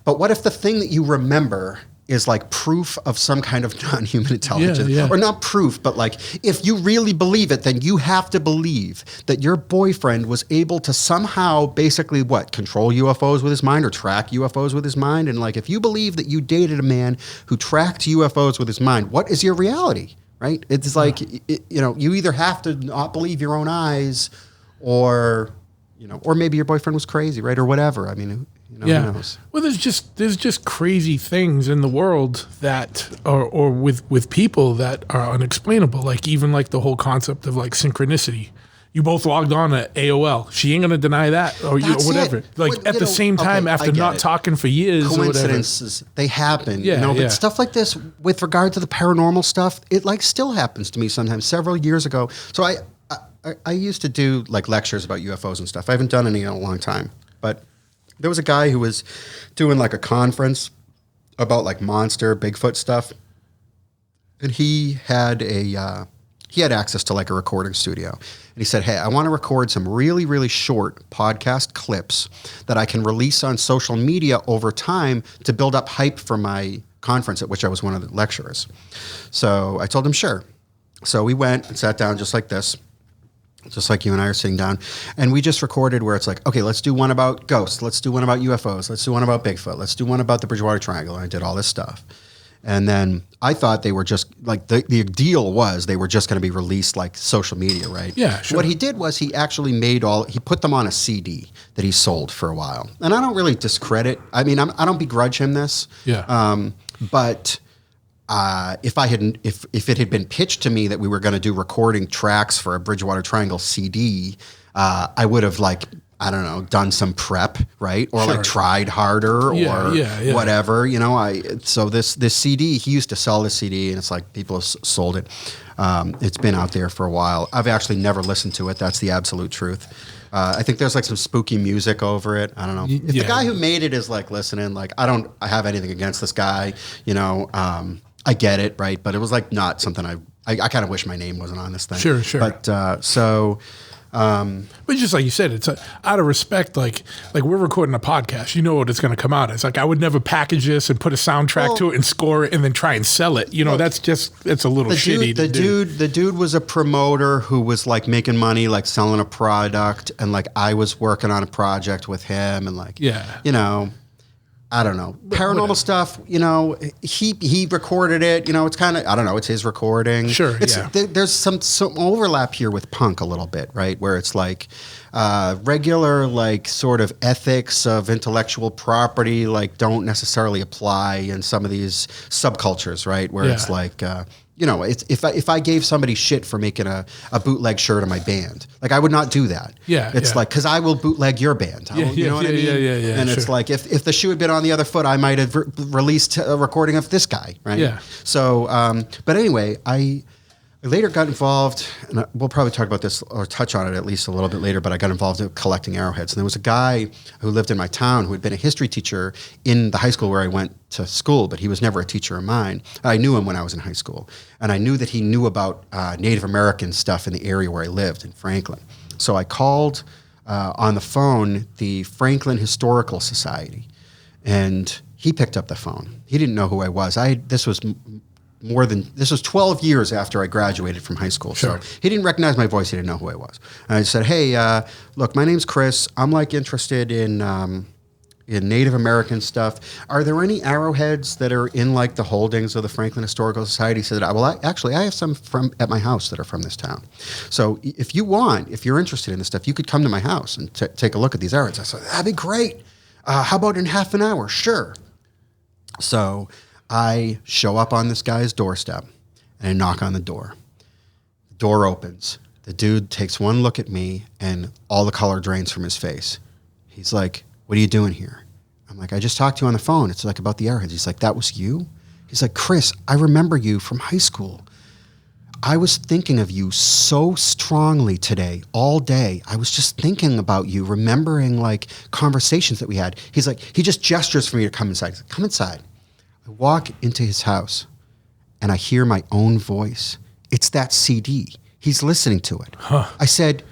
but what if the thing that you remember is like proof of some kind of non-human intelligence. Yeah. Or not proof, but like if you really believe it, then you have to believe that your boyfriend was able to somehow basically control UFOs with his mind or track UFOs with his mind. And like if you believe that you dated a man who tracked UFOs with his mind, what is your reality? Right? It's like, you either have to not believe your own eyes or maybe your boyfriend was crazy, right? Or whatever. I mean, who knows? Well, there's just crazy things in the world that or with people that are unexplainable. Like even like the whole concept of like synchronicity. You both logged on at AOL. She ain't gonna deny that or whatever. It. Like at the same time after not talking for years. Coincidences, they happen. Yeah, but stuff like this with regard to the paranormal stuff, it like still happens to me sometimes. Several years ago, so I used to do like lectures about UFOs and stuff. I haven't done any in a long time, but there was a guy who was doing like a conference about like monster, Bigfoot stuff. And he had access to like a recording studio. And he said, hey, I want to record some really, really short podcast clips that I can release on social media over time to build up hype for my conference at which I was one of the lecturers. So I told him, sure. So we went and sat down just like this. Just like you and I are sitting down. And we just recorded where it's like, okay, let's do one about ghosts. Let's do one about UFOs. Let's do one about Bigfoot. Let's do one about the Bridgewater Triangle. And I did all this stuff. And then I thought they were just like, the deal was they were just going to be released like social media, right? Yeah, sure. What he did was he actually he put them on a CD that he sold for a while. And I don't really discredit, I mean, I don't begrudge him this. Yeah. But if it had been pitched to me that we were going to do recording tracks for a Bridgewater Triangle CD, I would have done some prep, right? Or like tried harder or whatever, so this CD, he used to sell this CD and it's like people have sold it. It's been out there for a while. I've actually never listened to it. That's the absolute truth. I think there's like some spooky music over it. I don't know. If the guy who made it is like listening, like I have anything against this guy, I get it, right? But it was like not something I kind of wish my name wasn't on this thing. Sure. But but just like you said, it's out of respect. Like we're recording a podcast, you know what it's going to come out. It's like I would never package this and put a soundtrack to it and score it and then try and sell it. It's a little shitty. The dude was a promoter who was like making money, like selling a product, and like I was working on a project with him, and like I don't know. Paranormal stuff, he recorded it, it's kind of, I don't know, it's his recording. Sure, There's some overlap here with punk a little bit, right? Where it's like regular, like sort of ethics of intellectual property, like don't necessarily apply in some of these subcultures, right? Where it's like, it's, if I gave somebody shit for making a bootleg shirt of my band, like I would not do that. It's like, because I will bootleg your band. You know what I mean? And it's like, if the shoe had been on the other foot, I might have released a recording of this guy, right? Yeah. So, but anyway, I later got involved, and we'll probably talk about this or touch on it at least a little bit later, but I got involved in collecting arrowheads. And there was a guy who lived in my town who had been a history teacher in the high school where I went to school, but he was never a teacher of mine. I knew him when I was in high school. And I knew that he knew about Native American stuff in the area where I lived in Franklin. So I called on the phone the Franklin Historical Society, and he picked up the phone. He didn't know who I was. This was 12 years after I graduated from high school. Sure. So he didn't recognize my voice. He didn't know who I was. And I said, hey, look, my name's Chris. I'm like interested in Native American stuff. Are there any arrowheads that are in like the holdings of the Franklin Historical Society? He said, well, I have some at my house that are from this town. So if you're interested in this stuff, you could come to my house and take a look at these arrowheads. I said, that'd be great. How about in half an hour? Sure. So I show up on this guy's doorstep and I knock on the door. The door opens. The dude takes one look at me and all the color drains from his face. He's like, what are you doing here? I'm like, I just talked to you on the phone. It's like about the arrowheads. He's like, that was you? He's like, Chris, I remember you from high school. I was thinking of you so strongly today, all day. I was just thinking about you, remembering like conversations that we had. He's like, he just gestures for me to come inside. He's like, come inside. I walk into his house and I hear my own voice. It's that CD. He's listening to it. I said,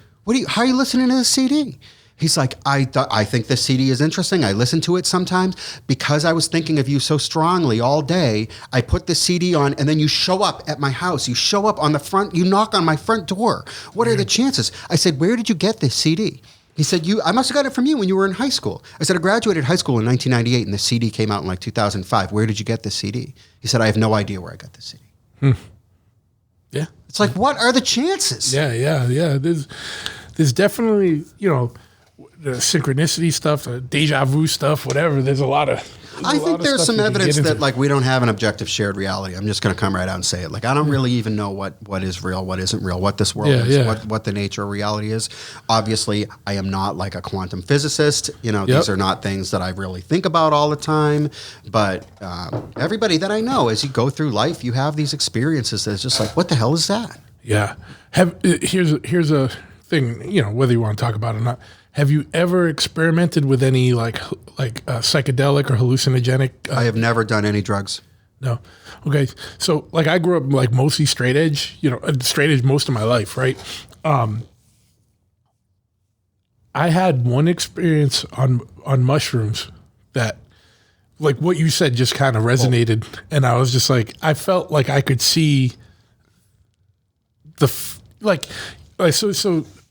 how are you listening to the CD? He's like, I think this CD is interesting. I listen to it sometimes because I was thinking of you so strongly all day. I put the CD on, and then you show up at my house. You show up on the front. You knock on my front door. What are the chances? I said, where did you get this CD? He said, I must have got it from you when you were in high school. I said, I graduated high school in 1998, and the CD came out in like 2005. Where did you get this CD? He said, I have no idea where I got this CD. Yeah. It's like, what are the chances? Yeah. There's definitely, the synchronicity stuff, the deja vu stuff, whatever. There's a lot of. I think there's some evidence that like we don't have an objective shared reality. I'm just going to come right out and say it. Like I don't really even know what is real, what isn't real, what this world is, what the nature of reality is. Obviously, I am not like a quantum physicist. These are not things that I really think about all the time. But everybody that I know, as you go through life, you have these experiences that's just like, what the hell is that? Yeah. Here's a thing. Whether you want to talk about it or not. Have you ever experimented with any like psychedelic or hallucinogenic? I have never done any drugs. No. Okay. So like I grew up like mostly straight edge, straight edge most of my life, right? I had one experience on mushrooms that like what you said just kind of resonated. And I was just like, I felt like I could see so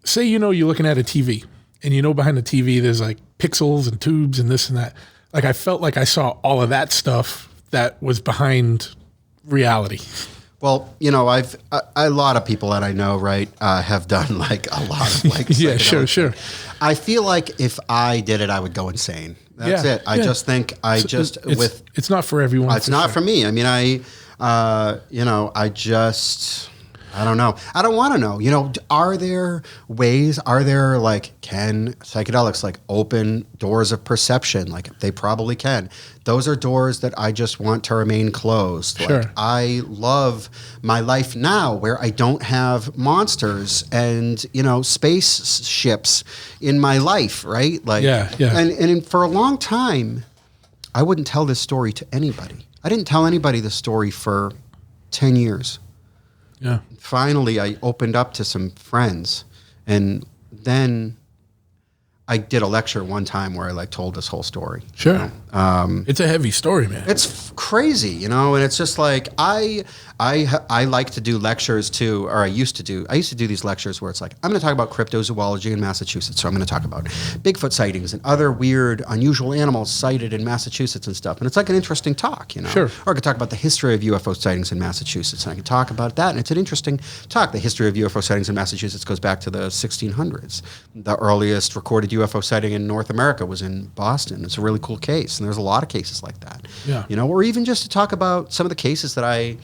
say, you're looking at a TV. And behind the TV, there's like pixels and tubes and this and that. Like I felt like I saw all of that stuff that was behind reality. Well, a lot of people that I know, right, have done like a lot of like. Yeah, sure. I feel like if I did it, I would go insane. That's it. I just think it's not for everyone. It's not for me. I mean, I don't know. I don't want to know. Are there ways? Can psychedelics like open doors of perception? Like they probably can. Those are doors that I just want to remain closed. Sure. Like I love my life now where I don't have monsters and, space ships in my life, right? Like, yeah. And for a long time, I wouldn't tell this story to anybody. I didn't tell anybody this story for 10 years. Yeah. Finally, I opened up to some friends, and then I did a lecture one time where I told this whole story. Sure. It's a heavy story, man. It's crazy, and it's just like I like to do lectures too, or I used to do these lectures where it's like, I'm going to talk about cryptozoology in Massachusetts. So I'm going to talk about Bigfoot sightings and other weird, unusual animals sighted in Massachusetts and stuff. And it's like an interesting talk, Sure. Or I could talk about the history of UFO sightings in Massachusetts, and I could talk about that. And it's an interesting talk. The history of UFO sightings in Massachusetts goes back to the 1600s. The earliest recorded UFO sighting in North America was in Boston. It's a really cool case. And there's a lot of cases like that. Yeah. Or even just to talk about some of the cases that I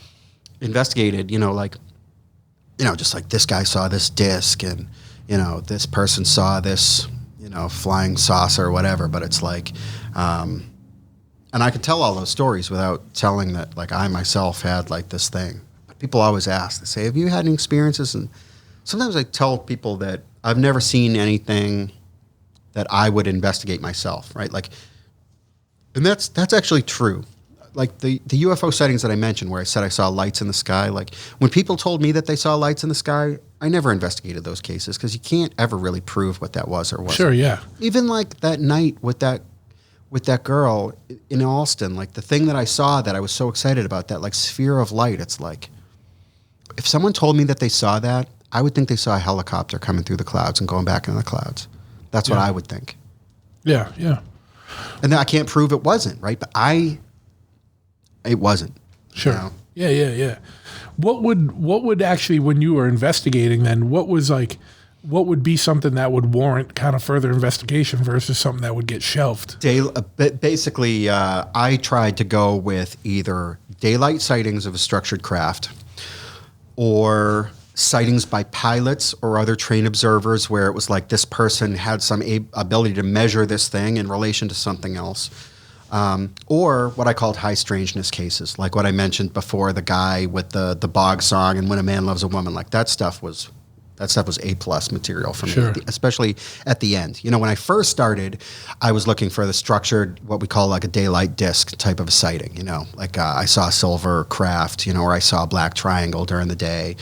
investigated, just like this guy saw this disc and, this person saw this, flying saucer or whatever. But it's like, and I could tell all those stories without telling that, like, I myself had like this thing. People always ask, they say, have you had any experiences? And sometimes I tell people that I've never seen anything that I would investigate myself, right? Like, and that's actually true. Like the UFO sightings that I mentioned where I said I saw lights in the sky, like when people told me that they saw lights in the sky, I never investigated those cases because you can't ever really prove what that was or wasn't. Sure, yeah. Even like that night with that girl in Alston, like the thing that I saw that I was so excited about, that like sphere of light, it's like, if someone told me that they saw that, I would think they saw a helicopter coming through the clouds and going back into the clouds. That's what I would think. Yeah. And then I can't prove it wasn't, right? But it wasn't. Sure. Yeah. What would actually, when you were investigating then, what would be something that would warrant kind of further investigation versus something that would get shelved? Basically, I tried to go with either daylight sightings of a structured craft or sightings by pilots or other trained observers where it was like this person had some ability to measure this thing in relation to something else. Or what I called high strangeness cases, like what I mentioned before, the guy with the bog song and When a Man Loves a Woman, like that stuff was A+ material for me, sure. Especially at the end. When I first started, I was looking for the structured, what we call like a daylight disc type of a sighting, like I saw a silver craft, or I saw a black triangle during the day.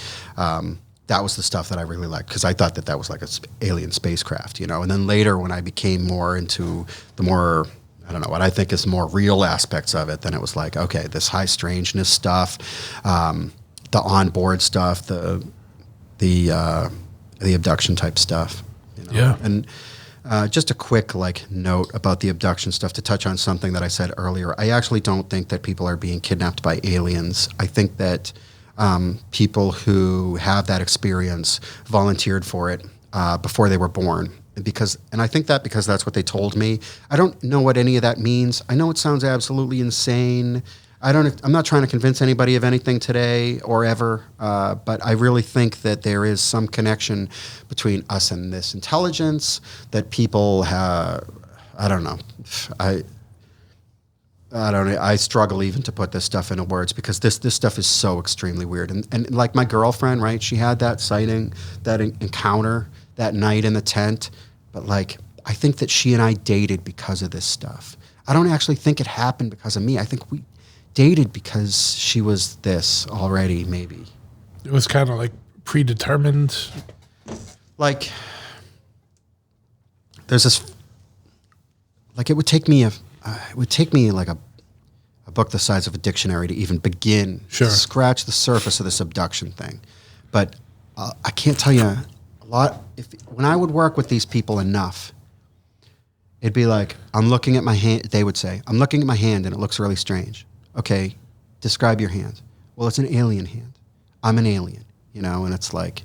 that was the stuff that I really liked because I thought that was like an alien spacecraft, you know. And then later when I became more into the more, I don't know, what I think is more real aspects of it, then it was like, okay, this high strangeness stuff, the onboard stuff, the abduction type stuff, you know? Yeah. And just a quick note about the abduction stuff to touch on something that I said earlier. I actually don't think that people are being kidnapped by aliens. I think that people who have that experience volunteered for it before they were born. And I think that because that's what they told me. I don't know what any of that means. I know it sounds absolutely insane. I'm not trying to convince anybody of anything today or ever, but I really think that there is some connection between us and this intelligence that people have. I don't know. I don't know. I struggle even to put this stuff into words because this stuff is so extremely weird. And like my girlfriend, right? She had that sighting, that encounter that night in the tent. But I think that she and I dated because of this stuff. I don't actually think it happened because of me. I think we dated because she was this already, maybe. It was kind of predetermined. There's this, it would take me a book the size of a dictionary to even begin to scratch the surface of this abduction thing. But I can't tell you a lot. When I would work with these people enough, it'd be like, I'm looking at my hand. They would say, I'm looking at my hand and it looks really strange. Okay, describe your hand. Well, it's an alien hand. I'm an alien, you know, and it's like,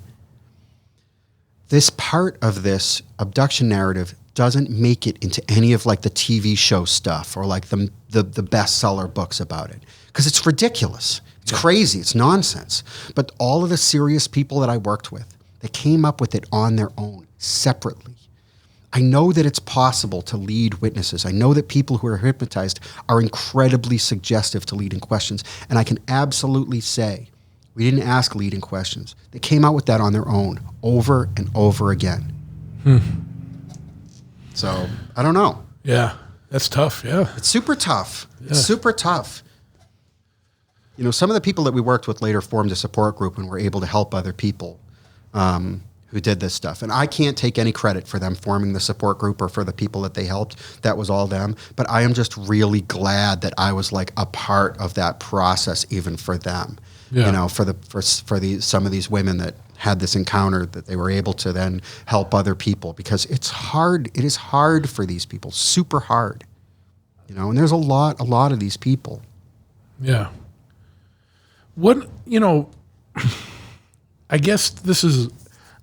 this part of this abduction narrative doesn't make it into any of the TV show stuff or the bestseller books about it. Because it's ridiculous. It's crazy. It's nonsense. But all of the serious people that I worked with, they came up with it on their own, separately. I know that it's possible to lead witnesses. I know that people who are hypnotized are incredibly suggestive to leading questions. And I can absolutely say, we didn't ask leading questions. They came out with that on their own over and over again. So, I don't know. Yeah, that's tough, yeah. It's super tough. Yeah. It's super tough. You know, some of the people that we worked with later formed a support group and were able to help other people who did this stuff. And I can't take any credit for them forming the support group or for the people that they helped. That was all them. But I am just really glad that I was a part of that process, even for them. Yeah. You know, for some of these women that had this encounter, that they were able to then help other people, because it's hard. It is hard for these people, super hard. You know, and there's a lot of these people. Yeah. What, you know, I guess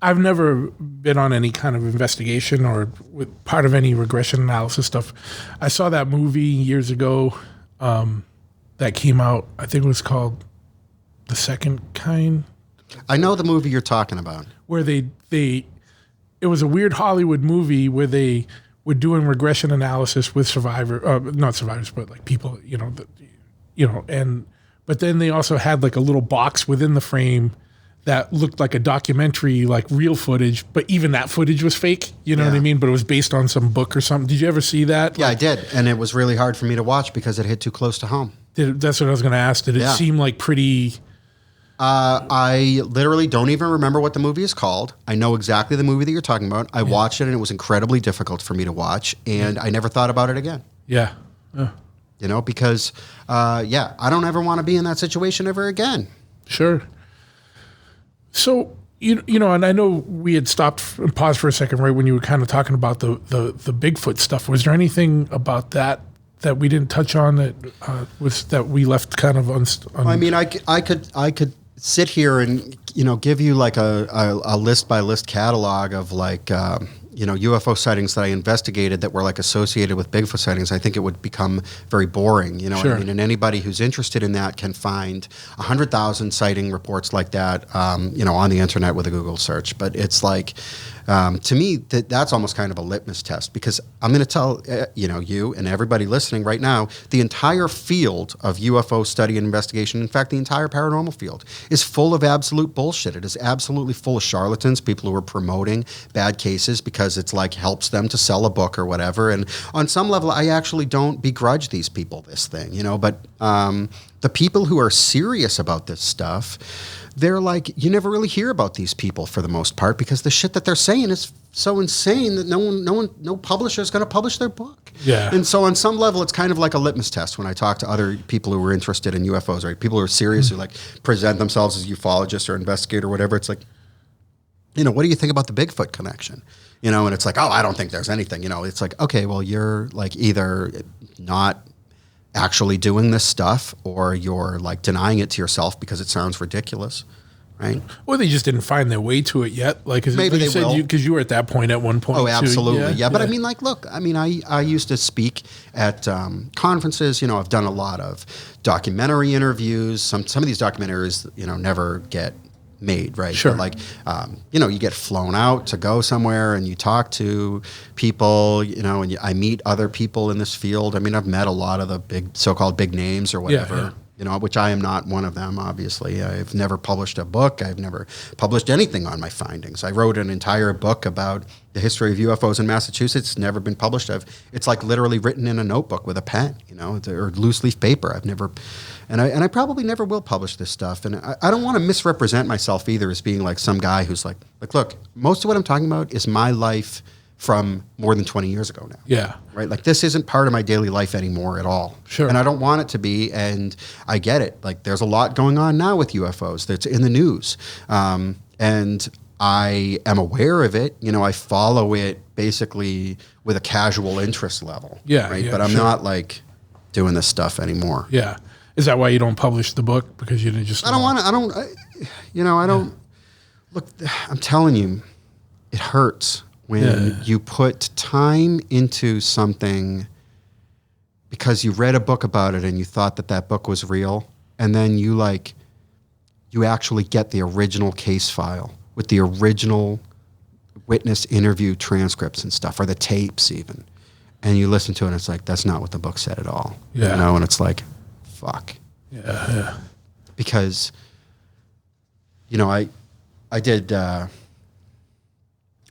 I've never been on any kind of investigation or with part of any regression analysis stuff. I saw that movie years ago that came out. I think it was called The Second Kind. I know the movie you're talking about. Where it was a weird Hollywood movie where they were doing regression analysis with not survivors, but people, but then they also had a little box within the frame that looked like a documentary, real footage, but even that footage was fake. You know what I mean? But it was based on some book or something. Did you ever see that? Yeah, I did. And it was really hard for me to watch because it hit too close to home. That's what I was going to ask. Did it seem pretty... I literally don't even remember what the movie is called. I know exactly the movie that you're talking about. I watched it and it was incredibly difficult for me to watch, and I never thought about it again. Yeah. You know, because, I don't ever want to be in that situation ever again. Sure. So, you know, and I know we had stopped and paused for a second right when you were kind of talking about the Bigfoot stuff. Was there anything about that we didn't touch on that we left kind of I mean, I could sit here and, give you a list by list catalog of UFO sightings that I investigated that were associated with Bigfoot sightings. I think it would become very boring, Sure. What I mean? And anybody who's interested in that can find 100,000 sighting reports like that, on the internet with a Google search. But it's to me, that's almost kind of a litmus test, because I'm going to tell, you and everybody listening right now, the entire field of UFO study and investigation, in fact, the entire paranormal field, is full of absolute bullshit. It is absolutely full of charlatans, people who are promoting bad cases because it's helps them to sell a book or whatever. And on some level, I actually don't begrudge these people this thing, but the people who are serious about this stuff, they're like, you never really hear about these people for the most part because the shit that they're saying is so insane that no publisher is going to publish their book. Yeah. And so on some level, it's kind of like a litmus test when I talk to other people who are interested in UFOs, right? People who are serious, who like present themselves as ufologists or investigator or whatever. It's like, what do you think about the Bigfoot connection? And it's like, oh, I don't think there's anything. It's like, okay, well, you're like either not actually doing this stuff or you're like denying it to yourself because it sounds ridiculous, right? Or they just didn't find their way to it yet. Like, maybe they will. Because you were at that point at one point. Oh, absolutely. Too. Yeah. But I mean, like, look, I used to speak at conferences. I've done a lot of documentary interviews. Some of these documentaries, never get made, right? Sure. But like, you get flown out to go somewhere and you talk to people, and I meet other people in this field. I mean, I've met a lot of the so-called big names or whatever, which I am not one of them, obviously. I've never published a book. I've never published anything on my findings. I wrote an entire book about the history of UFOs in Massachusetts. It's never been published. It's like literally written in a notebook with a pen, or loose leaf paper. I've never... And I probably never will publish this stuff. And I don't want to misrepresent myself either as being like some guy who's like, look, most of what I'm talking about is my life from more than 20 years ago now. Yeah. Right? Like this isn't part of my daily life anymore at all. Sure. And I don't want it to be. And I get it. Like there's a lot going on now with UFOs that's in the news. And I am aware of it. I follow it basically with a casual interest level. Yeah. Right. Yeah, but I'm not like doing this stuff anymore. Yeah. Is that why you don't publish the book? Because you didn't just... I don't... Look, I'm telling you, it hurts when you put time into something because you read a book about it and you thought that book was real, and then you actually get the original case file with the original witness interview transcripts and stuff, or the tapes even, and you listen to it and it's like, that's not what the book said at all. Yeah. And it's like... fuck. Yeah. Because, I did, I'm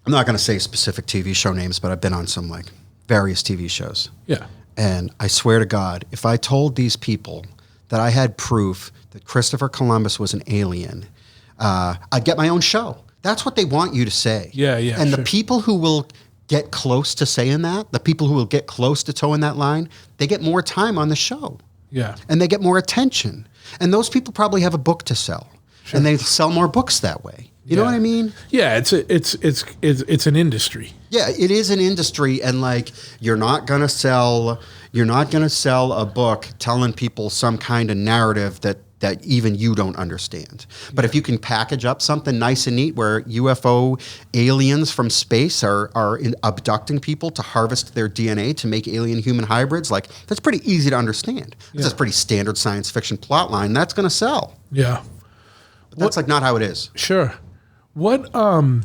not going to say specific TV show names, but I've been on some like various TV shows. Yeah. And I swear to God, if I told these people that I had proof that Christopher Columbus was an alien, I'd get my own show. That's what they want you to say. Yeah. And sure. the people who will get close to saying that, the people who will get close to towing that line, they get more time on the show. Yeah. And they get more attention. And those people probably have a book to sell. Sure. And they sell more books that way. You know what I mean? Yeah, it's an industry. Yeah, it is an industry, and like you're not gonna sell a book telling people some kind of narrative that even you don't understand. But if you can package up something nice and neat where UFO aliens from space are abducting people to harvest their DNA to make alien-human hybrids, like that's pretty easy to understand. That's a pretty standard science fiction plot line. That's going to sell. Yeah. But that's like not how it is. Sure. What how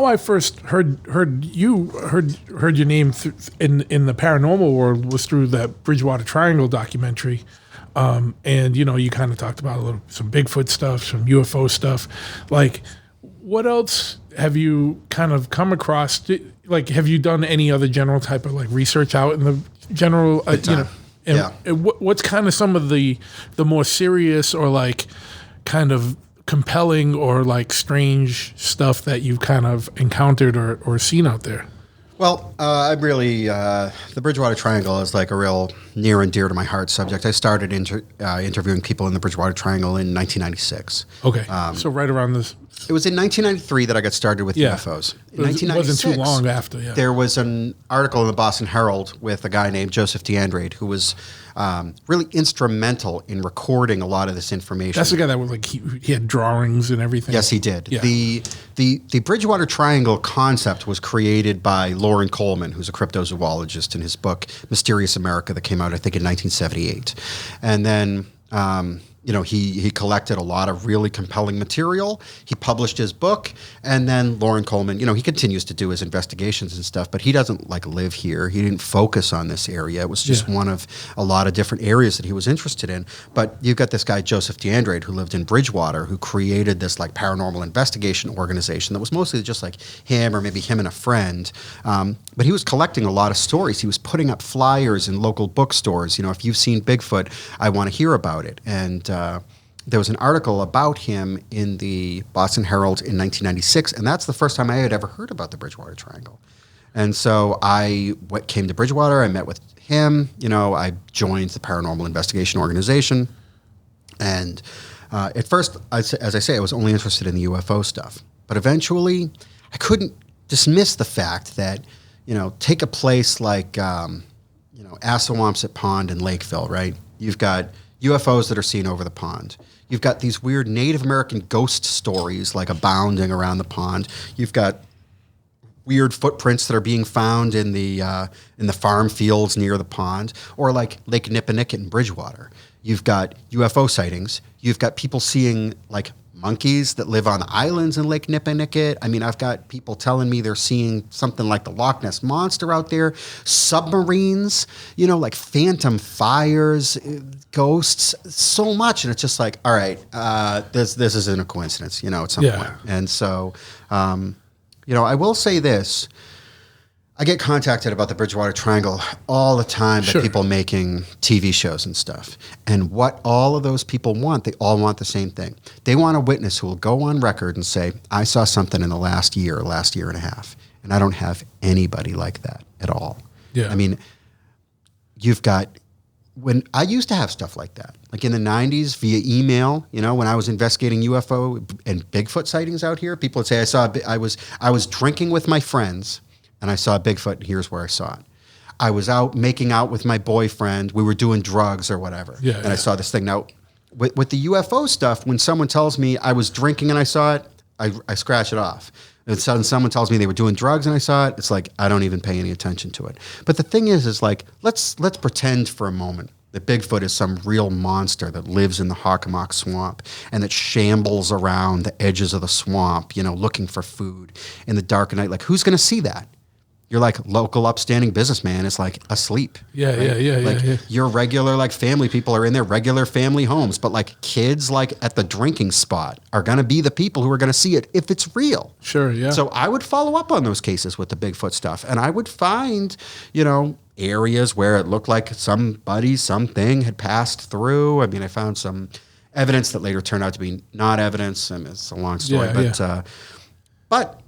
I first heard your name in the paranormal world was through that Bridgewater Triangle documentary. And you kind of talked about some Bigfoot stuff, some UFO stuff. Like, what else have you kind of come across? Like, have you done any other general type of like research out in the general? What's kind of some of the more serious or like kind of compelling or like strange stuff that you've kind of encountered or seen out there? Well, I really, the Bridgewater Triangle is like a real near and dear to my heart subject. I started interviewing people in the Bridgewater Triangle in 1996. Okay, so right around this. It was in 1993 that I got started with UFOs. In 1996, it wasn't too long after, there was an article in the Boston Herald with a guy named Joseph DeAndrade who was really instrumental in recording a lot of this information. That's the guy that was like, he had drawings and everything? Yes, he did. Yeah. The Bridgewater Triangle concept was created by Loren Coleman, who's a cryptozoologist, in his book Mysterious America that came out, I think, in 1978. And then he collected a lot of really compelling material. He published his book, and then Loren Coleman, he continues to do his investigations and stuff, but he doesn't like live here. He didn't focus on this area. It was just one of a lot of different areas that he was interested in. But you've got this guy, Joseph DeAndrade, who lived in Bridgewater, who created this like paranormal investigation organization that was mostly just like him or maybe him and a friend. But but he was collecting a lot of stories. He was putting up flyers in local bookstores. If you've seen Bigfoot, I want to hear about it. And there was an article about him in the Boston Herald in 1996, and that's the first time I had ever heard about the Bridgewater Triangle. And so I came to Bridgewater. I met with him. I joined the paranormal investigation organization. And at first, as I say, I was only interested in the UFO stuff. But eventually, I couldn't dismiss the fact that, take a place like, Assawampset Pond in Lakeville, right? You've got UFOs that are seen over the pond. You've got these weird Native American ghost stories like abounding around the pond. You've got weird footprints that are being found in the farm fields near the pond, or like Lake Nipponicket in Bridgewater. You've got UFO sightings. You've got people seeing like monkeys that live on islands in Lake Nipponicket. I mean, I've got people telling me they're seeing something like the Loch Ness Monster out there, submarines, like phantom fires, ghosts, so much. And it's just like, all right, this isn't a coincidence, at some point. And so, I will say this. I get contacted about the Bridgewater Triangle all the time by people making TV shows and stuff. And what all of those people want, they all want the same thing. They want a witness who will go on record and say, I saw something in the last year and a half. And I don't have anybody like that at all. Yeah. I mean, when I used to have stuff like that, like in the 90s via email, when I was investigating UFO and Bigfoot sightings out here, people would say, I was drinking with my friends and I saw a Bigfoot, and here's where I saw it. I was out making out with my boyfriend. We were doing drugs or whatever. And I saw this thing. Now, with the UFO stuff, when someone tells me I was drinking and I saw it, I scratch it off. And suddenly someone tells me they were doing drugs and I saw it, it's like I don't even pay any attention to it. But the thing is like, let's pretend for a moment that Bigfoot is some real monster that lives in the Hockomock Swamp and that shambles around the edges of the swamp, looking for food in the dark of night. Like, who's going to see that? Your like local upstanding businessman is like asleep. Your regular like family people are in their regular family homes, but like kids like at the drinking spot are going to be the people who are going to see it if it's real. Sure, yeah. So I would follow up on those cases with the Bigfoot stuff, and I would find, areas where it looked like something had passed through. I mean, I found some evidence that later turned out to be not evidence, and it's a long story, But,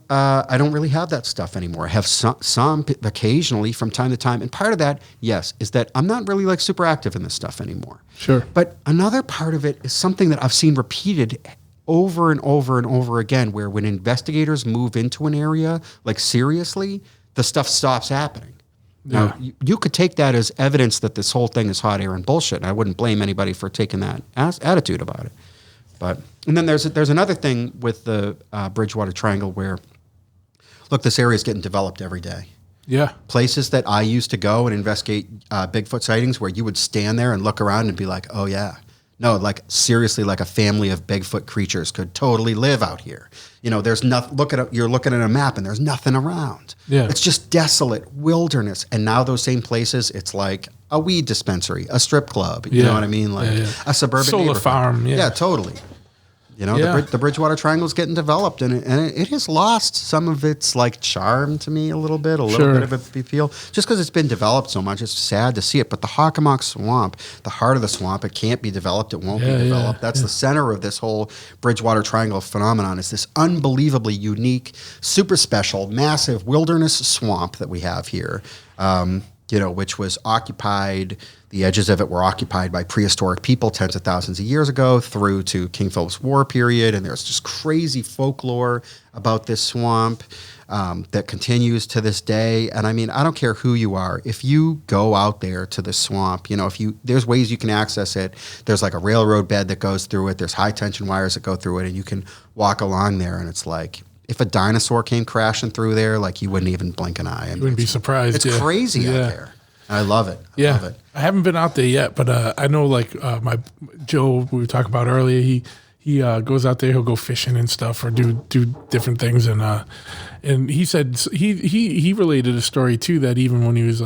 I don't really have that stuff anymore. I have some occasionally from time to time. And part of that, yes, is that I'm not really like super active in this stuff anymore. Sure. But another part of it is something that I've seen repeated over and over and over again, where when investigators move into an area, like seriously, the stuff stops happening. Yeah. Now, you could take that as evidence that this whole thing is hot air and bullshit. And I wouldn't blame anybody for taking that attitude about it. And then there's another thing with the Bridgewater Triangle where, look, this area is getting developed every day. Yeah. Places that I used to go and investigate Bigfoot sightings where you would stand there and look around and be like, oh, yeah. No, like seriously, like a family of Bigfoot creatures could totally live out here. There's nothing. You're looking at a map and there's nothing around. Yeah. It's just desolate wilderness. And now those same places, it's like a weed dispensary, a strip club. You know what I mean? Like a suburban solar farm. Yeah, totally. The Bridgewater Triangle is getting developed, and it has lost some of its like charm to me a little bit of a appeal. Just because it's been developed so much, it's sad to see it. But the Hockomock Swamp, the heart of the swamp, it can't be developed. It won't be developed. That's the center of this whole Bridgewater Triangle phenomenon. Is this unbelievably unique, super special, massive wilderness swamp that we have here. Which was occupied, the edges of it were occupied by prehistoric people tens of thousands of years ago through to King Philip's War period. And there's just crazy folklore about this swamp that continues to this day. And I mean, I don't care who you are. If you go out there to the swamp, there's ways you can access it. There's like a railroad bed that goes through it. There's high tension wires that go through it, and you can walk along there. And it's like, if a dinosaur came crashing through there, like you wouldn't even blink an eye. You wouldn't be surprised. It's crazy out there. I love it. I love it. I haven't been out there yet, but I know like my Joe we were talking about earlier. He goes out there. He'll go fishing and stuff, or do different things. And he said he related a story too, that even when he was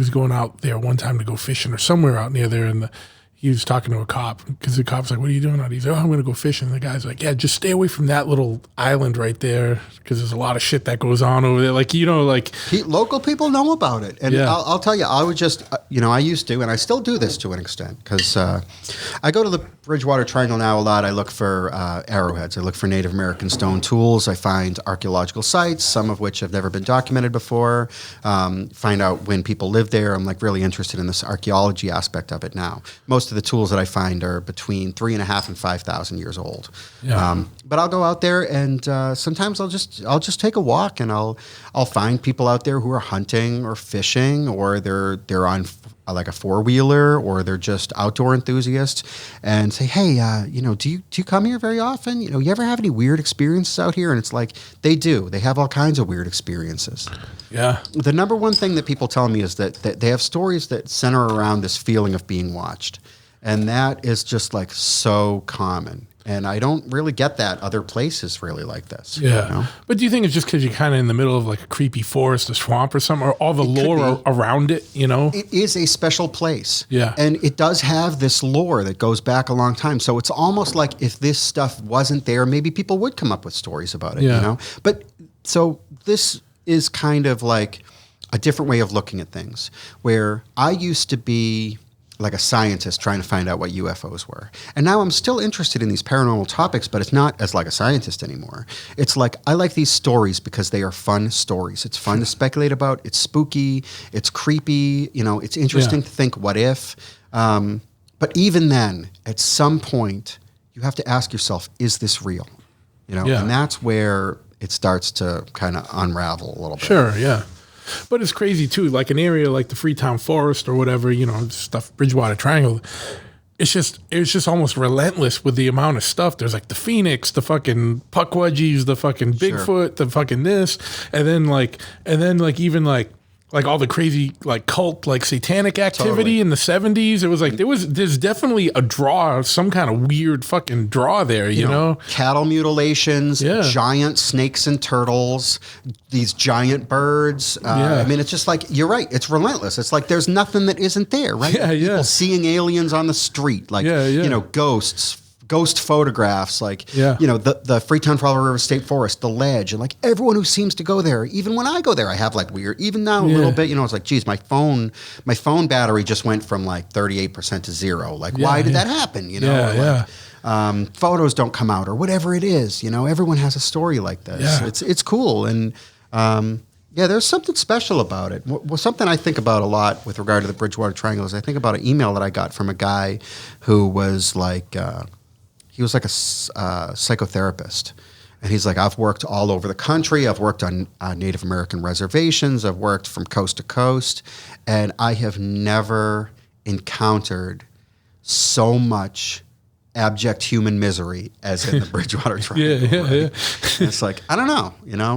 going out there one time to go fishing or somewhere out near there, and he was talking to a cop because the cop's like, "What are you doing out?" He's like, "Oh, I'm going to go fishing." The guy's like, "Yeah, just stay away from that little island right there because there's a lot of shit that goes on over there." Like, Local people know about it. And I'll tell you, I would just, I used to, and I still do this to an extent because I go to the Bridgewater Triangle now a lot. I look for arrowheads. I look for Native American stone tools. I find archaeological sites, some of which have never been documented before. Find out when people lived there. I'm like really interested in this archaeology aspect of it now. Most of the tools that I find are between 3,500 and 5,000 years old. Yeah. But I'll go out there and sometimes I'll just take a walk and I'll find people out there who are hunting or fishing or they're on like a four-wheeler or they're just outdoor enthusiasts and say, "Hey, do you come here very often? You ever have any weird experiences out here?" And it's like, they do. They have all kinds of weird experiences. Yeah. The number one thing that people tell me is that they have stories that center around this feeling of being watched. And that is just like so common. And I don't really get that other places really like this. Yeah. But do you think it's just because you're kind of in the middle of like a creepy forest, a swamp or something, or all the lore around it, It is a special place. Yeah. And it does have this lore that goes back a long time. So it's almost like if this stuff wasn't there, maybe people would come up with stories about it, But so this is kind of like a different way of looking at things where I used to be like a scientist trying to find out what UFOs were. And now I'm still interested in these paranormal topics, but it's not as like a scientist anymore. It's like, I like these stories because they are fun stories. It's fun to speculate about. It's spooky. It's creepy. It's interesting to think, what if? But even then, at some point, you have to ask yourself, is this real? And that's where it starts to kind of unravel a little bit. Sure, yeah. But it's crazy too, like an area like the Freetown Forest or whatever, stuff, Bridgewater Triangle. It's just almost relentless with the amount of stuff. There's like the Phoenix, the fucking Puckwudgies, the fucking Bigfoot, the fucking this, and then even all the crazy like cult, like satanic activity in the 70s. It was like there's definitely a draw, some kind of weird fucking draw there, you know? Cattle mutilations, giant snakes and turtles, these giant birds. I mean, it's just like, you're right, it's relentless. It's like there's nothing that isn't there, right? People seeing aliens on the street, like, ghosts, ghost photographs, like, the Freetown Fall River State Forest, the ledge, and like everyone who seems to go there, even when I go there, I have like weird, even now a little bit, it's like, geez, my phone battery just went from like 38% to 0. Like, why did that happen? Photos don't come out or whatever it is, everyone has a story like this. It's cool. And, there's something special about it. Something I think about a lot with regard to the Bridgewater Triangle is I think about an email that I got from a guy who was like, he was like a psychotherapist. And he's like, I've worked all over the country. I've worked on Native American reservations. I've worked from coast to coast. And I have never encountered so much abject human misery as in the Bridgewater Triangle. It's like, I don't know,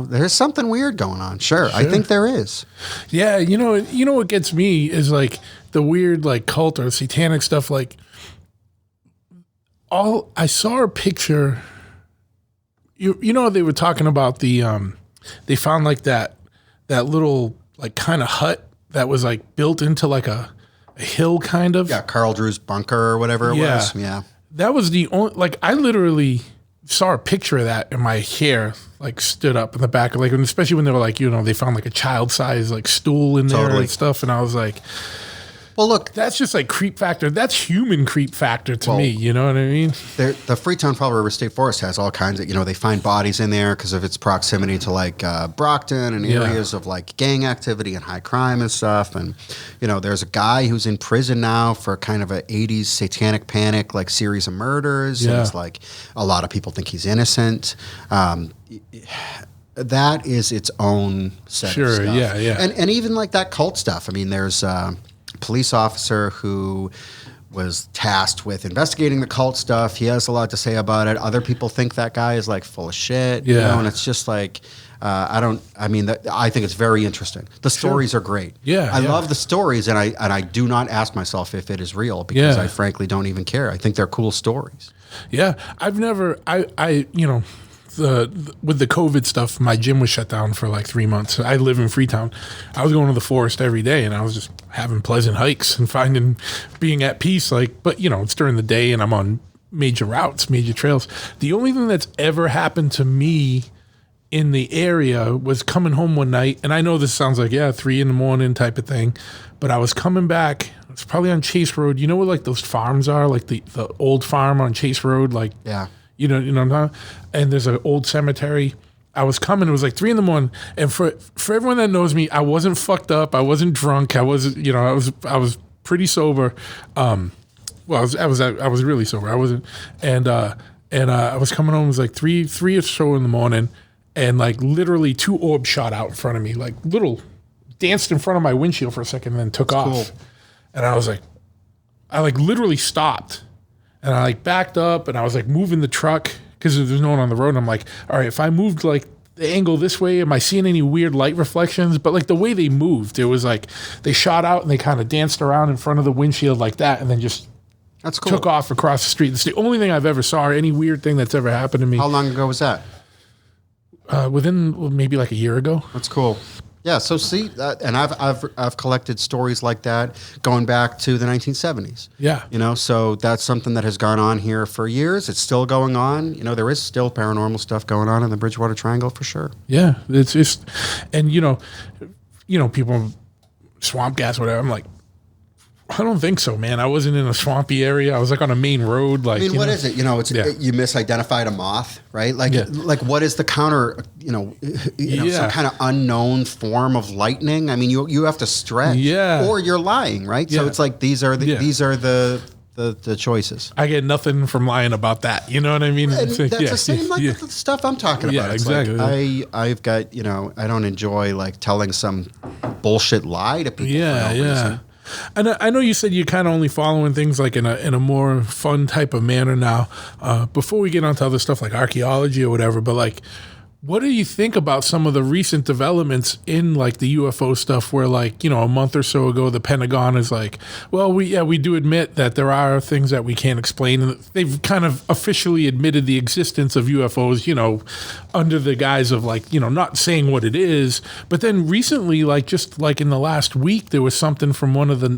there's something weird going on. Sure. I think there is. Yeah. What gets me is like the weird, like cult or satanic stuff. Like I saw a picture, they were talking about the, they found like that little like kind of hut that was like built into like a hill kind of. Yeah. Carl Drew's bunker or whatever it was. Yeah. That was the only, like, I literally saw a picture of that and my hair, like, stood up in the back. Like, and especially when they were like, they found, like, a child-sized, like, stool in there and stuff. And I was like, well, look, that's just, like, creep factor. That's human creep factor to me. You know what I mean? The Freetown Fall River State Forest has all kinds of, they find bodies in there because of its proximity to, like, Brockton and areas of, like, gang activity and high crime and stuff. And, there's a guy who's in prison now for kind of a 80s satanic panic, like, series of murders. And it's like, a lot of people think he's innocent. That is its own set of stuff. And even, like, that cult stuff. I mean, there's police officer who was tasked with investigating the cult stuff. He has a lot to say about it. Other people think that guy is like full of shit, and it's just like, I think it's very interesting. The stories are great. I love the stories, and I do not ask myself if it is real because I frankly don't even care. I think they're cool stories. Yeah. I've never, with the COVID stuff, my gym was shut down for like 3 months. I live in Freetown. I was going to the forest every day, and I was just having pleasant hikes and being at peace. Like, but it's during the day, and I'm on major routes, major trails. The only thing that's ever happened to me in the area was coming home one night, and I know this sounds like 3 a.m. type of thing, but I was coming back. It's probably on Chase Road. You know where like those farms are, like the old farm on Chase Road, like You know, and there's an old cemetery. I was coming. It was like 3 a.m. And for everyone that knows me, I wasn't fucked up. I wasn't drunk. I wasn't. I was pretty sober. Well, I was really sober. I wasn't. And I was coming home. It was like three or so in the morning, and like literally 2 orbs shot out in front of me, like little danced in front of my windshield for a second, and then took off. Cool. And I was like, I like literally stopped. And I like backed up, and I was like moving the truck because there's no one on the road. And I'm like, all right, if I moved like the angle this way, am I seeing any weird light reflections? But like the way they moved, it was like they shot out and they kind of danced around in front of the windshield like that, and then just took off across the street. It's the only thing I've ever saw, or any weird thing that's ever happened to me. How long ago was that? Within maybe like a year ago. That's cool. Yeah, so see, and I've collected stories like that going back to the 1970s. Yeah, so that's something that has gone on here for years. It's still going on. There is still paranormal stuff going on in the Bridgewater Triangle for sure. Yeah, it's just, and people, swamp gas, whatever. I'm like, I don't think so, man. I wasn't in a swampy area. I was like on a main road. Like, what is it? You misidentified a moth, right? Like what is the counter? Some kind of unknown form of lightning. I mean, you have to stretch, or you're lying, right? So it's like these are the choices. I get nothing from lying about that. You know what I mean? That's the same like the stuff I'm talking about. Yeah, it's exactly. Like I've got I don't enjoy like telling some bullshit lie to people. For no reason. And I know you said you're kind of only following things like in a more fun type of manner now. Before we get onto other stuff like archaeology or whatever, but like, what do you think about some of the recent developments in like the UFO stuff where like, a month or so ago, the Pentagon is like, well, we do admit that there are things that we can't explain. And they've kind of officially admitted the existence of UFOs, under the guise of like, not saying what it is. But then recently, like just like in the last week, there was something from one of one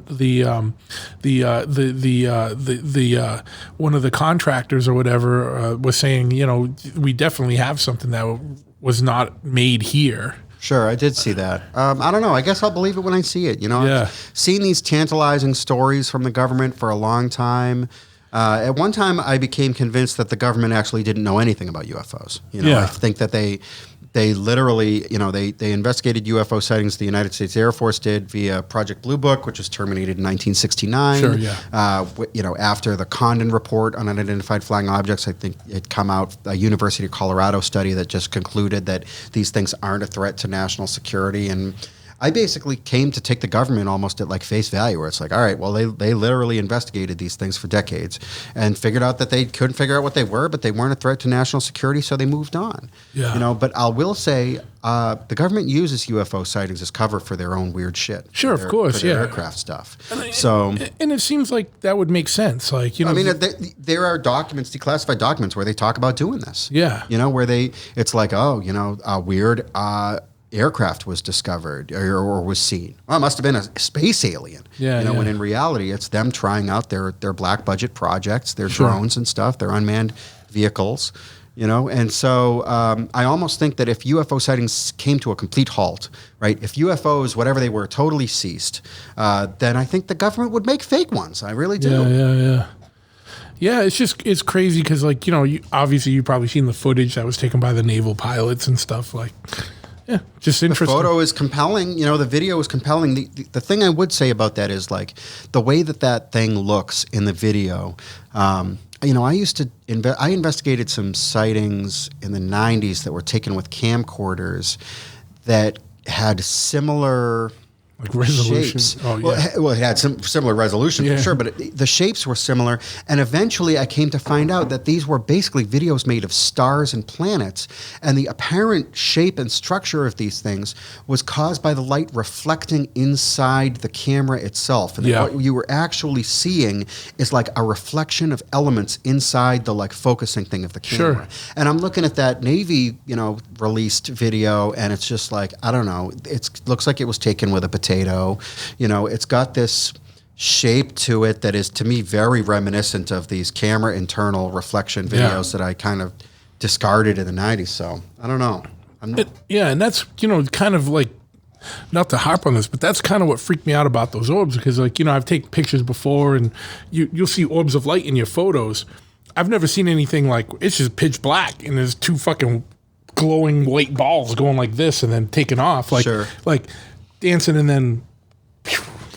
of the contractors or whatever was saying, we definitely have something that was not made here. Sure, I did see that. I don't know. I guess I'll believe it when I see it. I've seen these tantalizing stories from the government for a long time. At one time, I became convinced that the government actually didn't know anything about UFOs. I think that they literally, they investigated UFO sightings. The United States Air Force did via Project Blue Book, which was terminated in 1969. Sure, yeah. After the Condon report on unidentified flying objects, I think it come out a University of Colorado study that just concluded that these things aren't a threat to national security. And I basically came to take the government almost at like face value, where it's like, all right, well, they literally investigated these things for decades and figured out that they couldn't figure out what they were, but they weren't a threat to national security, so they moved on. Yeah. But I will say the government uses UFO sightings as cover for their own weird shit. Sure, of course, aircraft stuff. And it seems like that would make sense. Like, there are documents, declassified documents, where they talk about doing this. Yeah. Where it's like, a weird aircraft was discovered or was seen. Well, it must have been a space alien. When in reality, it's them trying out their black budget projects, their drones and stuff, their unmanned vehicles. And so I almost think that if UFO sightings came to a complete halt, right? If UFOs, whatever they were, totally ceased, then I think the government would make fake ones. I really do. Yeah, it's crazy because, like, obviously you've probably seen the footage that was taken by the naval pilots and stuff. Like, yeah, just interesting. The photo is compelling. The video is compelling. The thing I would say about that is, like, the way that thing looks in the video. I investigated some sightings in the 90s that were taken with camcorders that had similar Like resolution. shapes. Oh, yeah. Well, it had some similar resolution Yeah. for sure, but the shapes were similar. And eventually I came to find out that these were basically videos made of stars and planets. And the apparent shape and structure of these things was caused by the light reflecting inside the camera itself. And Yeah. what you were actually seeing is like a reflection of elements inside the like focusing thing of the camera. Sure. And I'm looking at that Navy, released video, and it's just like, I don't know, it looks like it was taken with a potato. It's got this shape to it that is, to me, very reminiscent of these camera internal reflection videos that I kind of discarded in the 90s. So I don't know. And that's, kind of like, not to harp on this, but that's kind of what freaked me out about those orbs, because I've taken pictures before, and you'll see orbs of light in your photos. I've never seen anything like, it's just pitch black and there's two fucking glowing white balls going like this and then taking off, like dancing, and then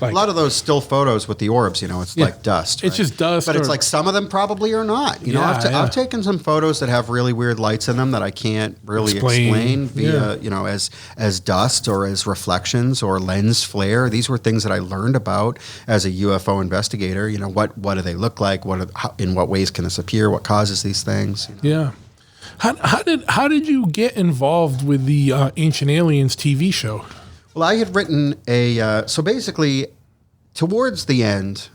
a lot of those still photos with the orbs, it's like dust. It's just dust. But it's like some of them probably are not. I've taken some photos that have really weird lights in them that I can't really explain via, as dust or as reflections or lens flare. These were things that I learned about as a UFO investigator. What do they look like? In what ways can this appear? What causes these things? Yeah. How did you get involved with the Ancient Aliens TV show? Well, I had written so basically, towards the end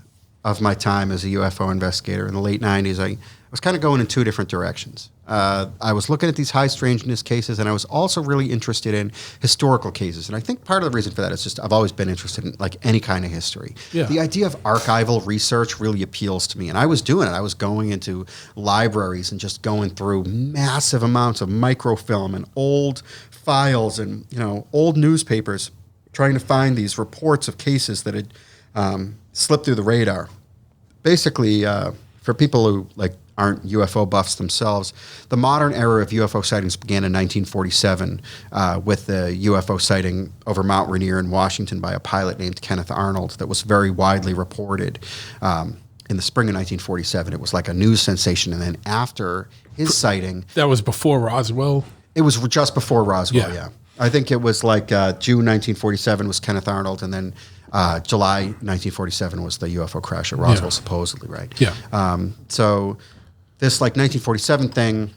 of my time as a UFO investigator in the late 90s, I was kind of going in two different directions. I was looking at these high strangeness cases, and I was also really interested in historical cases. And I think part of the reason for that is just I've always been interested in like any kind of history. Yeah. The idea of archival research really appeals to me, and I was doing it. I was going into libraries and just going through massive amounts of microfilm and old files and old newspapers, trying to find these reports of cases that had slipped through the radar. Basically, for people who aren't UFO buffs themselves, the modern era of UFO sightings began in 1947 with the UFO sighting over Mount Rainier in Washington by a pilot named Kenneth Arnold that was very widely reported. In the spring of 1947, it was like a news sensation, and then after his sighting, that was before Roswell. it was just before Roswell, yeah. I think it was like June 1947 was Kenneth Arnold, and then July 1947 was the UFO crash at Roswell, supposedly, right? Yeah. So this 1947 thing,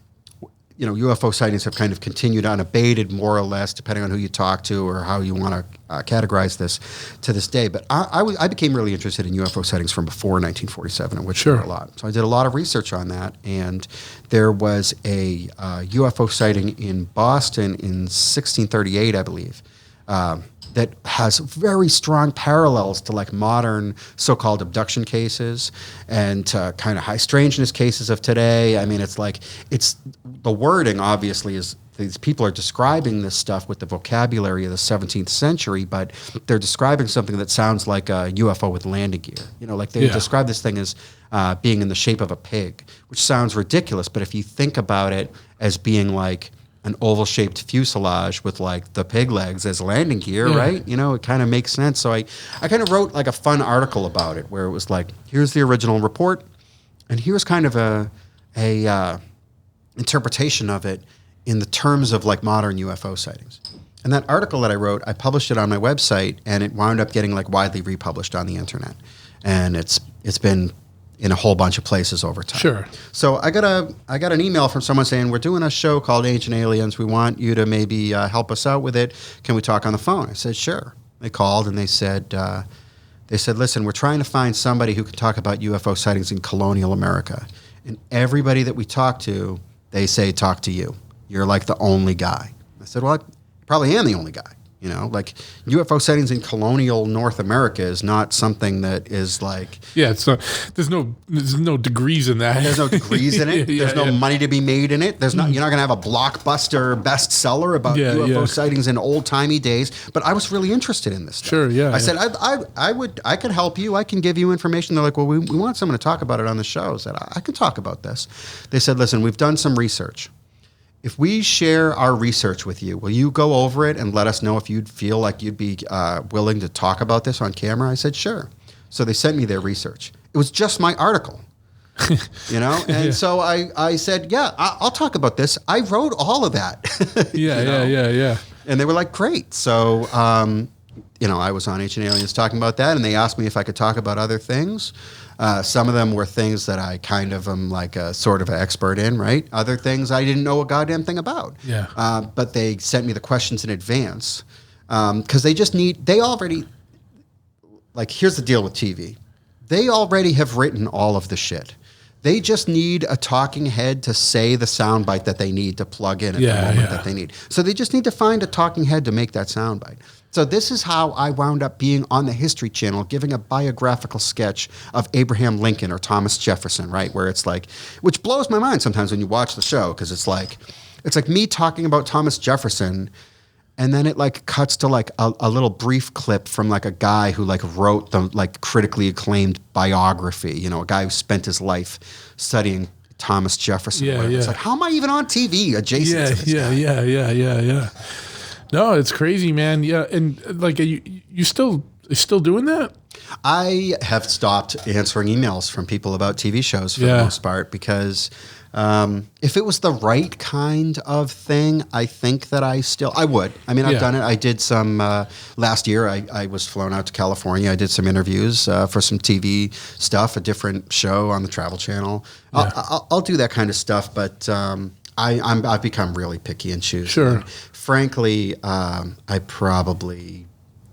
UFO sightings have kind of continued unabated, more or less, depending on who you talk to or how you want to categorize this to this day. But I became really interested in UFO sightings from before 1947, in which there were a lot. So I did a lot of research on that, and there was a UFO sighting in Boston in 1638, I believe, that has very strong parallels to modern so-called abduction cases and kind of high strangeness cases of today. I mean, it's the wording obviously is these people are describing this stuff with the vocabulary of the 17th century, but they're describing something that sounds like a UFO with landing gear. They describe this thing as being in the shape of a pig, which sounds ridiculous, but if you think about it as being like an oval-shaped fuselage with the pig legs as landing gear, right? It kind of makes sense. So I kind of wrote a fun article about it where it was here's the original report, and here's kind of a interpretation of it in the terms of modern UFO sightings. And that article that I wrote, I published it on my website, and it wound up getting widely republished on the internet, and it's been in a whole bunch of places over time. Sure. So I got an email from someone saying, we're doing a show called Ancient Aliens. We want you to maybe help us out with it. Can we talk on the phone? I said, sure. They called and they said, listen, we're trying to find somebody who can talk about UFO sightings in colonial America. And everybody that we talk to, they say, talk to you. You're the only guy. I said, well, I probably am the only guy. UFO sightings in colonial North America is not something that is it's not, there's no degrees in that. There's no degrees in it. There's no money to be made in it. You're not going to have a blockbuster bestseller about UFO sightings in old timey days. But I was really interested in this stuff. Sure, yeah. I said I can help you. I can give you information. They're like, well, we want someone to talk about it on the show. I said, I can talk about this. They said, listen, we've done some research. If we share our research with you, will you go over it and let us know if you'd feel like you'd be willing to talk about this on camera? I said, sure. So they sent me their research. It was just my article, And so I said, yeah, I'll talk about this. I wrote all of that. Yeah. And they were like, great. So I was on Ancient Aliens talking about that, and they asked me if I could talk about other things. Some of them were things that I kind of am like a sort of an expert in, right? Other things I didn't know a goddamn thing about. Yeah. But they sent me the questions in advance because here's the deal with TV. They already have written all of the shit. They just need a talking head to say the soundbite that they need to plug in at the moment that they need. So they just need to find a talking head to make that soundbite. So this is how I wound up being on the History Channel, giving a biographical sketch of Abraham Lincoln or Thomas Jefferson, right? Where it's like, which blows my mind sometimes when you watch the show, because it's like me talking about Thomas Jefferson, and then it like cuts to like a little brief clip from like a guy who like wrote the like critically acclaimed biography, a guy who spent his life studying Thomas Jefferson. Yeah. It's like, how am I even on TV adjacent to this guy? Yeah. No, it's crazy, man. Yeah, and like, are you still doing that? I have stopped answering emails from people about TV shows for the most part because if it was the right kind of thing, I think that I would. I mean, I've done it. I did some last year. I was flown out to California. I did some interviews for some TV stuff, a different show on the Travel Channel. Yeah. I'll do that kind of stuff, but I've become really picky and choosy. Sure. And frankly, I probably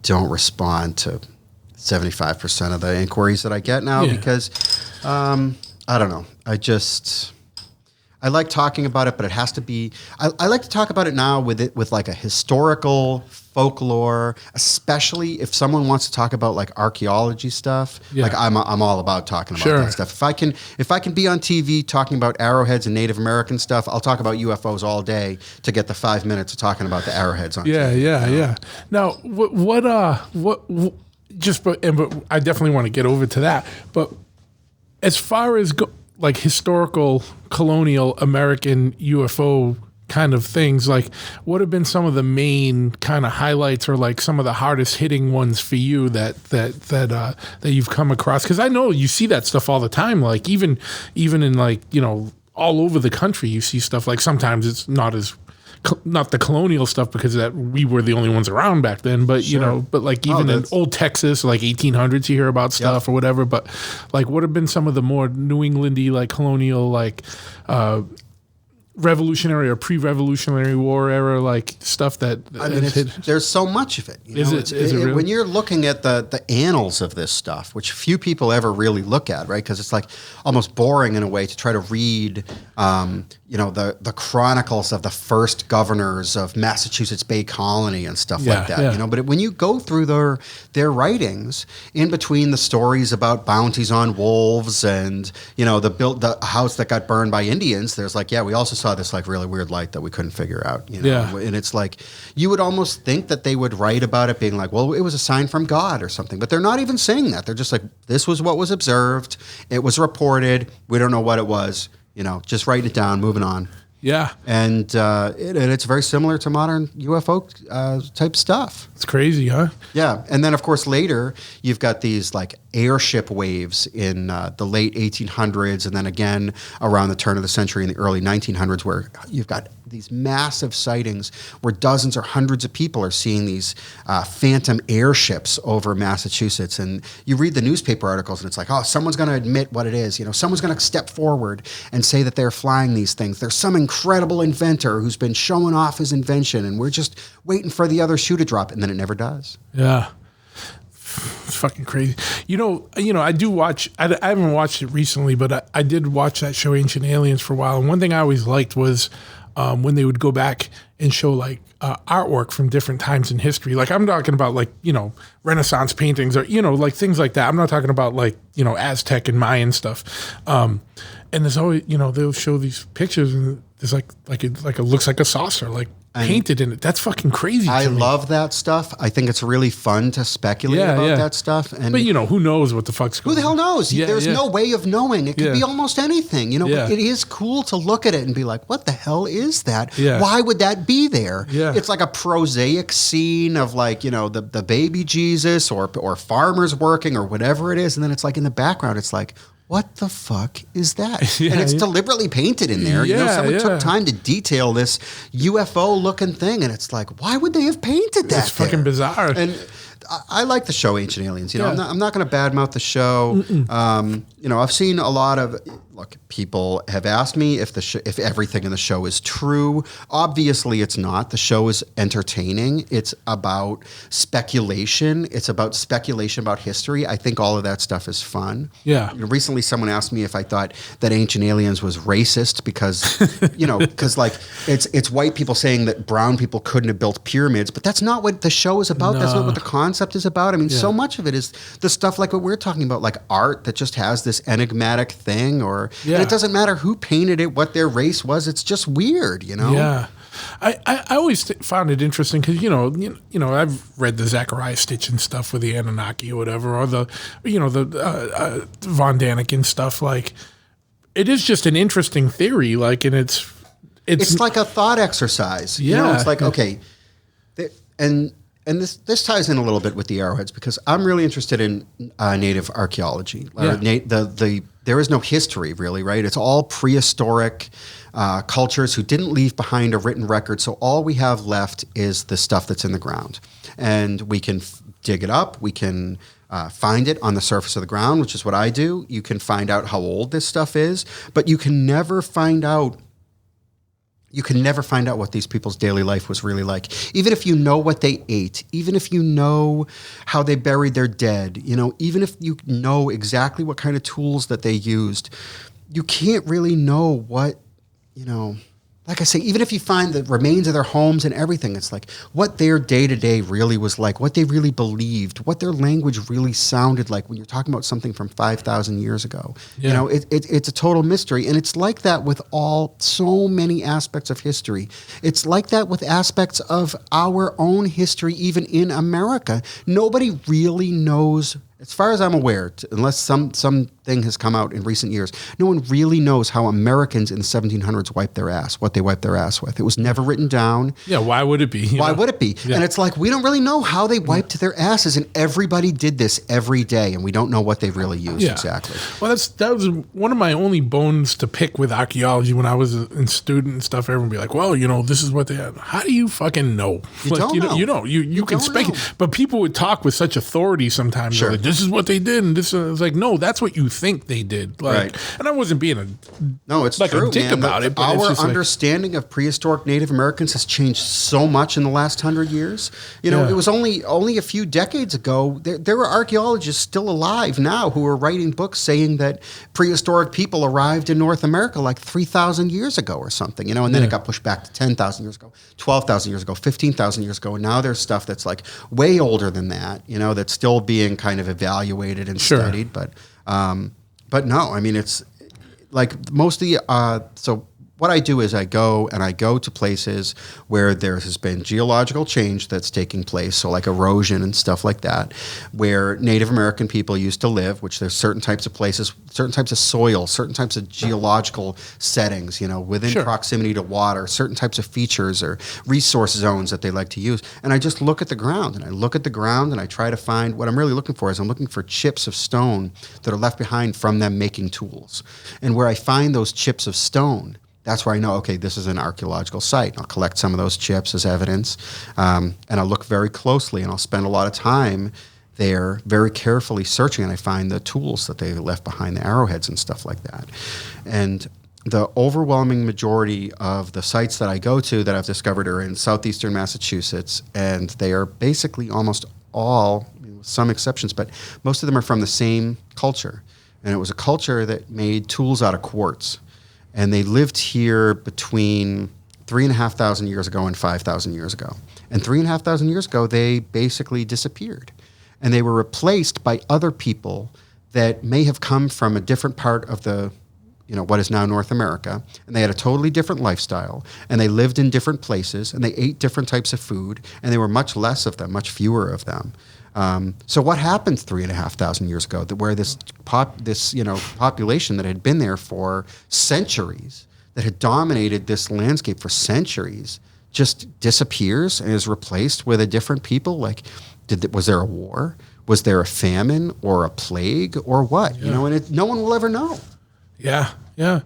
don't respond to 75% of the inquiries that I get now because I don't know. I like talking about it, but it has to be. I like to talk about it now with like a historical folklore, especially if someone wants to talk about like archaeology stuff. Yeah. Like I'm all about talking about that stuff. If I can be on TV talking about arrowheads and Native American stuff, I'll talk about UFOs all day to get the 5 minutes of talking about the arrowheads on TV. Yeah. Now, but I definitely want to get over to that. But as far as like historical, colonial, American UFO kind of things, like what have been some of the main kind of highlights or like some of the hardest hitting ones for you that you've come across? Because I know you see that stuff all the time. Like even in like, all over the country, you see stuff like sometimes it's not the colonial stuff because that we were the only ones around back then, but but like even in old Texas, like 1800s, you hear about stuff or whatever. But like, what have been some of the more New Englandy, like colonial, like revolutionary or pre-revolutionary war era, like stuff that there's so much of it. Is it really? When you're looking at the annals of this stuff, which few people ever really look at, right? Because it's like almost boring in a way to try to read, the chronicles of the first governors of Massachusetts Bay Colony and stuff like that. Yeah. But when you go through their writings, in between the stories about bounties on wolves and the house that got burned by Indians, there's like, we also saw this like really weird light that we couldn't figure out. And it's like you would almost think that they would write about it being like, well, it was a sign from God or something, but they're not even saying that. They're just like, this was what was observed. It was reported. We don't know what it was. Just write it down, moving on. Yeah. And it's very similar to modern UFO type stuff. It's crazy, huh? Yeah. And then, of course, later, you've got these like airship waves in the late 1800s and then again around the turn of the century in the early 1900s where you've got these massive sightings where dozens or hundreds of people are seeing these phantom airships over Massachusetts. And you read the newspaper articles and it's like, oh, someone's going to admit what it is. Someone's going to step forward and say that they're flying these things. There's some incredible inventor who's been showing off his invention and we're just waiting for the other shoe to drop. And then it never does. Yeah. It's fucking crazy. I do watch, I haven't watched it recently, but I did watch that show Ancient Aliens for a while. And one thing I always liked was when they would go back and show like artwork from different times in history. Like I'm talking about like, Renaissance paintings or, like things like that. I'm not talking about like, Aztec and Mayan stuff. And there's always, they'll show these pictures and there's like it looks like a saucer, like painted in it. That's fucking crazy. I love that stuff. I think it's really fun to speculate about that stuff. But who knows what the fuck's going on? Who the hell knows? There's no way of knowing. It could be almost anything, but it is cool to look at it and be like, what the hell is that? Yeah. Why would that be there? Yeah. It's like a prosaic scene of like, the baby Jesus or farmers working or whatever it is. And then it's like in the background, it's like, what the fuck is that? And it's deliberately painted in there. Someone took time to detail this UFO looking thing. And it's like, why would they have painted that? It's fucking bizarre. And I like the show Ancient Aliens. You know, I'm not going to badmouth the show. You know, I've seen a lot of. Look, people have asked me if everything in the show is true. Obviously, it's not. The show is entertaining. It's about speculation. It's about speculation about history. I think all of that stuff is fun. Yeah. You know, recently, someone asked me if I thought that Ancient Aliens was racist because, you know, because like it's white people saying that brown people couldn't have built pyramids, but that's not what the show is about. No. That's not what the concept is about. I mean, so much of it is the stuff like what we're talking about, like art that just has this enigmatic thing, or and it doesn't matter who painted it, what their race was. It's just weird, you know? Yeah. I always found it interesting because, you know, I've read the Zechariah Stitchin stuff with the Anunnaki or whatever, or the Von Daniken stuff. Like, it is just an interesting theory. Like, and it's like a thought exercise. Yeah. You know, it's like, okay, and this ties in a little bit with the arrowheads because I'm really interested in native archaeology. There is no history really, right? It's all prehistoric cultures who didn't leave behind a written record. So all we have left is the stuff that's in the ground. And we can dig it up. We can find it on the surface of the ground, which is what I do. You can find out how old this stuff is, but you can never find out what these people's daily life was really like. Even if you know what they ate, even if you know how they buried their dead, you know, even if you know exactly what kind of tools that they used, you can't really know what, you know, like I say, even if you find the remains of their homes and everything, it's like what their day-to-day really was like, what they really believed, what their language really sounded like when you're talking about something from 5,000 years ago. Yeah. You know, it's a total mystery. And it's like that with so many aspects of history. It's like that with aspects of our own history, even in America. Nobody really knows, as far as I'm aware, unless something has come out in recent years, no one really knows how Americans in the 1700s wiped their ass, what they wiped their ass with. It was never written down. Yeah, why would it be? Why would it be? Yeah. And it's like, we don't really know how they wiped their asses, and everybody did this every day, and we don't know what they really used exactly. Well, that was one of my only bones to pick with archaeology when I was a student and stuff. Everyone would be like, well, you know, this is what they had. How do you fucking know? You don't know. You can speculate. But people would talk with such authority sometimes. Sure. Like, this is what they did, and this is like, no, that's what you think they did. Like, right. And I wasn't being it's like true, a dick man. about it. But our it's understanding of prehistoric Native Americans has changed so much in the last 100 years. You know, it was only a few decades ago. There are archaeologists still alive now who are writing books saying that prehistoric people arrived in North America like 3,000 years ago or something. You know, and then it got pushed back to 10,000 years ago, 12,000 years ago, 15,000 years ago, and now there's stuff that's like way older than that. You know, that's still being kind of evaluated and studied, but no, I mean, it's like mostly, so what I do is I go to places where there has been geological change that's taking place, so like erosion and stuff like that, where Native American people used to live, which there's certain types of places, certain types of soil, certain types of geological settings, you know, within proximity to water, certain types of features or resource zones that they like to use. And I just look at the ground, and I try to find what I'm really looking for is I'm looking for chips of stone that are left behind from them making tools. And where I find those chips of stone, that's where I know, okay, this is an archaeological site. I'll collect some of those chips as evidence, and I'll look very closely, and I'll spend a lot of time there very carefully searching, and I find the tools that they left behind, the arrowheads and stuff like that. And the overwhelming majority of the sites that I go to that I've discovered are in southeastern Massachusetts, and they are basically almost all, with some exceptions, but most of them are from the same culture. And it was a culture that made tools out of quartz. And they lived here between 3,500 years ago and 5,000 years ago. And 3,500 years ago, they basically disappeared. And they were replaced by other people that may have come from a different part of the, you know, what is now North America. And they had a totally different lifestyle. And they lived in different places. And they ate different types of food. And there were much less of them, much fewer of them. So what happened 3,500 years ago, where this population that had been there for centuries, that had dominated this landscape for centuries, just disappears and is replaced with a different people? Like, was there a war? Was there a famine or a plague or what? Yeah. You know, and no one will ever know. Yeah, yeah.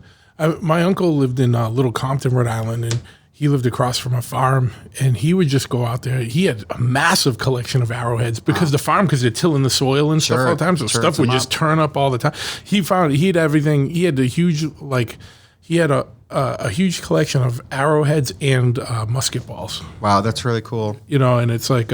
My uncle lived in Little Compton, Rhode Island, and he lived across from a farm, and he would just go out there. He had a massive collection of arrowheads because because they're tilling the soil and stuff all the time. So stuff would just turn up all the time. He had everything. He had a huge a huge collection of arrowheads and musket balls. Wow, that's really cool. You know, and it's like,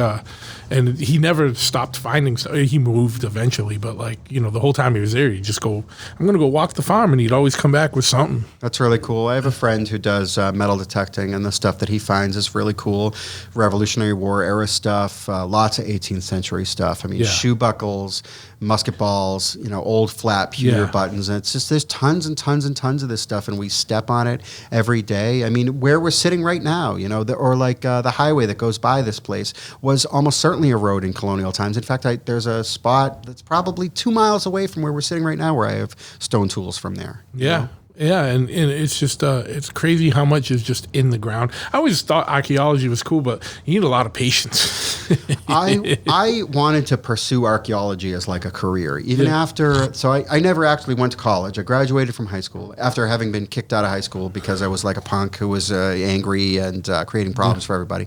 and he never stopped finding stuff. He moved eventually, but like, you know, the whole time he was there, he'd just go, I'm going to go walk the farm, and he'd always come back with something. That's really cool. I have a friend who does metal detecting, and the stuff that he finds is really cool. Revolutionary War era stuff, lots of 18th century stuff. I mean, shoe buckles, musket balls, you know, old flat pewter buttons. And it's just, there's tons and tons and tons of this stuff, and we step on it every day. I mean, where we're sitting right now, you know, the highway that goes by this place was almost certainly a road in colonial times. In fact, there's a spot that's probably 2 miles away from where we're sitting right now where I have stone tools from there. Yeah. know? Yeah, and it's just it's crazy how much is just in the ground. I always thought archaeology was cool, but you need a lot of patience. I wanted to pursue archaeology as like a career, even after. So I never actually went to college. I graduated from high school after having been kicked out of high school because I was like a punk who was angry and creating problems for everybody.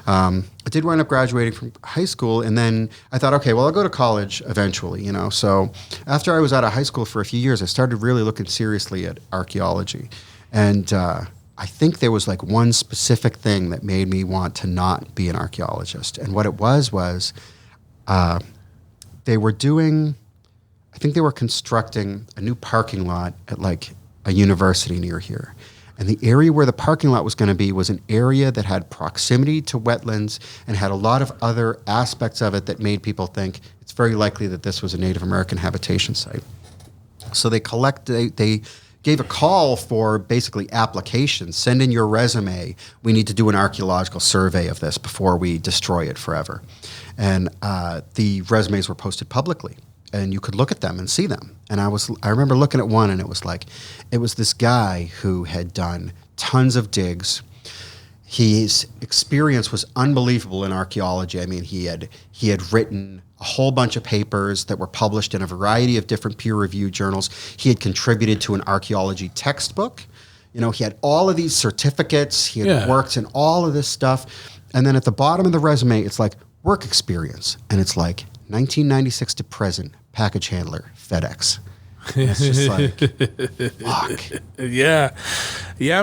I did wind up graduating from high school, and then I thought, okay, well, I'll go to college eventually, you know. So after I was out of high school for a few years, I started really looking seriously at archaeology. And I think there was like one specific thing that made me want to not be an archaeologist. And what it was they were doing, I think they were constructing a new parking lot at like a university near here. And the area where the parking lot was going to be was an area that had proximity to wetlands and had a lot of other aspects of it that made people think it's very likely that this was a Native American habitation site. So they gave a call for basically applications. Send in your resume. We need to do an archaeological survey of this before we destroy it forever. And the resumes were posted publicly, and you could look at them and see them. And I remember looking at one, and it was this guy who had done tons of digs. His experience was unbelievable in archaeology. I mean, he had written a whole bunch of papers that were published in a variety of different peer-reviewed journals. He had contributed to an archaeology textbook. You know, he had all of these certificates. He had worked in all of this stuff. And then at the bottom of the resume, it's like work experience. And it's like 1996 to present, package handler, FedEx. It's just like, fuck. Yeah,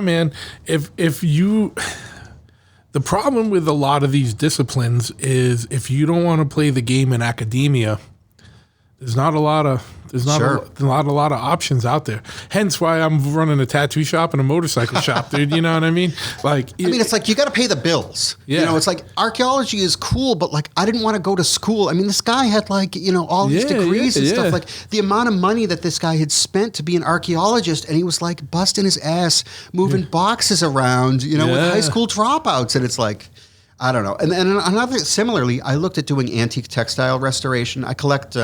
man. The problem with a lot of these disciplines is if you don't want to play the game in academia, there's not a lot of options out there. Hence why I'm running a tattoo shop and a motorcycle shop, dude. You know what I mean? It's like you got to pay the bills. Yeah. You know, it's like archaeology is cool, but like I didn't want to go to school. I mean, this guy had like, you know, all these degrees and stuff. Like the amount of money that this guy had spent to be an archaeologist, and he was like busting his ass moving boxes around, you know, with high school dropouts, and it's like, I don't know. And similarly, I looked at doing antique textile restoration. I collect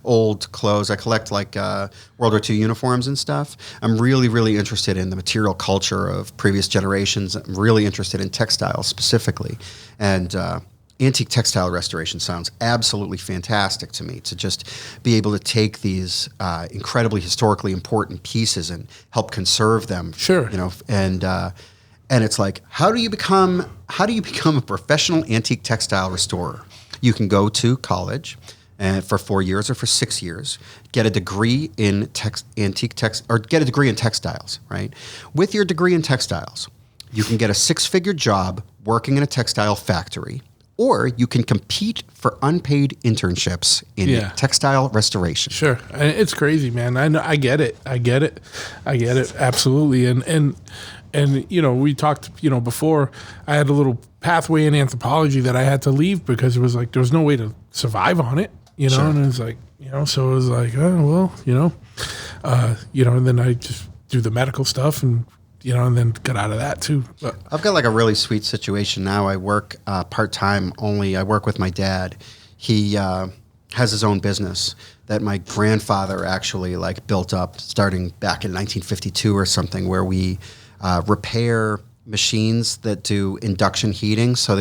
old clothes. I collect like World War II uniforms and stuff. I'm really, really interested in the material culture of previous generations. I'm really interested in textiles specifically. And antique textile restoration sounds absolutely fantastic to me, to just be able to take these incredibly historically important pieces and help conserve them. Sure. You know, and it's like, how do you become a professional antique textile restorer? You can go to college for 4 years or for 6 years, get a degree in get a degree in textiles, right? With your degree in textiles, you can get a 6-figure job working in a textile factory, or you can compete for unpaid internships in textile restoration. Sure. It's crazy, man. I know. I get it. Absolutely. And, you know, we talked, you know, before I had a little pathway in anthropology that I had to leave because it was like, there was no way to survive on it, you know? Sure. And it was like, you know, so it was like, oh, well, you know, and then I just do the medical stuff and, you know, and then got out of that too. But I've got like a really sweet situation now. I work part-time only. I work with my dad. He has his own business that my grandfather actually like built up starting back in 1952 or something, where we repair machines that do induction heating. So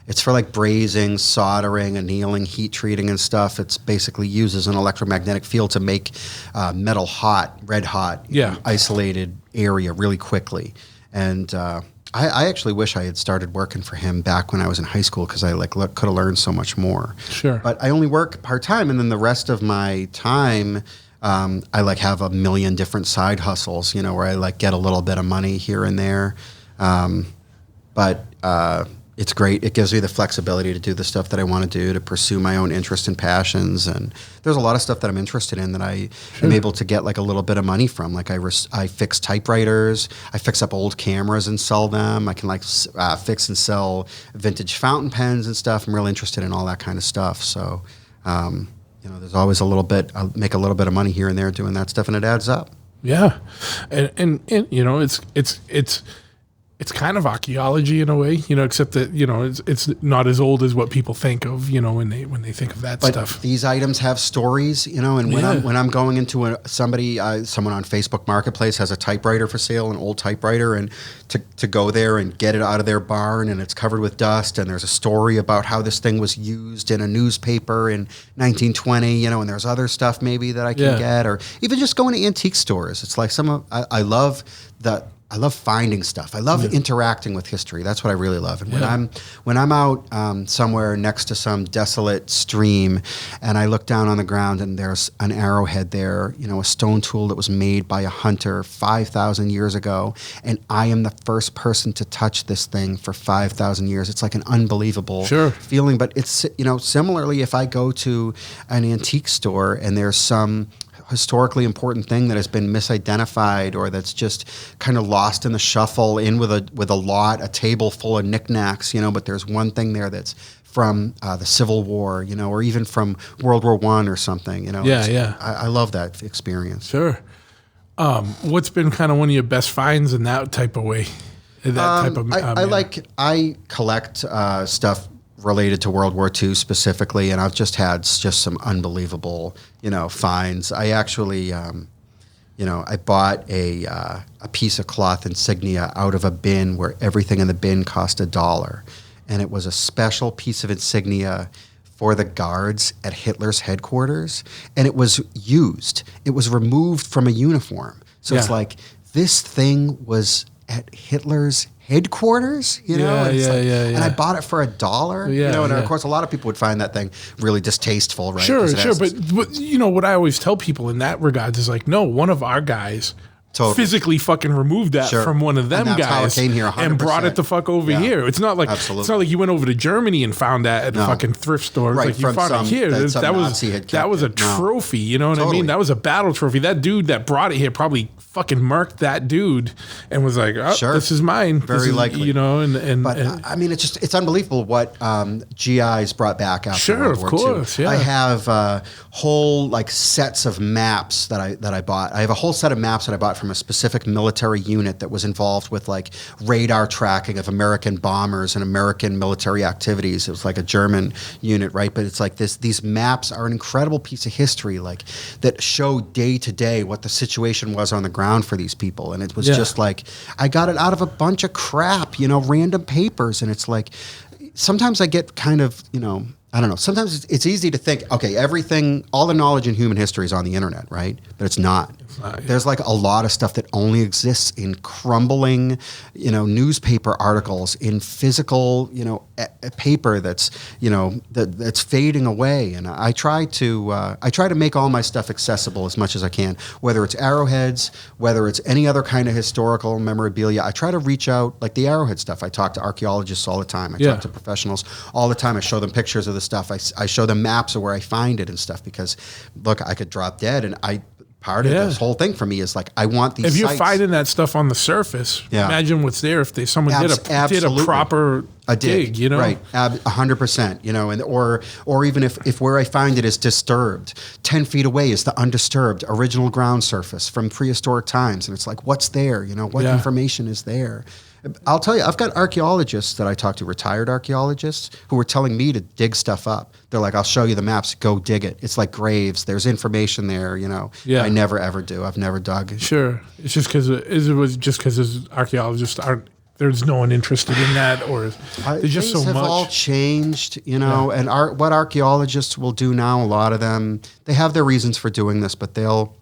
it's for like brazing, soldering, annealing, heat treating and stuff. It's basically uses an electromagnetic field to make metal hot, red hot, isolated area really quickly. And I actually wish I had started working for him back when I was in high school because I could have learned so much more. Sure. But I only work part-time, and then the rest of my time, I have a million different side hustles, where I get a little bit of money here and there. But it's great. It gives me the flexibility to do the stuff that I want to do, to pursue my own interests and passions. And there's a lot of stuff that I'm interested in that I am able to get a little bit of money from. I fix typewriters. I fix up old cameras and sell them. I can fix and sell vintage fountain pens and stuff. I'm really interested in all that kind of stuff. So, there's always I'll make a little bit of money here and there doing that stuff, and it adds up. Yeah. And it's kind of archaeology in a way, except that, it's not as old as what people think of, when they think of that stuff. But these items have stories, and when I'm going into someone on Facebook Marketplace has a typewriter for sale, an old typewriter, and to go there and get it out of their barn, and it's covered with dust, and there's a story about how this thing was used in a newspaper in 1920, and there's other stuff maybe that I can get, or even just going to antique stores. It's I love finding stuff. I love interacting with history. That's what I really love. And when I'm out somewhere next to some desolate stream, and I look down on the ground and there's an arrowhead there, a stone tool that was made by a hunter 5,000 years ago, and I am the first person to touch this thing for 5,000 years. It's an unbelievable feeling. But it's similarly, if I go to an antique store and there's some historically important thing that has been misidentified, or that's just kind of lost in the shuffle with a table full of knickknacks, but there's one thing there that's from the Civil War, or even from World War I or something, I love that experience. Sure. What's been kind of one of your best finds in that type of way? I collect stuff related to World War II specifically, and I've just had some unbelievable, finds. I actually, I bought a piece of cloth insignia out of a bin where everything in the bin cost $1, and it was a special piece of insignia for the guards at Hitler's headquarters, and it was used. It was removed from a uniform. So it's this thing was at Hitler's headquarters, and I bought it for $1, and of course a lot of people would find that thing really distasteful, right? Sure, but what I always tell people in that regard is no, one of our guys physically fucking removed that from one of them guys how it came here, 100%. And brought it the fuck over here. It's not like you went over to Germany and found that at a fucking thrift store. It's like you found it here. That was a trophy, you know what I mean? That was a battle trophy. That dude that brought it here probably fucking murked that dude and was like, this is mine. Very likely. But I mean, it's unbelievable what GIs brought back after World War II. Of course, yeah. I have whole sets of maps that I bought. I have a whole set of maps that I bought from a specific military unit that was involved with radar tracking of American bombers and American military activities. It was a German unit, right? But it's these maps are an incredible piece of history, that show day to day what the situation was on the ground for these people. And it was just I got it out of a bunch of crap, random papers. And it's sometimes I get kind of, I don't know. Sometimes it's easy to think, okay, all the knowledge in human history is on the internet, right? But it's not. There's a lot of stuff that only exists in crumbling, newspaper articles, in physical, paper that's, that's fading away. And I try to make all my stuff accessible as much as I can, whether it's arrowheads, whether it's any other kind of historical memorabilia. I try to reach out, the arrowhead stuff. I talk to archaeologists all the time. I talk to professionals all the time. I show them pictures of the stuff. I show them maps of where I find it and stuff, because look, I could drop dead, and part of this whole thing for me is I want these. If you're finding that stuff on the surface, imagine what's there if someone did a proper dig, right? 100%, and or even if where I find it is disturbed, 10 feet away is the undisturbed original ground surface from prehistoric times, and it's what's there, what information is there. I'll tell you, I've got archaeologists that I talk to, retired archaeologists, who are telling me to dig stuff up. They're like, I'll show you the maps, go dig it. It's like graves. There's information there, I never, ever do. I've never dug. Sure. It's just because archaeologists aren't, there's no one interested in that, or there's just so much. Things have all changed, and what archaeologists will do now, a lot of them, they have their reasons for doing this, but they'll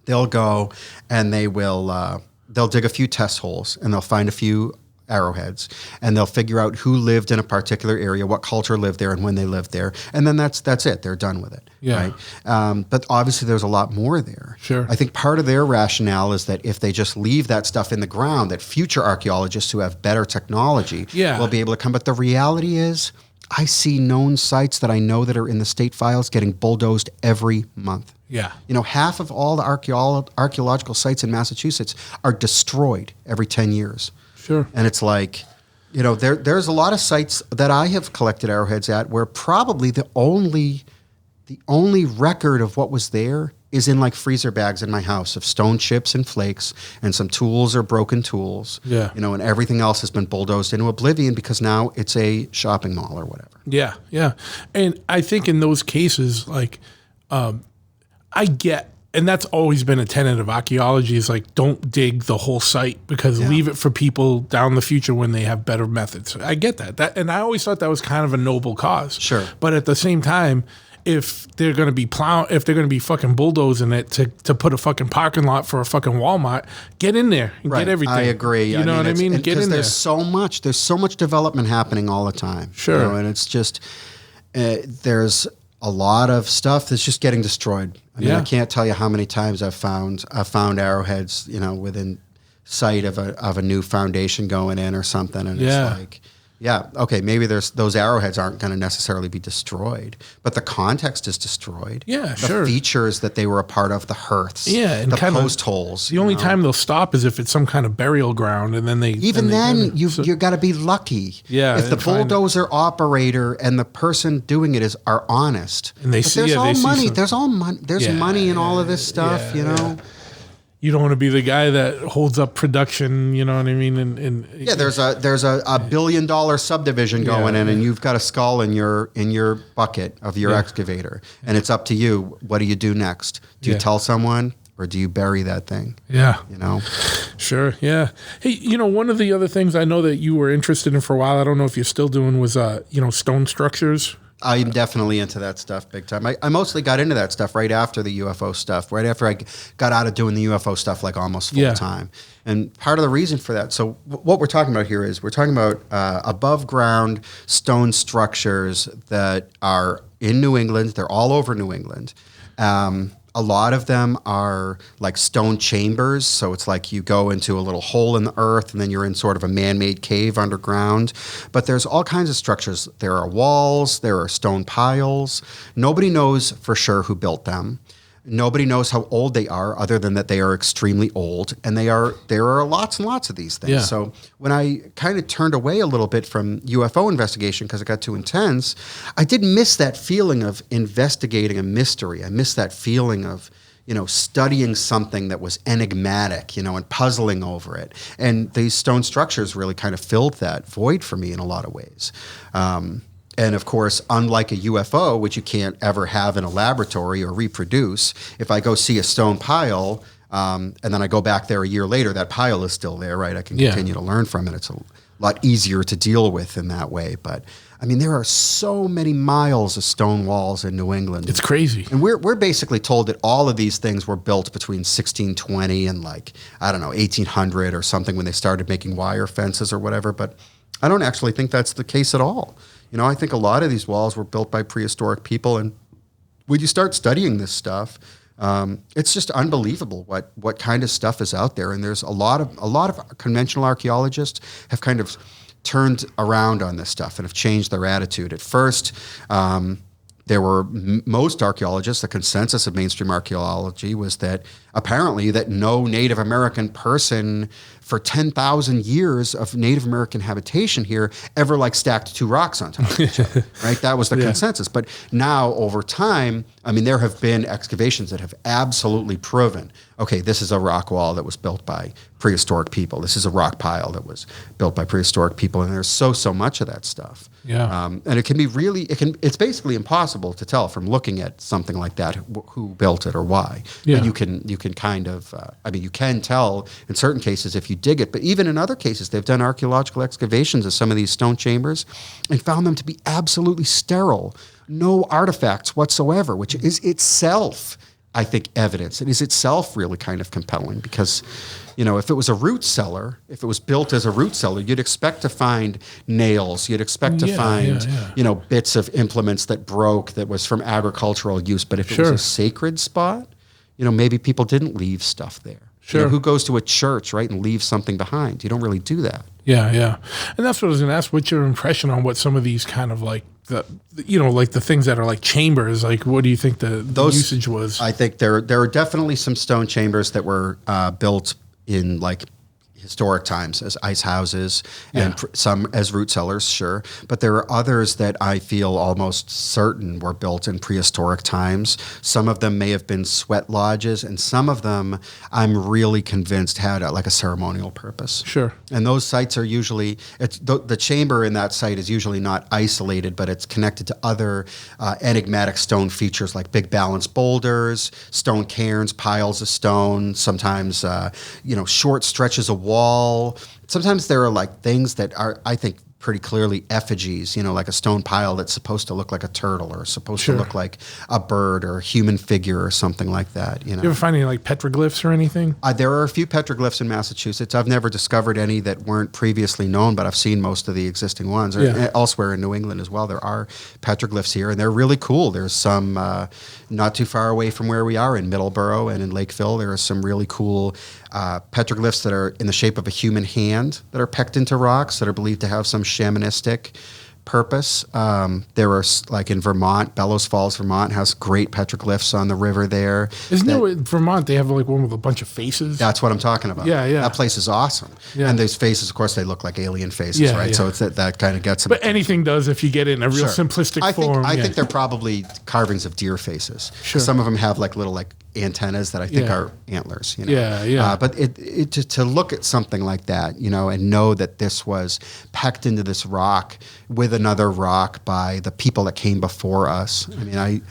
go and they'll dig a few test holes, and they'll find a few arrowheads, and they'll figure out who lived in a particular area, what culture lived there, and when they lived there, and then that's it. They're done with it. Yeah. Right. But obviously, there's a lot more there. Sure. I think part of their rationale is that if they just leave that stuff in the ground, that future archaeologists who have better technology will be able to come. But the reality is, I see known sites that I know that are in the state files getting bulldozed every month. Yeah. Half of all the archaeological sites in Massachusetts are destroyed every 10 years. Sure. And it's like, there's a lot of sites that I have collected arrowheads at where probably the only record of what was there is in like freezer bags in my house of stone chips and flakes and some tools or broken tools. Yeah. And everything else has been bulldozed into oblivion because now it's a shopping mall or whatever. Yeah. Yeah. And I think in those cases, like, I get, and that's always been a tenet of archaeology, is like, don't dig the whole site because leave it for people down the future when they have better methods. I get that. And I always thought that was kind of a noble cause. Sure. But at the same time, if they're going to be fucking bulldozing it to put a fucking parking lot for a fucking Walmart, get in there and get everything. I agree. You know what I mean? Get in there. There's so much development happening all the time. Sure. And it's just, there's a lot of stuff that's just getting destroyed. I mean, I can't tell you how many times I've found arrowheads, within sight of a new foundation going in or something. And it's like, okay, maybe those arrowheads aren't going to necessarily be destroyed, but the context is destroyed. Yeah, the features that they were a part of, the hearths, and the post holes. The only time they'll stop is if it's some kind of burial ground, and then you've got to be lucky. Yeah, if the bulldozer operator and the person doing it are honest, and they see, money. There's money in all of this stuff. You don't want to be the guy that holds up production, you know what I mean? And there's a $1 billion subdivision going in, and you've got a skull in your bucket of your excavator, and it's up to you. What do you do next? Do you tell someone, or do you bury that thing? Yeah, Sure. Yeah. Hey, one of the other things I know that you were interested in for a while, I don't know if you're still doing, was stone structures. I'm definitely into that stuff big time. I mostly got into that stuff right after the UFO stuff, right after I got out of doing the UFO stuff like almost full time. And part of the reason for that, so what we're talking about here is we're talking about above ground stone structures that are in New England. They're all over New England. A lot of them are like stone chambers. So it's like you go into a little hole in the earth and then you're in sort of a man-made cave underground. But there's all kinds of structures. There are walls, there are stone piles. Nobody knows for sure who built them. Nobody knows how old they are, other than that they are extremely old. And there are lots and lots of these things. Yeah. So when I kind of turned away a little bit from UFO investigation because it got too intense, I did miss that feeling of investigating a mystery. I miss that feeling of, studying something that was enigmatic, and puzzling over it. And these stone structures really kind of filled that void for me in a lot of ways. And of course, unlike a UFO, which you can't ever have in a laboratory or reproduce, if I go see a stone pile and then I go back there a year later, that pile is still there, right? I can continue to learn from it. It's a lot easier to deal with in that way. But I mean, there are so many miles of stone walls in New England. It's crazy. And we're basically told that all of these things were built between 1620 and 1800 or something when they started making wire fences or whatever. But I don't actually think that's the case at all. I think a lot of these walls were built by prehistoric people, and when you start studying this stuff, it's just unbelievable what kind of stuff is out there. And there's a lot of conventional archaeologists have kind of turned around on this stuff and have changed their attitude. At first, there were most archaeologists, the consensus of mainstream archaeology was that apparently that no Native American person for 10,000 years of Native American habitation here ever stacked two rocks on top of each other, right? That was the consensus. But now over time, I mean, there have been excavations that have absolutely proven, okay, this is a rock wall that was built by prehistoric people. This is a rock pile that was built by prehistoric people. And there's so much of that stuff. Yeah. And it can be it's basically impossible to tell from looking at something like that who built it or why. Yeah. But you can kind of, you can tell in certain cases if you dig it, but even in other cases, they've done archaeological excavations of some of these stone chambers and found them to be absolutely sterile, no artifacts whatsoever, which is itself I think, evidence. It is itself really kind of compelling because, if it was a root cellar, if it was built as a root cellar, you'd expect to find nails. You'd expect to find, bits of implements that broke that was from agricultural use. But if it was a sacred spot, maybe people didn't leave stuff there. Sure. Who goes to a church, right, and leaves something behind? You don't really do that. Yeah, yeah. And that's what I was going to ask. What's your impression on what some of these kind of like the things that are like chambers? Like, what do you think the usage was? I think there are definitely some stone chambers that were built in like historic times as ice houses and some as root cellars, sure. But there are others that I feel almost certain were built in prehistoric times. Some of them may have been sweat lodges, and some of them I'm really convinced had a ceremonial purpose. Sure. And those sites are usually, the chamber in that site is usually not isolated, but it's connected to other enigmatic stone features like big balanced boulders, stone cairns, piles of stone, sometimes short stretches of wall. Sometimes there are like things that are, I think, pretty clearly effigies, like a stone pile that's supposed to look like a turtle or supposed to look like a bird or a human figure or something like that. You ever find any like petroglyphs or anything? There are a few petroglyphs in Massachusetts. I've never discovered any that weren't previously known, but I've seen most of the existing ones. Elsewhere in New England as well, there are petroglyphs here, and they're really cool. There's some not too far away from where we are in Middleborough and in Lakeville. There are some really cool petroglyphs that are in the shape of a human hand that are pecked into rocks that are believed to have some shamanistic purpose. There are, like in Vermont, Bellows Falls, Vermont has great petroglyphs on the river there. Isn't there in Vermont, they have like one with a bunch of faces? That's what I'm talking about. Yeah, yeah. That place is awesome. Yeah. And those faces, of course, they look like alien faces, right? Yeah. So it's that kind of gets them. But anything does if you get it in a real simplistic form. I think they're probably carvings of deer faces. Sure. Some of them have like little antennas that I think are antlers. Yeah, yeah. But to look at something like that, and know that this was packed into this rock with another rock by the people that came before us. I mean,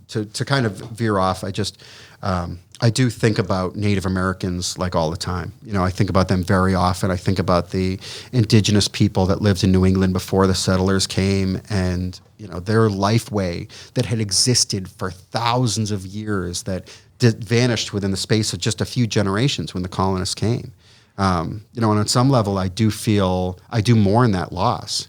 to kind of veer off, I do think about Native Americans like all the time. I think about them very often. I think about the indigenous people that lived in New England before the settlers came, and their life way that had existed for thousands of years that vanished within the space of just a few generations when the colonists came. And on some level, I do mourn that loss.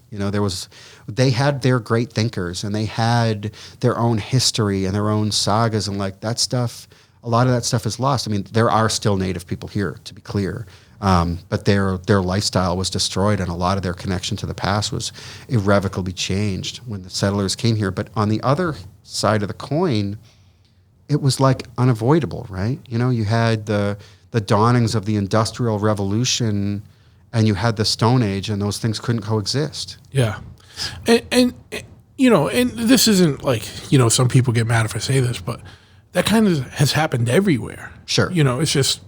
They had their great thinkers, and they had their own history and their own sagas, and like that stuff. A lot of that stuff is lost. I mean, there are still Native people here, to be clear, but their lifestyle was destroyed, and a lot of their connection to the past was irrevocably changed when the settlers came here. But on the other side of the coin, it was like unavoidable, right? You had the dawnings of the Industrial Revolution, and you had the Stone Age, and those things couldn't coexist. Yeah, and this isn't like some people get mad if I say this, but that kind of has happened everywhere. Sure. It's just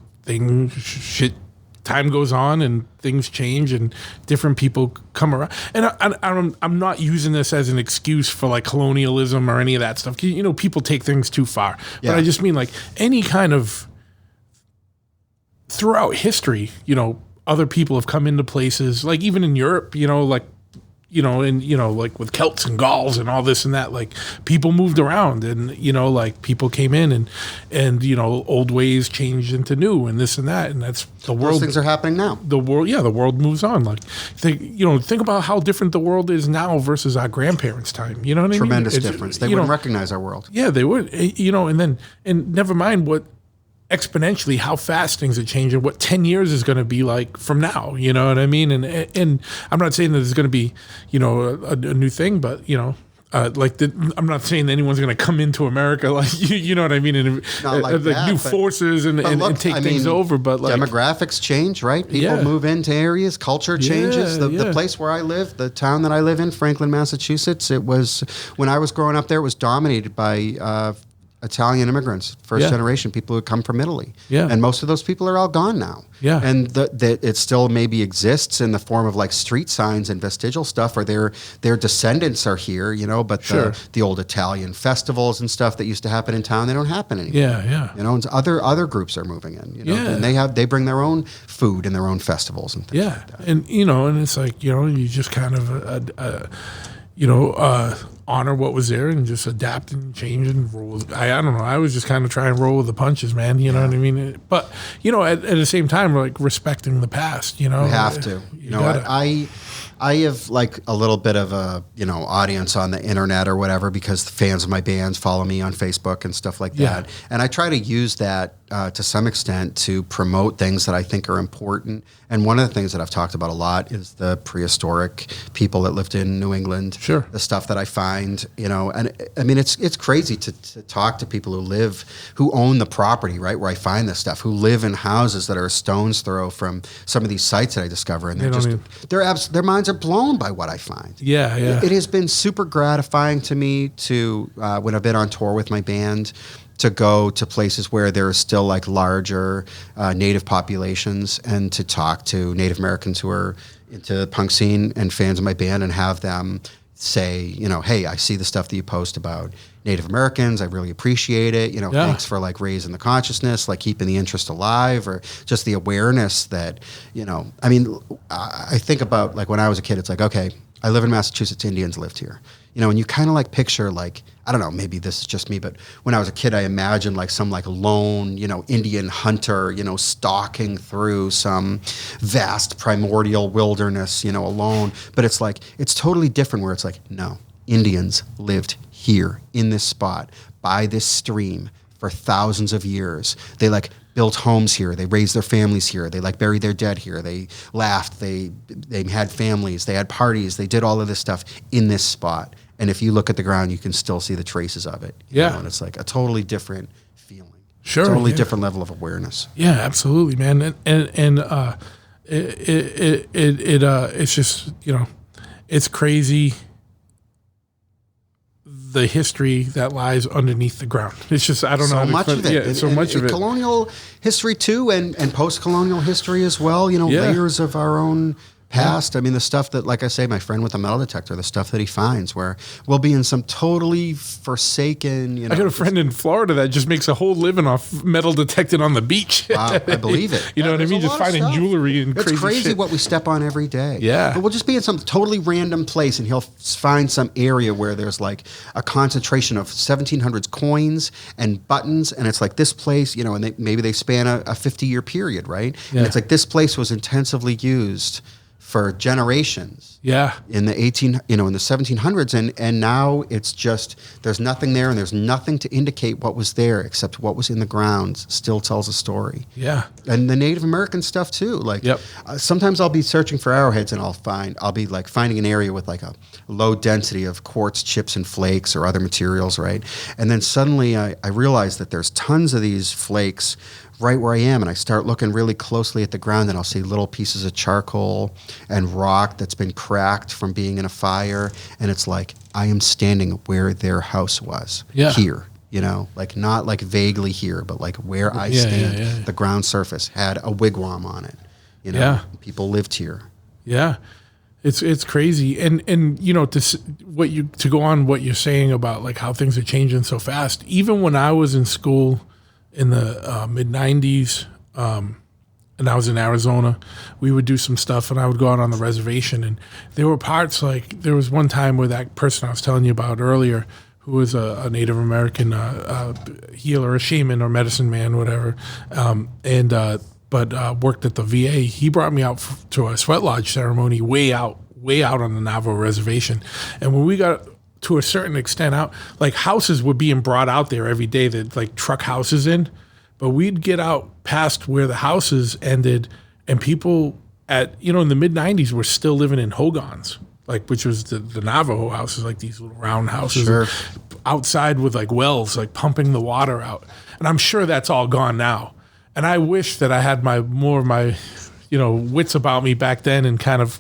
time goes on and things change and different people come around. And I'm not using this as an excuse for like colonialism or any of that stuff. People take things too far. Yeah. But I just mean like any kind of throughout history, other people have come into places, like even in Europe, like with Celts and Gauls and all this and that, like people moved around and, like people came in and old ways changed into new and this and that. And that's the world. Those things are happening now. The world moves on. Like think about how different the world is now versus our grandparents' time. You know what I mean? Tremendous difference. They wouldn't recognize our world. Yeah, they would, and never mind what exponentially how fast things are changing, what 10 years is going to be like from now, you know what I mean? And I'm not saying that there's going to be, a new thing, but, I'm not saying that anyone's going to come into America, like, you know what I mean? And new forces and take things over, but like demographics change, right? People move into areas, culture changes. The place where I live, the town that I live in, Franklin, Massachusetts, it was, when I was growing up there, it was dominated by, Italian immigrants, first generation, people who come from Italy. Yeah. And most of those people are all gone now. Yeah. And it still maybe exists in the form of like street signs and vestigial stuff, or their descendants are here, but the old Italian festivals and stuff that used to happen in town, they don't happen anymore. Yeah. And other groups are moving in, and they bring their own food and their own festivals and things like that. And, and it's like, you just kind of, honor what was there and just adapt and change and roll. I don't know. I was just kind of trying to roll with the punches, man. You know what I mean? But, at the same time, like respecting the past, You have to. I have like a little bit of a, audience on the internet or whatever because the fans of my bands follow me on Facebook and stuff like that. And I try to use that to some extent to promote things that I think are important. And one of the things that I've talked about a lot is the prehistoric people that lived in New England. Sure. The stuff that I find, and I mean, it's crazy to talk to people who own the property, right, where I find this stuff, who live in houses that are a stone's throw from some of these sites that I discover. And their minds are blown by what I find. Yeah. It has been super gratifying to me to, when I've been on tour with my band, to go to places where there are still like larger native populations and to talk to Native Americans who are into the punk scene and fans of my band and have them say, hey, I see the stuff that you post about Native Americans. I really appreciate it. Thanks for like raising the consciousness, like keeping the interest alive, or just the awareness that, I mean, I think about like when I was a kid, it's like, okay, I live in Massachusetts, Indians lived here. And you kind of like picture like, I don't know, maybe this is just me, but when I was a kid, I imagined like some like lone, Indian hunter, stalking through some vast primordial wilderness, alone. But it's like, it's totally different where it's like, no, Indians lived here in this spot by this stream for thousands of years. They like built homes here. They raised their families here. They like buried their dead here. They laughed. They had families. They had parties. They did all of this stuff in this spot. And if you look at the ground, you can still see the traces of it. And it's like a totally different feeling. Sure. Totally different level of awareness. Yeah, absolutely, man. And it's just, it's crazy the history that lies underneath the ground. It's just, I don't know. So much of it. Yeah, so much of it. Colonial history too, and post-colonial history as well. Layers of our own past. I mean, the stuff that, like I say, my friend with the metal detector, the stuff that he finds where we'll be in some totally forsaken, I got a friend in Florida that just makes a whole living off metal detected on the beach. Wow, I believe it. What I mean? Just finding jewelry and it's crazy shit. What we step on every day. Yeah. But we'll just be in some totally random place and he'll find some area where there's like a concentration of 1700s coins and buttons. And it's like this place, and maybe they span a 50-year period, right? Yeah. And it's like this place was intensively used for generations. Yeah. In the in the 1700s, and now it's just there's nothing there, and there's nothing to indicate what was there except what was in the ground still tells a story. Yeah. And the Native American stuff too. Like, sometimes I'll be searching for arrowheads, and I'll be like finding an area with like a low density of quartz chips and flakes or other materials, right? And then suddenly I realize that there's tons of these flakes right where I am, and I start looking really closely at the ground, and I'll see little pieces of charcoal and rock that's been cracked from being in a fire, and it's like I am standing where their house was, here, like not like vaguely here, but like where I stand. The ground surface had a wigwam on it, people lived here. Yeah. It's crazy, and to go on what you're saying about like how things are changing so fast. Even when I was in school in the mid 90s, and I was in Arizona, we would do some stuff, and I would go out on the reservation, and there were parts like there was one time where that person I was telling you about earlier, who was a Native American healer, a shaman or medicine man, whatever, but worked at the VA. He brought me out to a sweat lodge ceremony way out on the Navajo reservation. And when we got to a certain extent out, like houses were being brought out there every day, that like truck houses in, but we'd get out past where the houses ended, and people in the mid 90s were still living in hogans, like, which was the Navajo houses, like these little round houses outside with like wells, like pumping the water out. And I'm sure that's all gone now. And I wish that I had more of my, wits about me back then and kind of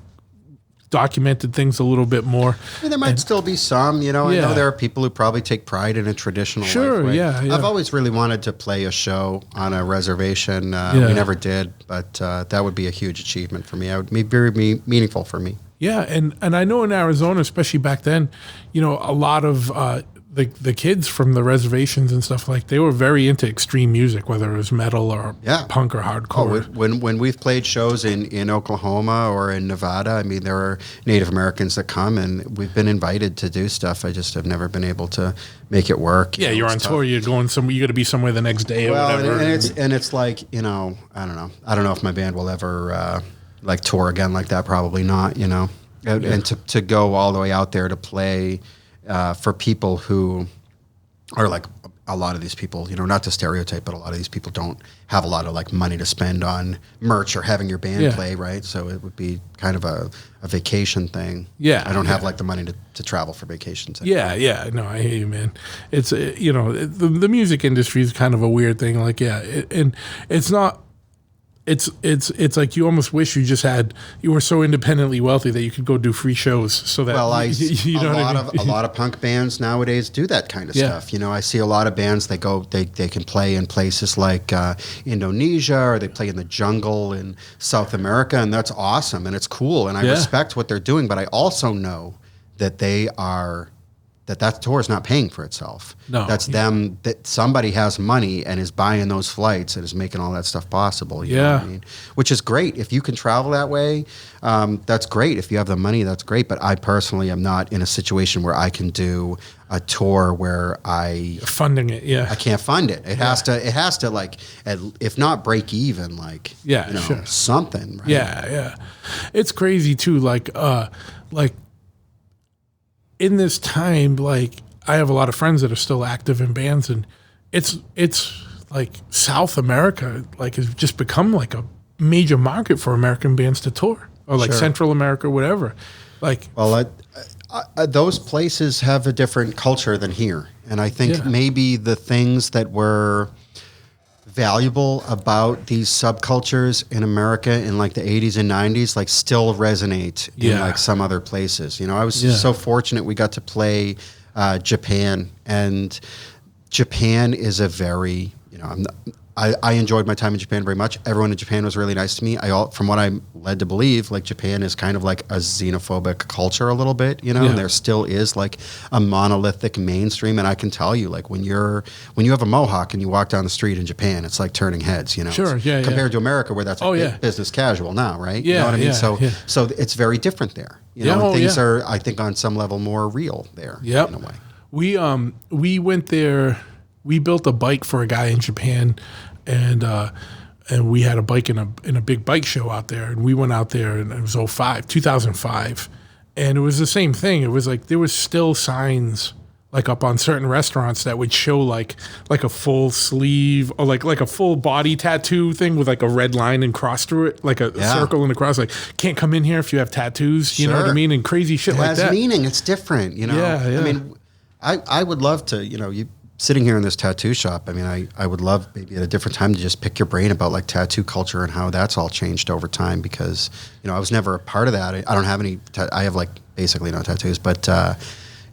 documented things a little bit more. I mean, there might still be some, I know there are people who probably take pride in a traditional life, right? Yeah. I've always really wanted to play a show on a reservation. We never did, but that would be a huge achievement for me. It would be very meaningful for me. Yeah, and I know in Arizona, especially back then, a lot of the kids from the reservations and stuff, like they were very into extreme music, whether it was metal or punk or hardcore. When we've played shows in Oklahoma or in Nevada, I mean, there are Native Americans that come, and we've been invited to do stuff. I just have never been able to make it work. Yeah, you're on tour. You're going you got to be somewhere the next day or whatever. And it's like, I don't know. I don't know if my band will ever like tour again like that. Probably not. And to go all the way out there to play. For people who are like a lot of these people, not to stereotype, but a lot of these people don't have a lot of like money to spend on merch or having your band play, right? So it would be kind of a vacation thing. Yeah. I don't have like the money to travel for vacations. Anymore. Yeah. No, I hear you, man. It's, the music industry is kind of a weird thing. Like, and it's not, it's like you almost wish you were so independently wealthy that you could go do free shows so that a lot of punk bands nowadays do that kind of stuff. I see a lot of bands they can play in places like Indonesia, or they play in the jungle in South America, and that's awesome and it's cool and I respect what they're doing, but I also know that that tour is not paying for itself. No, that's them. That somebody has money and is buying those flights and is making all that stuff possible. You know what I mean? Which is great. If you can travel that way, that's great. If you have the money, that's great. But I personally am not in a situation where I can do a tour where funding it. Yeah, I can't fund it. It has to like, if not break even, like something. Right? Yeah. It's crazy too. Like in this time, like I have a lot of friends that are still active in bands, and it's like South America like has just become like a major market for American bands to tour, or like Central America, whatever. Like, well, those places have a different culture than here, and I think maybe the things that were valuable about these subcultures in America in like the 80s and 90s like still resonate in like some other places. I was so fortunate we got to play Japan, and Japan is a very, I enjoyed my time in Japan very much. Everyone in Japan was really nice to me. From what I'm led to believe, like Japan is kind of like a xenophobic culture a little bit, and there still is like a monolithic mainstream. And I can tell you, like when you have a mohawk and you walk down the street in Japan, it's like turning heads, compared to America where that's business casual now, right? Yeah, you know what I mean? So it's very different there. And things are, I think, on some level more real there in a way. We went there. We built a bike for a guy in Japan, and we had a bike in a big bike show out there, and we went out there, and it was 2005, and it was the same thing. It was like there was still signs like up on certain restaurants that would show like a full sleeve or like a full body tattoo thing with like a red line and cross through it, like a circle and a cross, like can't come in here if you have tattoos, you know what I mean, and crazy shit like that. It has meaning. It's different, I mean, I would love to, you sitting here in this tattoo shop, I mean, I would love maybe at a different time to just pick your brain about like tattoo culture and how that's all changed over time, because, I was never a part of that. I don't have any, I have like basically no tattoos, but,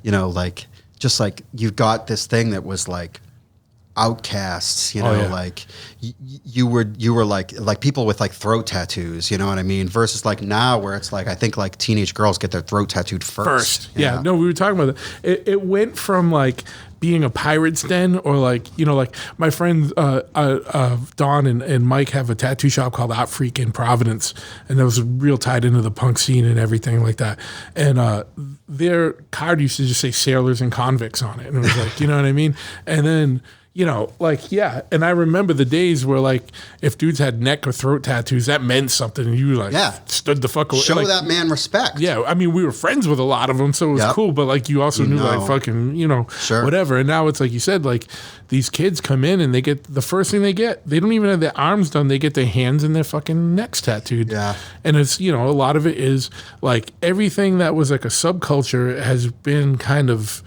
like just like you've got this thing that was like outcasts, like you were like people with like throat tattoos, you know what I mean? Versus like now where it's like, I think like teenage girls get their throat tattooed first. Yeah. No, we were talking about that. It went from like being a pirate's den, or like, like my friends, Don and Mike have a tattoo shop called Art Freak in Providence. And that was real tied into the punk scene and everything like that. And their card used to just say sailors and convicts on it. And it was like, you know what I mean? And then, and I remember the days where like if dudes had neck or throat tattoos, that meant something, and you like stood the fuck away. Show like, that man respect. Yeah, I mean we were friends with a lot of them, so it was cool. But like you also knew like fucking whatever. And now it's like you said, like these kids come in and they get the first thing they don't even have their arms done. They get their hands and their fucking necks tattooed. Yeah, and it's a lot of it is like everything that was like a subculture has been kind of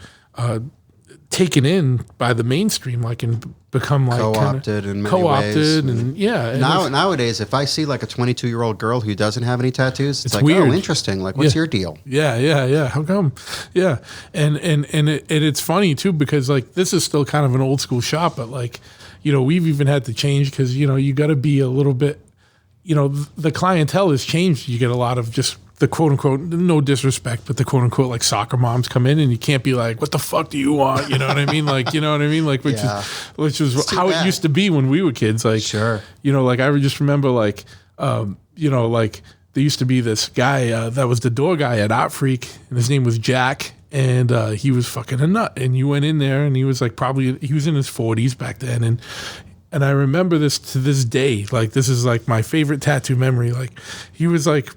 taken in by the mainstream, like, and become like co-opted in many ways. And nowadays, if I see like a 22-year-old girl who doesn't have any tattoos, it's like, weird. Oh, interesting. Like, what's your deal? Yeah. How come? Yeah, and it's funny too, because like this is still kind of an old school shop, but like, we've even had to change because you got to be a little bit, the clientele has changed. You get a lot of just the quote unquote, no disrespect, but the quote unquote like soccer moms come in and you can't be like, what the fuck do you want? You know what I mean? Like, you know what I mean? Like, which is how it used to be when we were kids. Like, sure. You know, like I would just remember like, you know, like there used to be this guy that was the door guy at Art Freak, and his name was Jack. And he was fucking a nut. And you went in there and he was like he was in his 40s back then. And I remember this to this day. Like, this is like my favorite tattoo memory. Like, he was like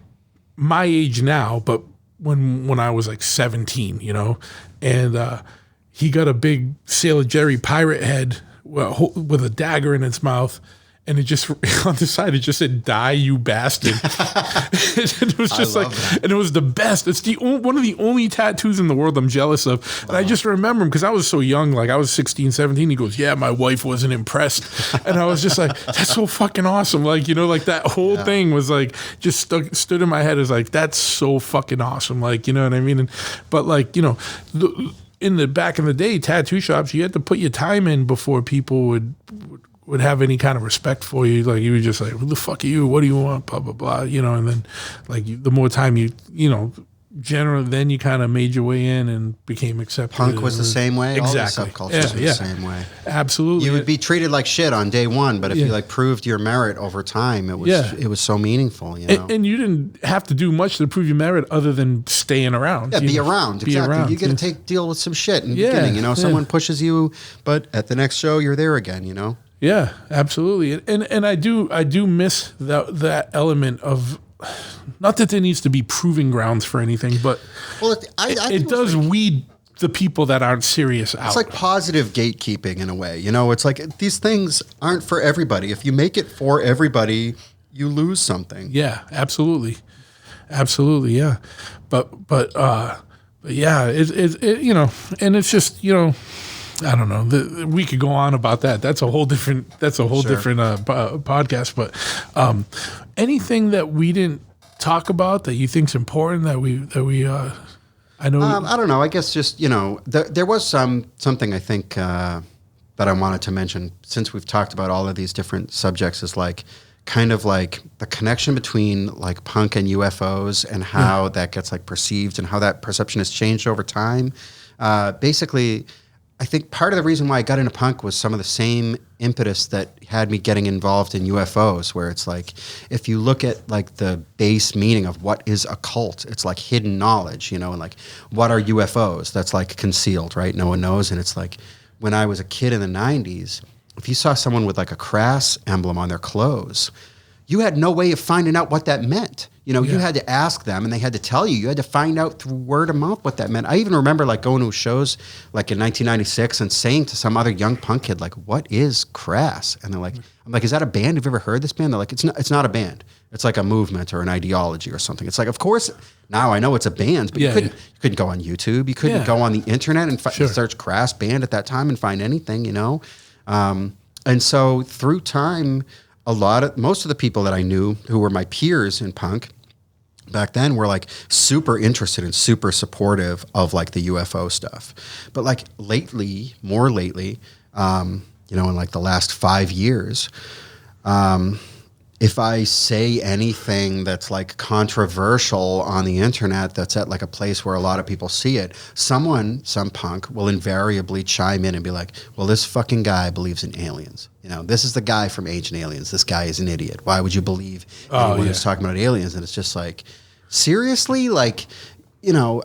my age now, but when I was like 17, you know, and he got a big Sailor Jerry pirate head with a dagger in its mouth. And it just, on the side, it just said, die, you bastard. And it was just like, that. And it was the best. It's one of the only tattoos in the world I'm jealous of. Wow. And I just remember him because I was so young, like I was 16, 17. He goes, yeah, my wife wasn't impressed. And I was just like, that's so fucking awesome. Like, you know, like that whole thing was like, just stood in my head as like, that's so fucking awesome. Like, you know what I mean? But like, you know, back in the day, tattoo shops, you had to put your time in before people would have any kind of respect for you. Like, you were just like, who the fuck are you? What do you want? Blah, blah, blah. You know, and then like the more time you know, generally then you kind of made your way in and became accepted. Punk was the same way. Exactly. All the subcultures were the same way. Absolutely. You would be treated like shit on day one, but if you like proved your merit over time, it was so meaningful, you know. And you didn't have to do much to prove your merit other than staying around. Yeah, be around. Exactly. You get to deal with some shit in the beginning, you know. Someone pushes you, but at the next show you're there again, you know. Yeah, absolutely. And I do miss that element of, not that there needs to be proving grounds for anything, but it does weed the people that aren't serious out. It's like positive gatekeeping in a way. You know, it's like these things aren't for everybody. If you make it for everybody, you lose something. Yeah, absolutely. Absolutely, yeah. But yeah, it you know, and it's just, you know, I don't know. We could go on about that. That's a whole different podcast. But anything that we didn't talk about that you think's important that we I know. I don't know. I guess just, you know, there was something I think that I wanted to mention, since we've talked about all of these different subjects, is like kind of like the connection between like punk and UFOs and how that gets like perceived and how that perception has changed over time. Basically, I think part of the reason why I got into punk was some of the same impetus that had me getting involved in UFOs, where it's like, if you look at like the base meaning of what is a cult, it's like hidden knowledge, you know, and like, what are UFOs? That's like concealed, right? No one knows. And it's like, when I was a kid in the 90s, if you saw someone with like a crass emblem on their clothes, you had no way of finding out what that meant. You know, you had to ask them and they had to tell you. You had to find out through word of mouth what that meant. I even remember like going to shows like in 1996 and saying to some other young punk kid, like, what is crass? And they're like, I'm like, is that a band? Have you ever heard this band? They're like, it's not a band. It's like a movement or an ideology or something. It's like, of course, now I know it's a band, but you couldn't go on YouTube. You couldn't go on the internet and search crass band at that time and find anything, you know? And so through time, most of the people that I knew who were my peers in punk back then were like super interested and super supportive of like the UFO stuff. But like more lately, you know, in like the last 5 years, if I say anything that's like controversial on the internet, that's at like a place where a lot of people see it, some punk will invariably chime in and be like, well, this fucking guy believes in aliens. You know, this is the guy from Ancient Aliens. This guy is an idiot. Why would you believe anyone who's talking about aliens? And it's just like, seriously? Like, you know,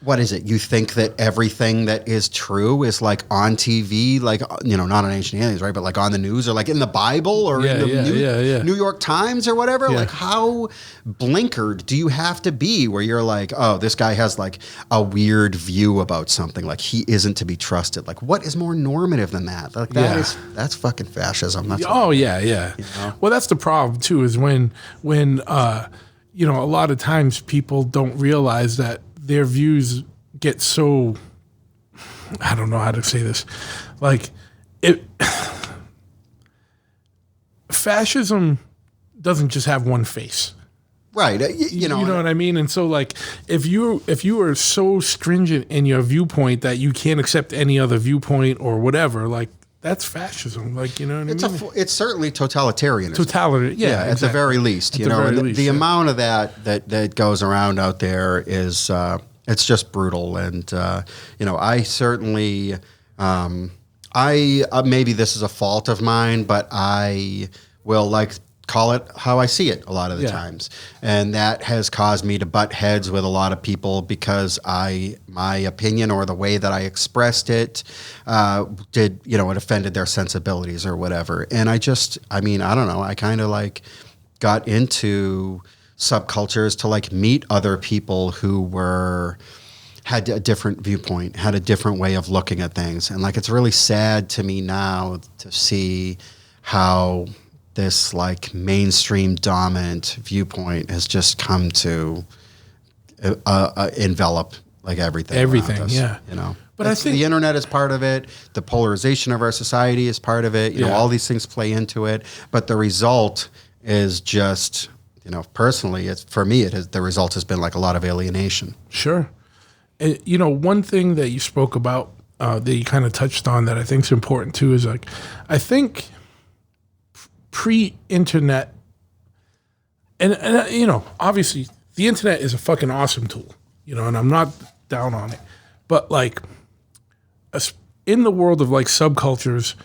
what is it? You think that everything that is true is like on TV, like, you know, not on Ancient Aliens, right? But like on the news or like in the Bible or in the New York Times or whatever. Yeah. Like, how blinkered do you have to be where you're like, oh, this guy has like a weird view about something, like he isn't to be trusted. Like, what is more normative than that? Like that's fucking fascism. That's yeah. You know? Well, that's the problem too, is when you know, a lot of times people don't realize that their views get so, I don't know how to say this, like fascism doesn't just have one face. Right. You know what I mean? And so like, if you are so stringent in your viewpoint that you can't accept any other viewpoint or whatever, like that's fascism. Like, you know what I mean? It's certainly totalitarianism. Totalitarian, yeah, at the very least. You know, and the yeah. amount of that goes around out there is it's just brutal. And you know, I certainly maybe this is a fault of mine, but I will like call it how I see it a lot of the times. And that has caused me to butt heads with a lot of people because my opinion or the way that I expressed it it offended their sensibilities or whatever. And I don't know, I kind of like got into subcultures to like meet other people who had a different viewpoint, had a different way of looking at things. And like, it's really sad to me now to see how this like mainstream dominant viewpoint has just come to envelop like everything around us, yeah. You know, but I think the internet is part of it. The polarization of our society is part of it. You know, all these things play into it. But the result is just, you know, personally, the result has been like a lot of alienation. Sure. You know, one thing that you spoke about that you kind of touched on that I think is important too is like, I think pre-internet, and you know, obviously the internet is a fucking awesome tool, you know, and I'm not down on it, but like in the world of like subcultures,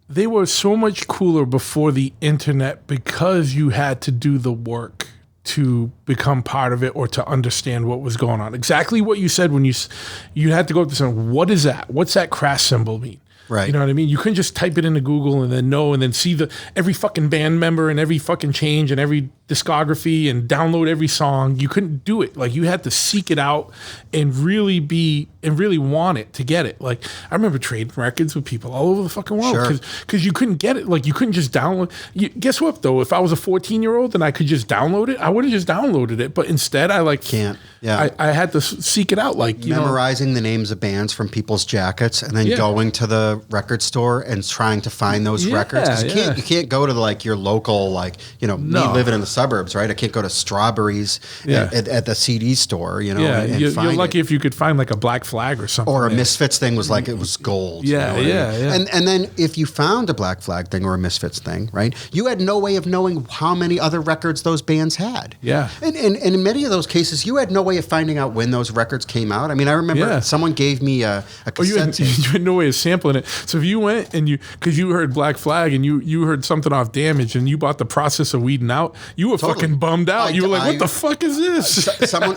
they were so much cooler before the internet because you had to do the work to become part of it or to understand what was going on. Exactly what you said when you had to go up to someone, what is that? What's that crash symbol mean? Right. You know what I mean? You couldn't just type it into Google and then know and then see every fucking band member and every fucking change and every discography and download every song. You couldn't do it. Like, you had to seek it out and really want it to get it. Like, I remember trading records with people all over the fucking world because you couldn't get it. Like, you couldn't just download. Guess what though? If I was a 14-year-old and I could just download it, I would have just downloaded it. But instead, I can't. Yeah. I had to seek it out. Like, memorizing the names of bands from people's jackets and then going to the record store and trying to find those records. 'Cause you can't go to like your local, like, you know, me living in the suburbs, right? I can't go to Strawberries at the CD store, you know. And you're lucky if you could find like a Black Flag or something. Or a Misfits thing was like, it was gold. Yeah, you know And then if you found a Black Flag thing or a Misfits thing, right, you had no way of knowing how many other records those bands had. Yeah. And in many of those cases, you had no way of finding out when those records came out. I mean, I remember someone gave me a cassette tape. You had no way of sampling it. So if you went and because you heard Black Flag and you heard something off Damage and you bought the Process of Weeding Out, you were fucking bummed out. You were like, what the fuck is this?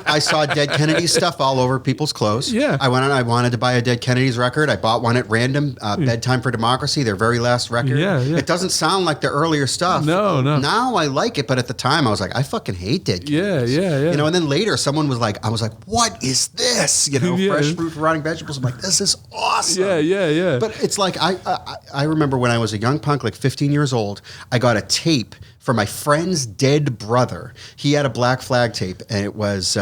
I saw Dead Kennedys stuff all over people's clothes. Yeah. I wanted to buy a Dead Kennedys record. I bought one at random, Bedtime for Democracy, their very last record. Yeah. It doesn't sound like the earlier stuff. No. Now I like it, but at the time I was like, I fucking hate Dead Kennedys. Yeah. You know, and then later someone was like, I was like, what is this? You know, fresh fruit for rotting vegetables. I'm like, this is awesome. Yeah. But it's like, I remember when I was a young punk, like 15 years old, I got a tape for my friend's dead brother. He had a Black Flag tape, and it was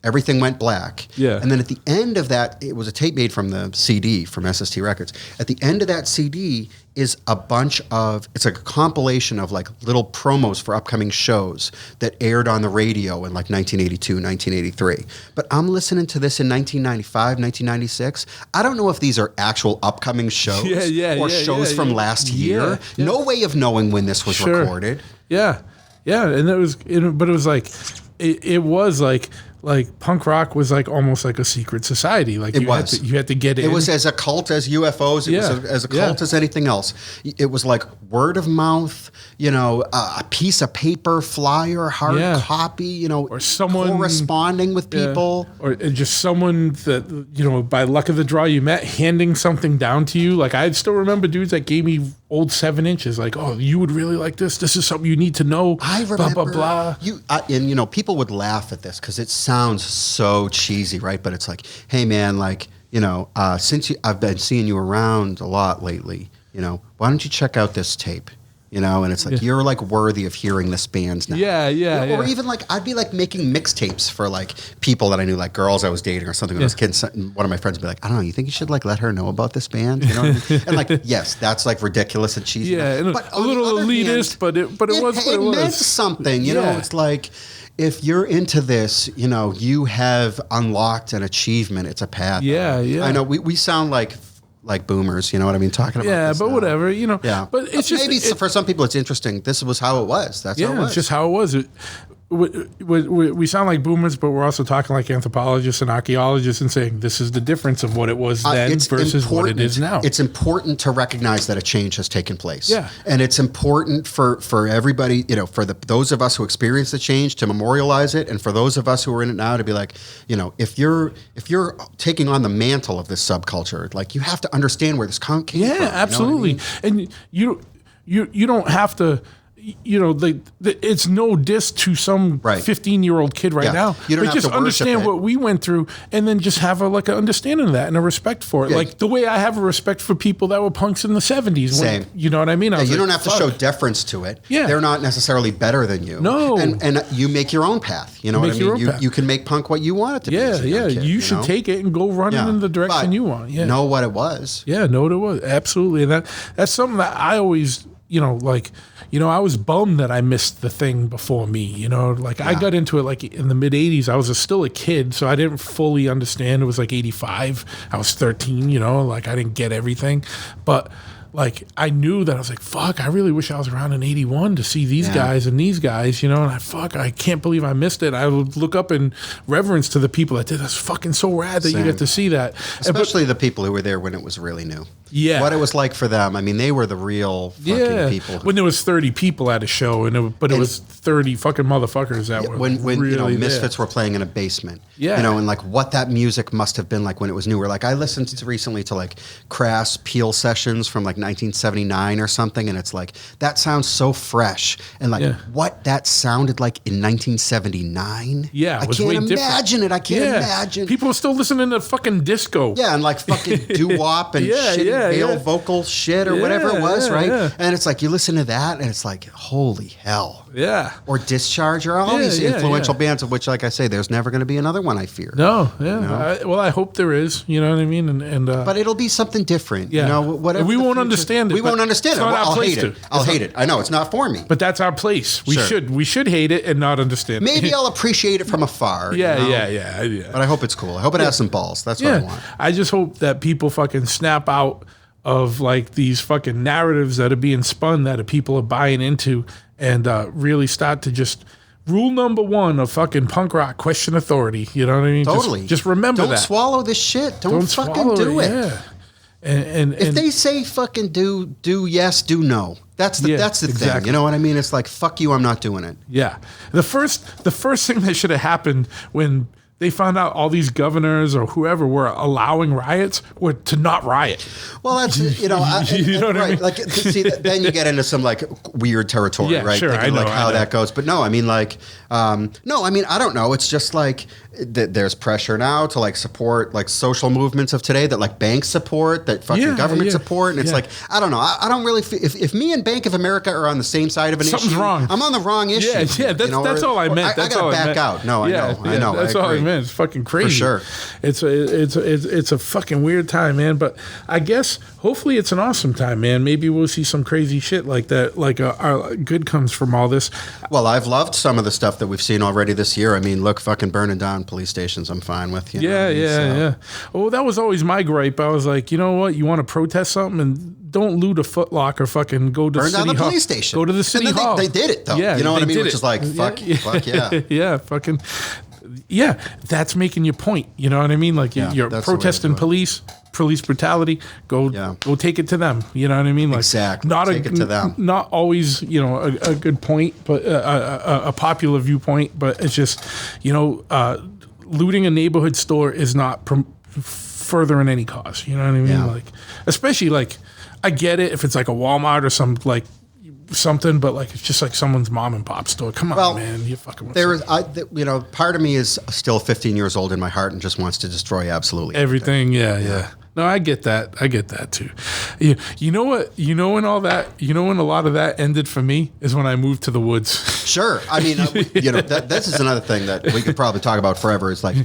Everything Went Black. Yeah. And then at the end of that, it was a tape made from the CD from SST Records. At the end of that CD is it's like a compilation of like little promos for upcoming shows that aired on the radio in like 1982, 1983. But I'm listening to this in 1995, 1996. I don't know if these are actual upcoming shows or shows from last year. Yeah. No way of knowing when this was recorded. Yeah, and it was like punk rock was like almost like a secret society. Like you had to get in. It was as a cult as UFOs. It was as a cult as anything else. It was like word of mouth, you know, a piece of paper, flyer, hard copy, you know, or someone corresponding with people, or just someone that, you know, by luck of the draw you met, handing something down to you. Like, I still remember dudes that gave me old 7 inches. Like, oh, you would really like this. This is something you need to know. I remember blah blah blah. And you know, people would laugh at this because it sounds so cheesy, right? But it's like, hey man, like, you know, since I've been seeing you around a lot lately, you know, why don't you check out this tape? You know, and it's like, you're like worthy of hearing this band's now. Yeah. Or even like, I'd be like making mixtapes for like people that I knew, like girls I was dating or something when I was kids. And one of my friends would be like, I don't know, you think you should like let her know about this band? You know what I mean? And like, yes, that's like ridiculous and cheesy. Yeah, but a little elitist, hand, but it was what it was. It meant something, you know, it's like, if you're into this, you know, you have unlocked an achievement. It's a path. Yeah. I know we sound like like boomers, you know what I mean? Talking about Yeah, this but now. whatever, you know. Yeah. But it's just maybe for some people it's interesting. This was how it was. That's how it was. it's just how it was. We sound like boomers, but we're also talking like anthropologists and archaeologists and saying this is the difference of what it was then versus what it is now. It's important to recognize that a change has taken place. Yeah. And it's important for everybody, you know, for those of us who experience the change to memorialize it, and for those of us who are in it now to be like, you know, if you're taking on the mantle of this subculture, like you have to understand where this came from. Yeah, absolutely. You know what I mean? And you don't have to. You know, it's no diss to some 15-year-old kid right now. You don't but have just to worship understand it. what we went through, and then just have an understanding of that and a respect for it. Yeah. Like the way I have a respect for people that were punks in the 70s. Same. You know what I mean? You don't have to show deference to it. Yeah. They're not necessarily better than you. No. And you make your own path. You know what I mean? You can make punk what you want it to be. As a young kid, you should know? take it and go running in the direction But you want. Yeah. know what it was. Yeah, know what it was. Absolutely. And that's something that I always, you know, like, you know, I was bummed that I missed the thing before me, you know, like I got into it like in the mid 80s. I was still a kid, so I didn't fully understand. It was like 85. I was 13, you know, like I didn't get everything, but like I knew that I was like, fuck, I really wish I was around in 81 to see these guys and these guys, you know, and I can't believe I missed it. I would look up in reverence to the people that did. That's fucking so rad that you get to see that. Especially the people who were there when it was really new. Yeah. What it was like for them. I mean, they were the real fucking people. When there was 30 people at a show, it was 30 fucking motherfuckers that were when really you know, there. Misfits were playing in a basement. Yeah. You know, and like what that music must have been like when it was newer. Like I listened to recently to like Crass Peel sessions from like 1979 or something, and it's like that sounds so fresh. And like what that sounded like in 1979. Yeah, I can't imagine it. I can't imagine. People are still listening to fucking disco. Yeah, and like fucking doo-wop and shitty male vocal shit or whatever it was, right? Yeah. And it's like you listen to that and it's like, holy hell. Yeah. Or Discharge or all these influential bands, of which, like I say, there's never going to be another one, I fear. No, yeah. You know? Well, I hope there is, you know what I mean? And but it'll be something different. Yeah. You know, whatever. And we won't understand it. We won't understand it. I'll hate it. I'll hate it. I know, it's not for me. But that's our place. We should hate it and not understand it. Maybe I'll appreciate it from afar. Yeah. But I hope it's cool. I hope it has some balls. That's what I want. I just hope that people fucking snap out of like these fucking narratives that are being spun that people are buying into and really start to just rule number one of fucking punk rock, question authority. You know what I mean? Totally. Just remember that. Don't swallow this shit. Don't fucking do it. Yeah. And if they say fucking do yes, do no. That's the thing. You know what I mean? It's like, fuck you, I'm not doing it. Yeah. The first thing that should have happened when they found out all these governors or whoever were allowing riots were to not riot. Well, that's, you know, you know what I mean? Like, see, then you get into some like weird territory, right? Sure, Like how that goes. But no, I mean, like, I don't know. It's just like there's pressure now to like support like social movements of today that like banks support, that fucking government support. And it's like, I don't know. I don't really feel, if me and Bank of America are on the same side of an Something's issue, wrong. I'm on the wrong issue. Yeah, that's all I meant. I gotta back out. No, I know. That's all I meant. It's fucking crazy. For sure. It's a fucking weird time, man. But I guess hopefully it's an awesome time, man. Maybe we'll see some crazy shit like that. Like our good comes from all this. Well, I've loved some of the stuff that we've seen already this year. I mean, look, fucking burning down police stations, I'm fine with. Yeah. Oh, that was always my gripe. I was like, you know what? You want to protest something and don't loot a Foot Locker. Fucking go to burn City down the Hall. police station. Go to the City Hall. They did it though. Yeah, you know what I mean? Which it. is like fuck yeah. Yeah, fucking. Yeah, that's making your point. You know what I mean? Like you're protesting police brutality. Go take it to them. You know what I mean? Like exactly. Take it to them. Not always, you know, a good point, but a popular viewpoint. But it's just, you know, looting a neighborhood store is not furthering any cause. You know what I mean? Yeah. Like, especially like, I get it if it's like a Walmart or some like. Something, but like it's just like someone's mom and pop store. Come on, man, you fucking. There is, you know, part of me is still 15 years old in my heart and just wants to destroy absolutely everything. Yeah. No, I get that. I get that too. You know what? You know when all that. You know when a lot of that ended for me is when I moved to the woods. Sure. I mean, this is another thing that we could probably talk about forever. It's like,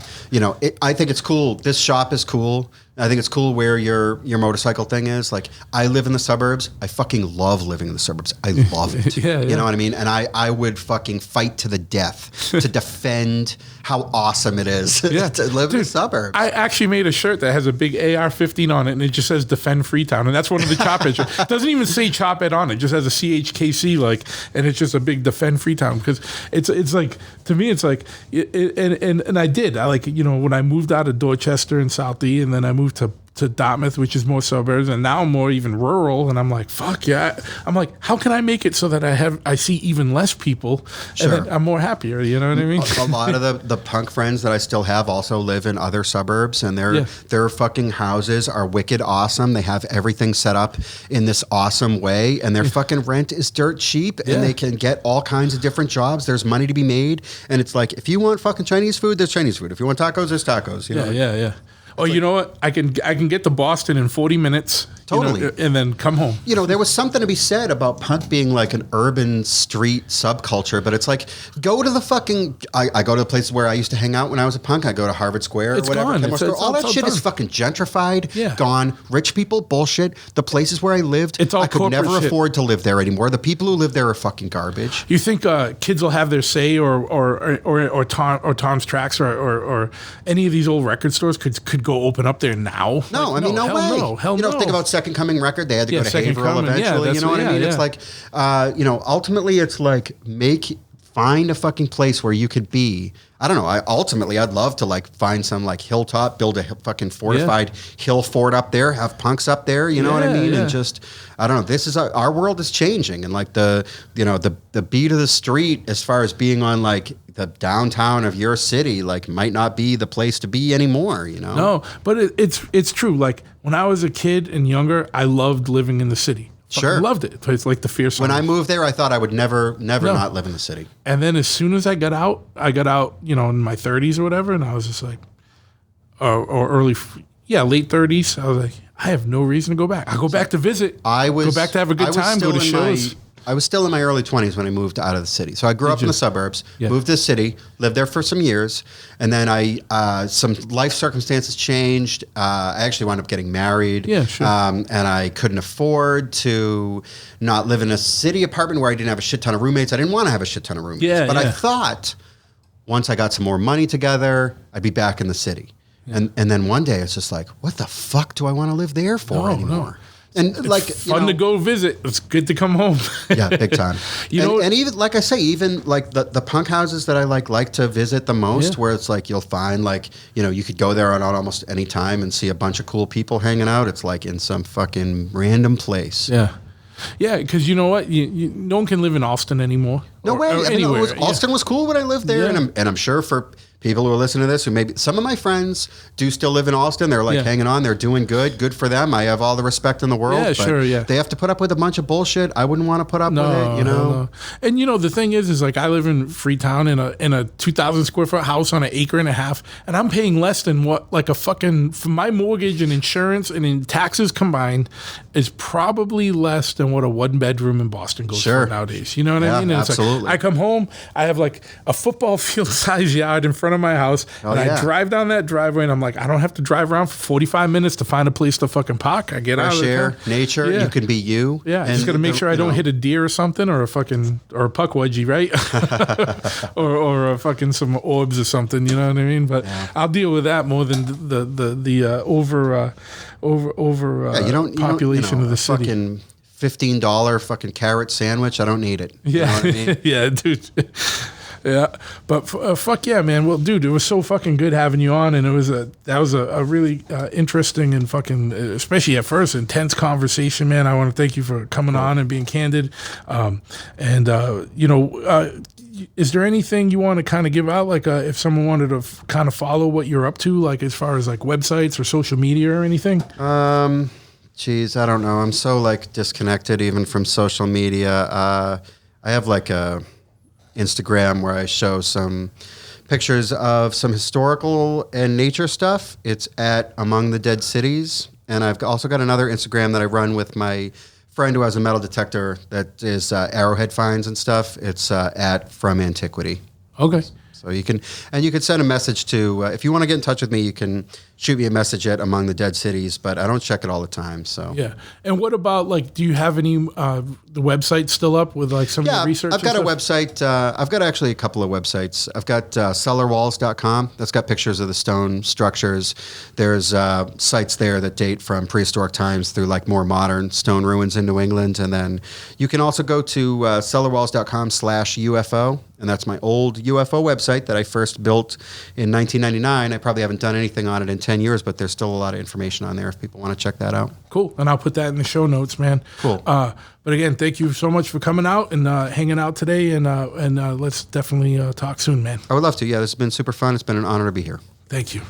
I think it's cool. This shop is cool. I think it's cool where your motorcycle thing is. Like, I live in the suburbs. I fucking love living in the suburbs. I love it. You know what I mean? And I would fucking fight to the death to defend how awesome it is to live in the suburbs. I actually made a shirt that has a big AR-15 on it, and it just says "Defend Freetown," and that's one of the Chop It. It doesn't even say Chop It on it; just has a CHKC and it's just a big "Defend Freetown" because it's like, to me, it's like, and I did. I like, when I moved out of Dorchester and Southie, and then I moved to Dartmouth, which is more suburbs, and now I'm more even rural, and I'm like, fuck yeah. I'm like, how can I make it so that I see even less people, and then I'm more happier, you know what I mean? A lot of the punk friends that I still have also live in other suburbs, and their fucking houses are wicked awesome. They have everything set up in this awesome way, and their fucking rent is dirt cheap, and they can get all kinds of different jobs. There's money to be made, and it's like, if you want fucking Chinese food, there's Chinese food. If you want tacos, there's tacos. You know? Yeah. Oh, you know what? I can get to Boston in 40 minutes. Totally. And then come home. There was something to be said about punk being like an urban street subculture, but it's like, go to the fucking... I go to the places where I used to hang out when I was a punk. I go to Harvard Square or whatever. Gone. All that shit is fucking gentrified, gone. Rich people, bullshit. The places where I lived, it's all I could never shit. afford to live there anymore. The people who live there are fucking garbage. You think kids will have their say, or Tom's Tracks or any of these old record stores could go open up there now? No, like, no way. Hell no. Think about Second Coming record. They had to go to Haverhill eventually. You know what I mean? It's like, ultimately, it's like find a fucking place where you could be. I don't know. I'd love to like find some like hilltop, build a fucking fortified hill fort up there, have punks up there. You know what I mean? And just, I don't know. This is our world is changing, and like the beat of the street as far as being on like the downtown of your city, like might not be the place to be anymore. No, but it's true. Like when I was a kid and younger, I loved living in the city. Sure. I loved it. It's like the fierce. When I moved there, I thought I would never not live in the city. And then as soon as I got out, in my 30s or whatever, and I was just like, late 30s. I was like, I have no reason to go back. I'll go back to visit. Go back to have a good time, go to shows. I was still in my early 20s when I moved out of the city. So I grew up in the suburbs, moved to the city, lived there for some years, and then some life circumstances changed. I actually wound up getting married. Yeah, sure. And I couldn't afford to not live in a city apartment where I didn't have a shit ton of roommates. I didn't want to have a shit ton of roommates. But I thought once I got some more money together, I'd be back in the city. Yeah. And then one day it's just like, what the fuck do I want to live there for anymore? No. And it's fun to go visit. It's good to come home. Yeah, big time. And even like I say, even like the punk houses that I like to visit the most, where it's like you'll find like you could go there on almost any time and see a bunch of cool people hanging out. It's like in some fucking random place. Yeah, because you know what, no one can live in Austin anymore. No way. Austin was cool when I lived there, and I'm sure for people who are listening to this, who maybe some of my friends do still live in Austin. They're like hanging on. They're doing good. Good for them. I have all the respect in the world. Yeah, sure. Yeah. They have to put up with a bunch of bullshit. I wouldn't want to put up with it. No. And the thing is like I live in Freetown in a 2,000 square foot house on an acre and a half, and I'm paying less than what like a fucking for my mortgage and insurance and in taxes combined is probably less than what a 1 bedroom in Boston goes for nowadays. You know what I mean? And absolutely. It's like, I come home, I have like a football field size yard in front of my house, I drive down that driveway, and I'm like, I don't have to drive around for 45 minutes to find a place to fucking park. I get out of the car. Nature, you can be you. Yeah, just gotta make sure I don't hit a deer or something, or a puck wedgie, right? or a fucking some orbs or something. You know what I mean? But I'll deal with that more than the population of the city. Fucking $15 fucking carrot sandwich. I don't need it. Yeah, you know what I mean? Yeah, dude. Yeah, but fuck yeah, man. Well, dude, it was so fucking good having you on, and that was a really interesting and fucking, especially at first, intense conversation, man. I want to thank you for coming on and being candid. Is there anything you want to kind of give out, like if someone wanted to kind of follow what you're up to, like as far as like websites or social media or anything? Geez, I don't know. I'm so like disconnected even from social media. I have like a Instagram where I show some pictures of some historical and nature stuff. It's at Among the Dead Cities. And I've also got another Instagram that I run with my friend who has a metal detector that is arrowhead finds and stuff. It's at From Antiquity. Okay. So you can send a message to, if you want to get in touch with me, you can shoot me a message at Among the Dead Cities, but I don't check it all the time. So yeah. And what about, like, do you have any, the website still up with like some of the research? I've got a website. I've got actually a couple of websites. I've got cellarwalls.com. That's got pictures of the stone structures. There's sites there that date from prehistoric times through like more modern stone ruins in New England. And then you can also go to cellarwalls.com/UFO. And that's my old UFO website that I first built in 1999. I probably haven't done anything on it in 10 years, but there's still a lot of information on there if people want to check that out. Cool. And I'll put that in the show notes, man. Cool. But again, thank you so much for coming out and hanging out today. And let's definitely talk soon, man. I would love to. Yeah, this has been super fun. It's been an honor to be here. Thank you.